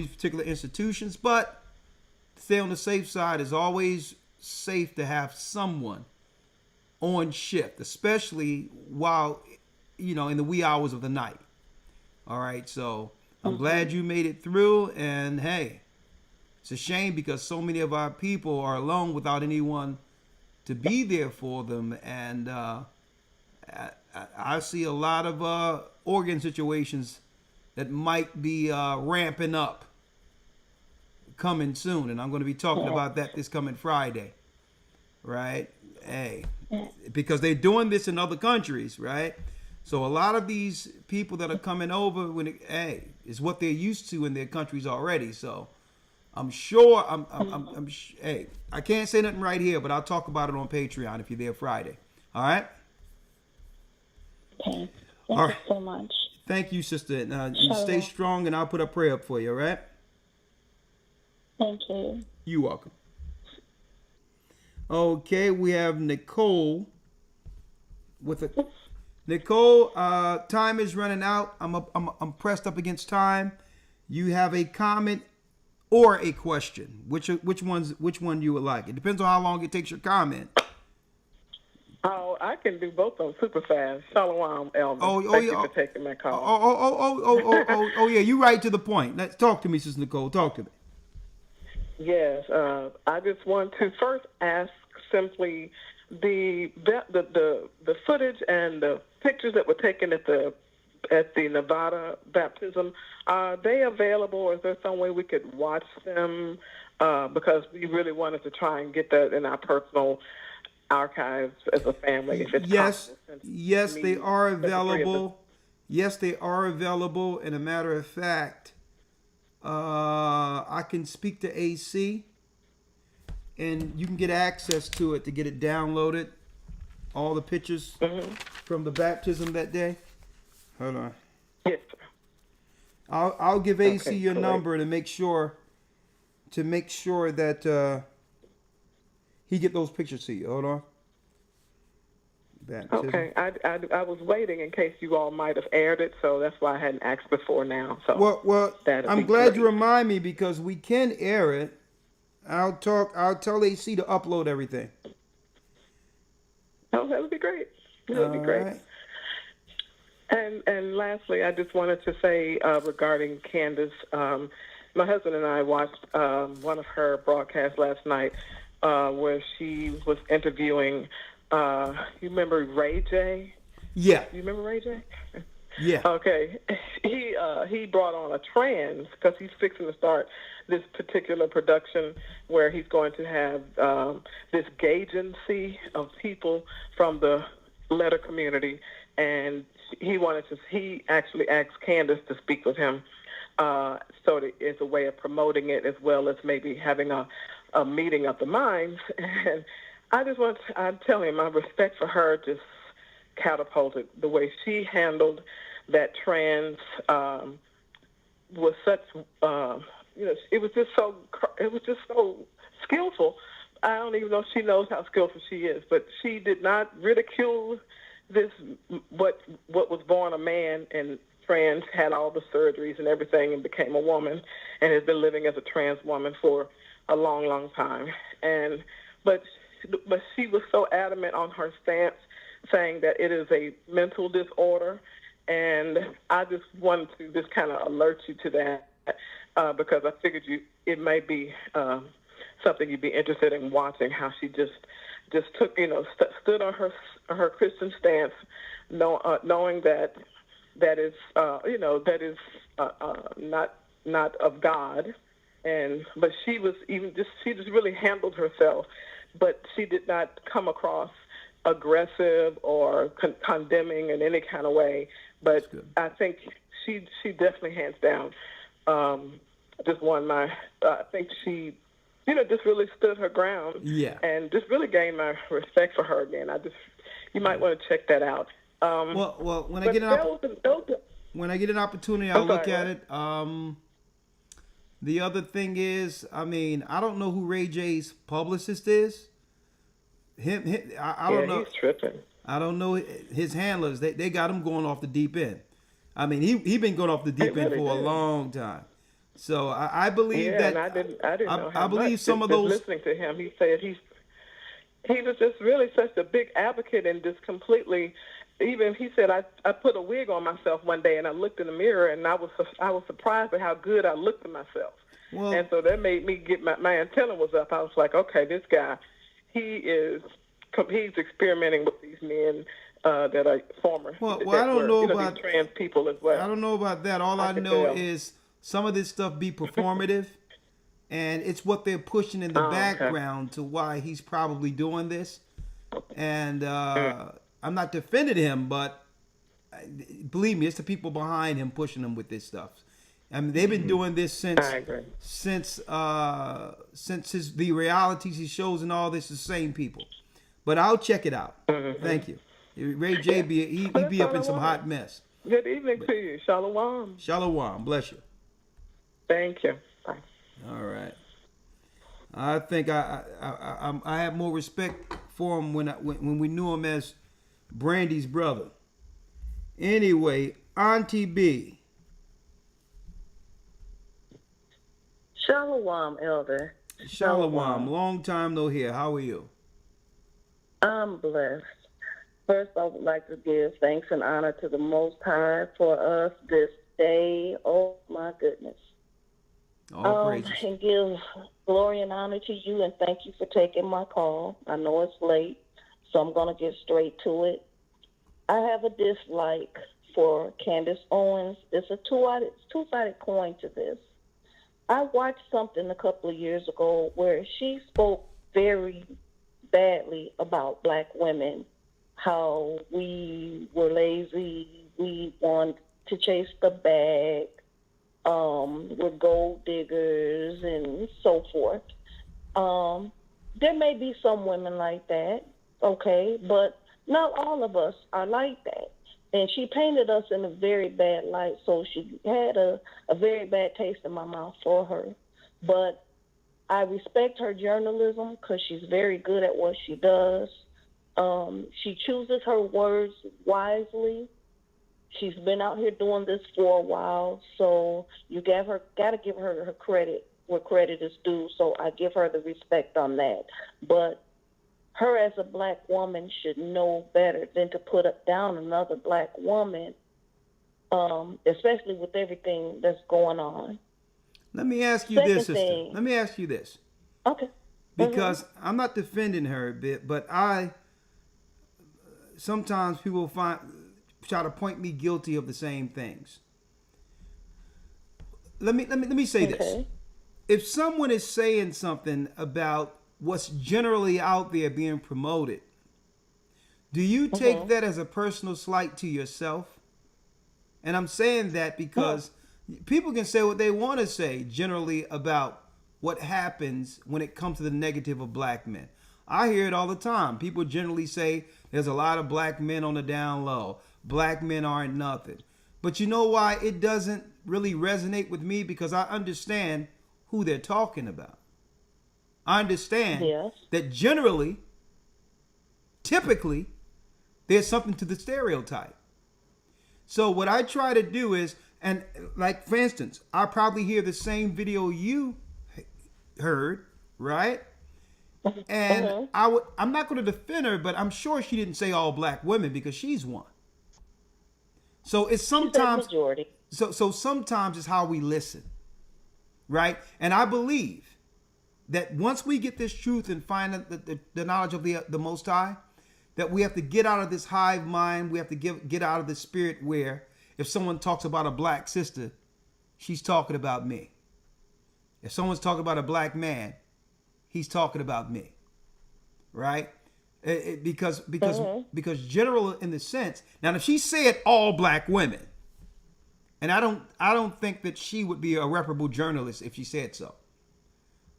particular institutions, but to stay on the safe side is always safe to have someone on shift, especially while, in the wee hours of the night. All right, so I'm glad you made it through, and hey, it's a shame because so many of our people are alone without anyone to be there for them, and I see a lot of organ situations that might be ramping up coming soon, and I'm going to be talking about that this coming Friday, right? Hey, because they're doing this in other countries, right? So a lot of these people that are coming over, is what they're used to in their countries already. So I'm sure, hey, I can't say nothing right here, but I'll talk about it on Patreon if you're there Friday. All right? Okay. Thank you so much. Thank you, sister. You stay strong, and I'll put a prayer up for you, all right? Thank you. You're welcome. Okay, we have Nicole Nicole, time is running out. I'm pressed up against time. You have a comment or a question. Which one you would like? It depends on how long it takes your comment. Oh, I can do both of them super fast. Shalom, Elmer. Thank you for taking my call. Yeah, you right to the point. Let's talk to me, Sister Nicole. Talk to me. Yes, I just want to first ask simply the footage and the pictures that were taken at the Nevada baptism, are they available, or is there some way we could watch them? Because we really wanted to try and get that in our personal archives as a family, if it's possible. Yes, they are available. Yes, they are available. And a matter of fact, I can speak to AC, and you can get access to it to get it downloaded. All the pictures from the baptism that day. Hold on. Yes, sir. I'll give AC your number to make sure that he get those pictures to you. Hold on. Baptism. Okay, I was waiting in case you all might have aired it, so that's why I hadn't asked before now. So well, I'm glad you remind me because we can air it. I'll tell AC to upload everything. Oh, that would be great. That would be great. Right. And lastly, I just wanted to say regarding Candace, my husband and I watched one of her broadcasts last night where she was interviewing. You remember Ray J? Yeah. You remember Ray J? Yeah. Okay. He brought on a trans because he's fixing to start this particular production where he's going to have this gagency of people from the letter community, and he actually asked Candace to speak with him, so that it's a way of promoting it as well as maybe having a meeting of the minds. And I'm telling you, my respect for her just catapulted. The way she handled that trans was such, it was just so skillful. I don't even know if she knows how skillful she is, but she did not ridicule this, what was born a man and trans, had all the surgeries and everything and became a woman and has been living as a trans woman for a long, long time. But she was so adamant on her stance, saying that it is a mental disorder, and I just wanted to just kind of alert you to that because I figured it may be something you'd be interested in watching. How she just took, stood on her Christian stance, knowing that is not of God, but she just really handled herself, but she did not come across aggressive or condemning in any kind of way. But I think she definitely, hands down, just won my. I think she, just really stood her ground. Yeah. And just really gained my respect for her again. You might want to check that out. Well, when I get an opportunity, I'll look at it. The other thing is, I don't know who Ray J's publicist is. I don't know. He's tripping. I don't know his handlers. They got him going off the deep end. He been going off the deep end for a long time. So I believe that. And I didn't know how I believe much. some of Just those. Listening to him, he said he was just really such a big advocate and just completely. Even he said, I put a wig on myself one day and I looked in the mirror and I was surprised at how good I looked at myself. Well, and so that made me get my antenna was up. I was like, okay, this guy, he's experimenting with these men that are former. Well, I don't know about these trans people as well. I don't know about that. All I know is some of this stuff be performative, and it's what they're pushing in the background to why he's probably doing this. And I'm not defending him, but believe me, it's the people behind him pushing him with this stuff. They've been doing this since the realities he shows and all this, the same people. But I'll check it out. Thank you. Ray J he be up in some hot mess. Good evening to you. Shalom. Shalom. Bless you. Thank you. Bye. All right. I think I have more respect for him when we knew him as Brandy's brother. Anyway, Auntie B. Shalom, Elder. Shalom. Long time no hear. How are you? I'm blessed. First, I would like to give thanks and honor to the Most High for us this day. Oh, my goodness. All praises. And give glory and honor to you, and thank you for taking my call. I know it's late, so I'm going to get straight to it. I have a dislike for Candace Owens. It's a two-sided coin to this. I watched something a couple of years ago where she spoke very badly about black women, how we were lazy, we want to chase the bag, we're gold diggers, and so forth. There may be some women like that, okay, but not all of us are like that. And she painted us in a very bad light, so she had a very bad taste in my mouth for her. But I respect her journalism because she's very good at what she does. She chooses her words wisely. She's been out here doing this for a while, so you got to give her her credit where credit is due. So I give her the respect on that. But her as a black woman should know better than to put down another black woman, especially with everything that's going on. Let me ask you this, sister. Let me ask you this. Okay. Because I'm not defending her a bit, but sometimes people try to point me guilty of the same things. Let me say this. If someone is saying something about what's generally out there being promoted, do you take that as a personal slight to yourself? And I'm saying that because people can say what they want to say generally about what happens when it comes to the negative of black men. I hear it all the time. People generally say there's a lot of black men on the down low. Black men aren't nothing. But you know why it doesn't really resonate with me? Because I understand who they're talking about. I understand Yes. that generally, typically, there's something to the stereotype. So what I try to do is, and like for instance, I probably hear the same video you heard, right? And I'm not going to defend her, but I'm sure she didn't say all black women because she's one. So it's sometimes majority. So sometimes it's how we listen, right? And I believe that once we get this truth and find the knowledge of the Most High, that we have to get out of this hive mind. We have to get out of the spirit where if someone talks about a black sister, she's talking about me. If someone's talking about a black man, he's talking about me, right? Because general in the sense. Now, if she said all black women, and I don't think that she would be a reputable journalist if she said so,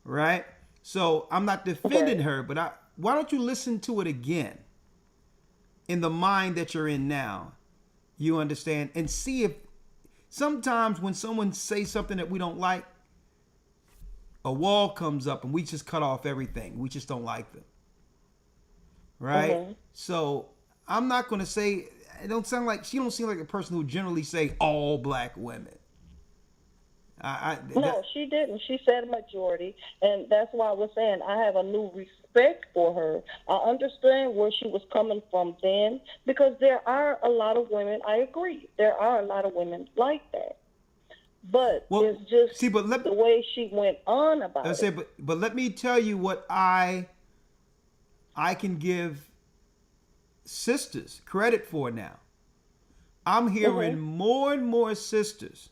right? So I'm not defending her, but why don't you listen to it again in the mind that you're in now? You understand, and see if sometimes when someone says something that we don't like, a wall comes up and we just cut off everything. We just don't like them. Right? So I'm not going to say, she don't seem like a person who generally say all black women. No, she didn't. She said a majority, and that's why I was saying I have a new respect for her. I understand where she was coming from then, because there are a lot of women, I agree, there are a lot of women like that. But it's just the way she went on about it. But let me tell you what I can give sisters credit for now. I'm hearing more and more sisters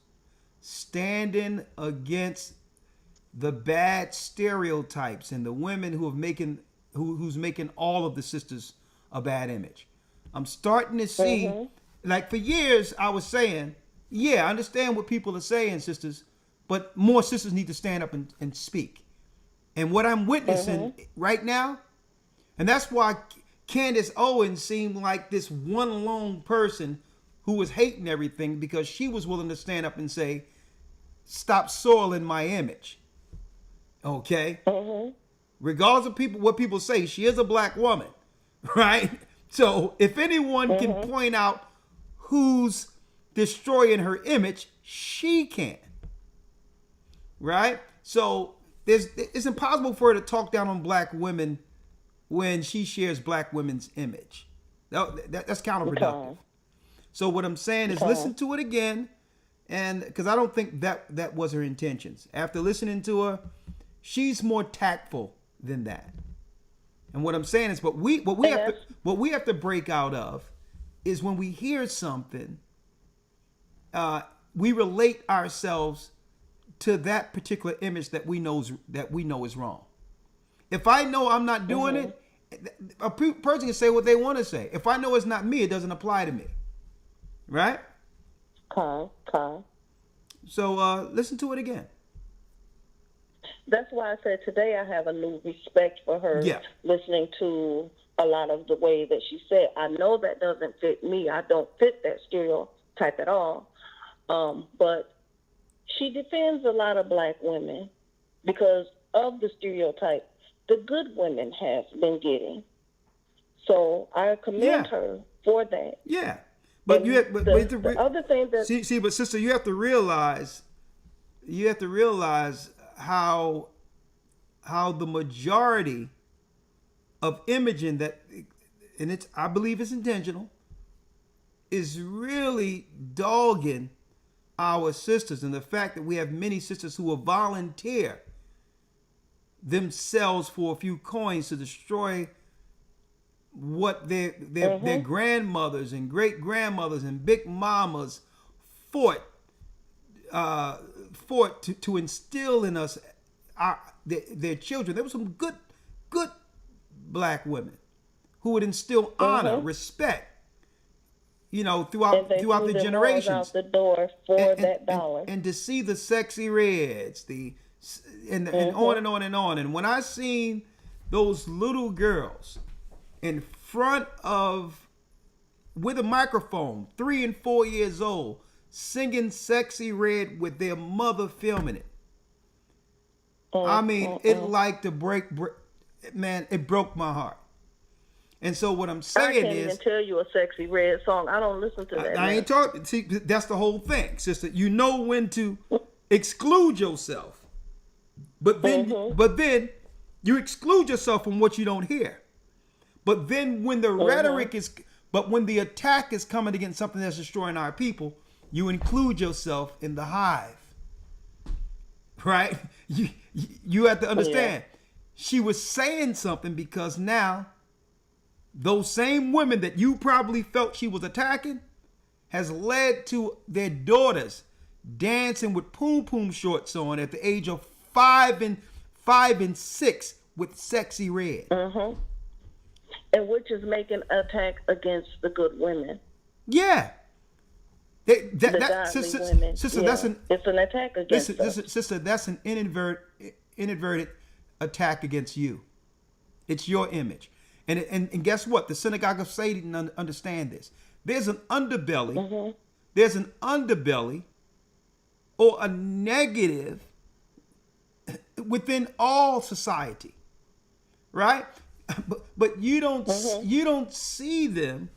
standing against the bad stereotypes and the women who have who's making all of the sisters a bad image. I'm starting to see, like for years I was saying, yeah, I understand what people are saying, sisters, but more sisters need to stand up and speak. And what I'm witnessing right now, and that's why Candace Owens seemed like this one lone person who was hating everything, because she was willing to stand up and say, stop soiling my image. Okay? Regardless of what people say, she is a black woman, right? So if anyone can point out who's destroying her image, she can. Right? So it's impossible for her to talk down on black women when she shares black women's image. That's counterproductive. So what I'm saying is listen to it again, and because I don't think that was her intentions. After listening to her, she's more tactful than that. And what I'm saying is, what we have to break out of is when we hear something, we relate ourselves to that particular image that we know is wrong. If I know I'm not doing it, a person can say what they want to say. If I know it's not me, it doesn't apply to me. Right? So listen to it again. That's why I said today I have a new respect for her. Listening to a lot of the way that she said, I know that doesn't fit me. I don't fit that stereotype at all. But she defends a lot of black women because of the stereotype the good women have been getting. So I commend her for that. Yeah. But the other thing that but sister, you have to realize how the majority of imaging that, and I believe it's intentional, is really dogging our sisters, and the fact that we have many sisters who will volunteer themselves for a few coins to destroy what their grandmothers and great grandmothers and big mamas fought to instill in us their children. There were some good black women who would instill honor, respect, throughout the generations. Out the door for that dollar. And to see the sexy reds, and on and on and on. And when I seen those little girls in front of, with a microphone, 3 and 4 years old, singing Sexy Red with their mother filming it, I mean, it like to man, it broke my heart. And so what I'm I saying can't is, even tell you a Sexy Red song. I don't listen to that. I ain't talking. See, that's the whole thing, sister. You know when to exclude yourself, but then you exclude yourself from what you don't hear. But then when the rhetoric is, but when the attack is coming against something that's destroying our people, you include yourself in the hive. Right? You have to understand. She was saying something because now those same women that you probably felt she was attacking has led to their daughters dancing with poom poom shorts on at the age of 5 and 6 with Sexy Red. And which is making attack against the good women. Yeah. The godly women. Sister, Yeah. It's an attack against us. Sister, that's an inadvertent attack against you. It's your image. And guess what? The synagogue of Satan understand this. There's an underbelly. There's an underbelly or a negative within all society, right? But you don't see them.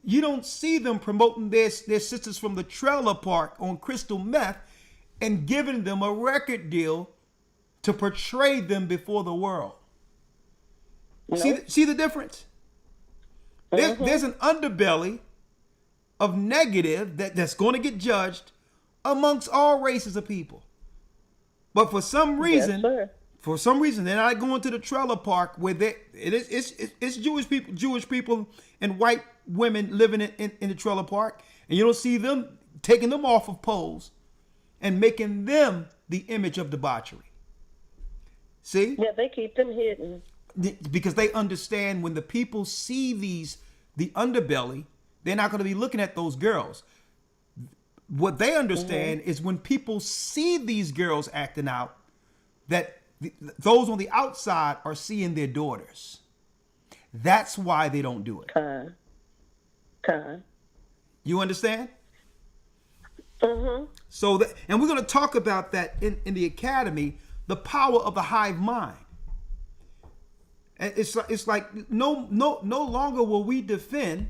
You don't see them promoting their sisters from the trailer park on crystal meth and giving them a record deal to portray them before the world. See the difference? There's an underbelly of negative that's going to get judged amongst all races of people. But for some reason, they're not going to the trailer park where it's Jewish people and white women living in the trailer park, and you don't see them taking them off of poles and making them the image of debauchery. See? Yeah, they keep them hidden. Because they understand when the people see the underbelly, they're not going to be looking at those girls. What they understand is when people see these girls acting out, that those on the outside are seeing their daughters. That's why they don't do it. You understand? So and we're going to talk about that in the academy, the power of the hive mind. And it's like no longer will we defend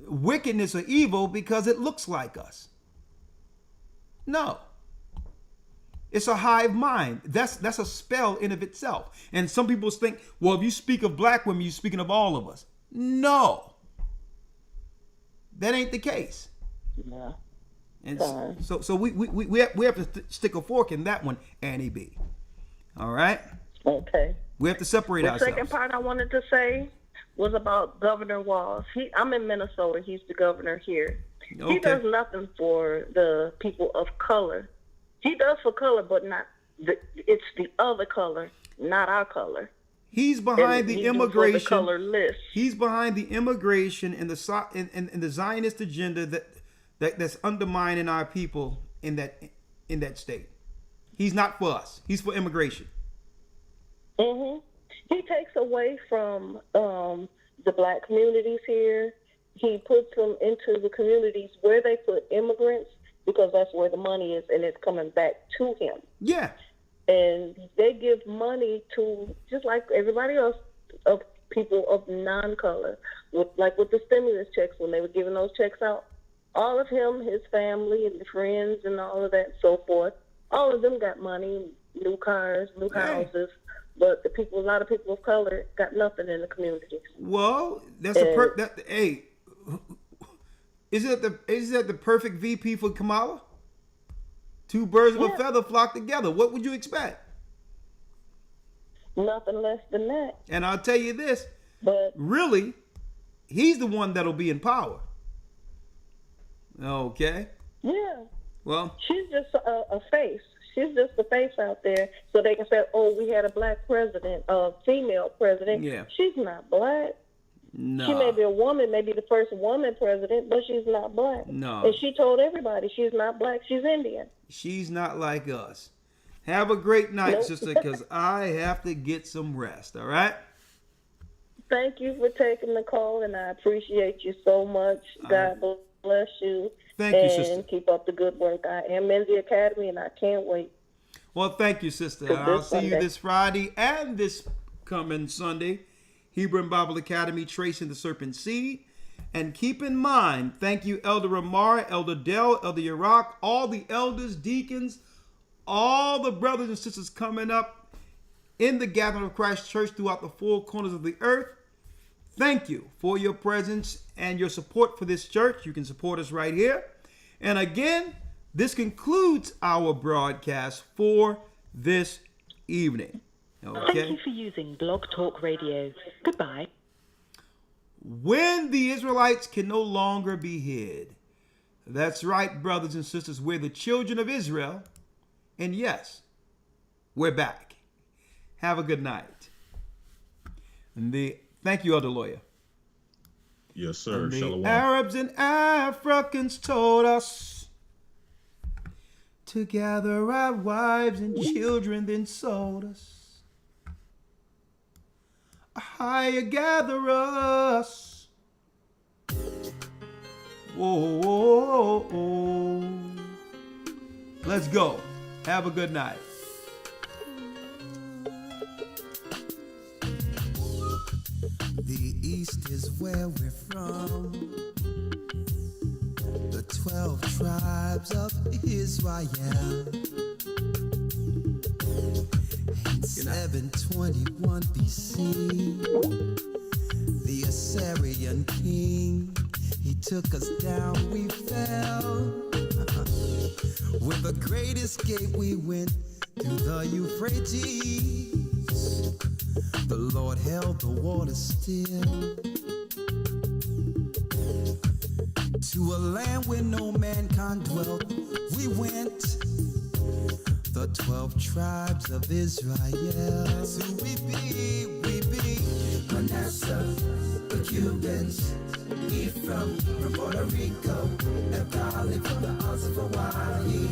wickedness or evil because it looks like us. No. It's a hive mind. That's a spell in of itself. And some people think, well, if you speak of black women, you're speaking of all of us. No. That ain't the case. Yeah. And so we have to stick a fork in that one, Annie B. All right? Okay. We have to separate ourselves. The second part I wanted to say was about Governor Walz. I'm in Minnesota. He's the governor here. Okay. He does nothing for the people of color. He does for color, but not it's the other color, not our color. He's behind the immigration. The color list. He's behind the immigration and the Zionist agenda that's undermining our people in that state. He's not for us. He's for immigration. He takes away from the black communities here. He puts them into the communities where they put immigrants because that's where the money is, and it's coming back to him. Yeah. And they give money to, just like everybody else, of people of non-color. With the stimulus checks, when they were giving those checks out, all of him, his family, and the friends, and all of that and so forth, all of them got money, new cars, new houses. But a lot of people of color got nothing in the communities. Well, that's hey, is that the perfect VP for Kamala? Two birds of a feather flock together. What would you expect? Nothing less than that. And I'll tell you this, but really, he's the one that'll be in power. Okay. Yeah. Well, she's just a face. She's just a face out there, so they can say, "Oh, we had a black president, a female president." Yeah. She's not black. No. She may be a woman, maybe the first woman president, but she's not black. No. And she told everybody she's not black. She's Indian. She's not like us. Have a great night, sister, because I have to get some rest. All right. Thank you for taking the call, and I appreciate you so much. God bless you. Thank you, sister. And keep up the good work. I am in the academy, and I can't wait. Well, thank you, sister. Till I'll this see you Sunday. this Friday and this coming Sunday. Hebrew and Bible Academy, Tracing the Serpent Seed. And keep in mind, thank you, Elder Amar, Elder Dell, Elder Yarack, all the elders, deacons, all the brothers and sisters coming up in the Gathering of Christ Church throughout the four corners of the earth. Thank you for your presence and your support for this church. You can support us right here. And again, this concludes our broadcast for this evening. Okay. Thank you for using Blog Talk Radio. Goodbye. When the Israelites can no longer be hid. That's right, brothers and sisters. We're the children of Israel. And yes, we're back. Have a good night. Thank you, Elder Lawyer. Yes, sir. The Shalom. Arabs and Africans told us to gather our wives and children, then sold us. Higher gather us. Whoa, whoa, whoa. Let's go. Have a good night. The East is where we're from. The 12 tribes of Israel. In 721 BC, the Assyrian king, he took us down, we fell. With the great escape we went through the Euphrates. The Lord held the water still. To a land where no mankind dwelt, we went. The 12 tribes of Israel. That's who we be, Manasseh, the Cubans, Ephraim from Puerto Rico, Naphtali from the Isles of Hawaii.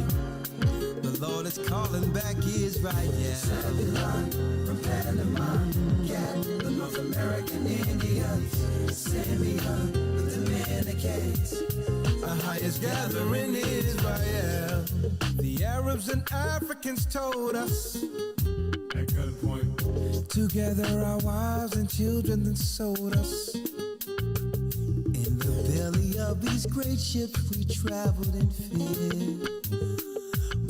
The Lord is calling back Israel. Zebulon from Panama, Gad, the North American Indians, Simeon, the Dominicans, the highest gathering Israel. The Arabs and Africans told us at gunpoint to gather our wives and children, then sold us. In the belly of these great ships we traveled in fear.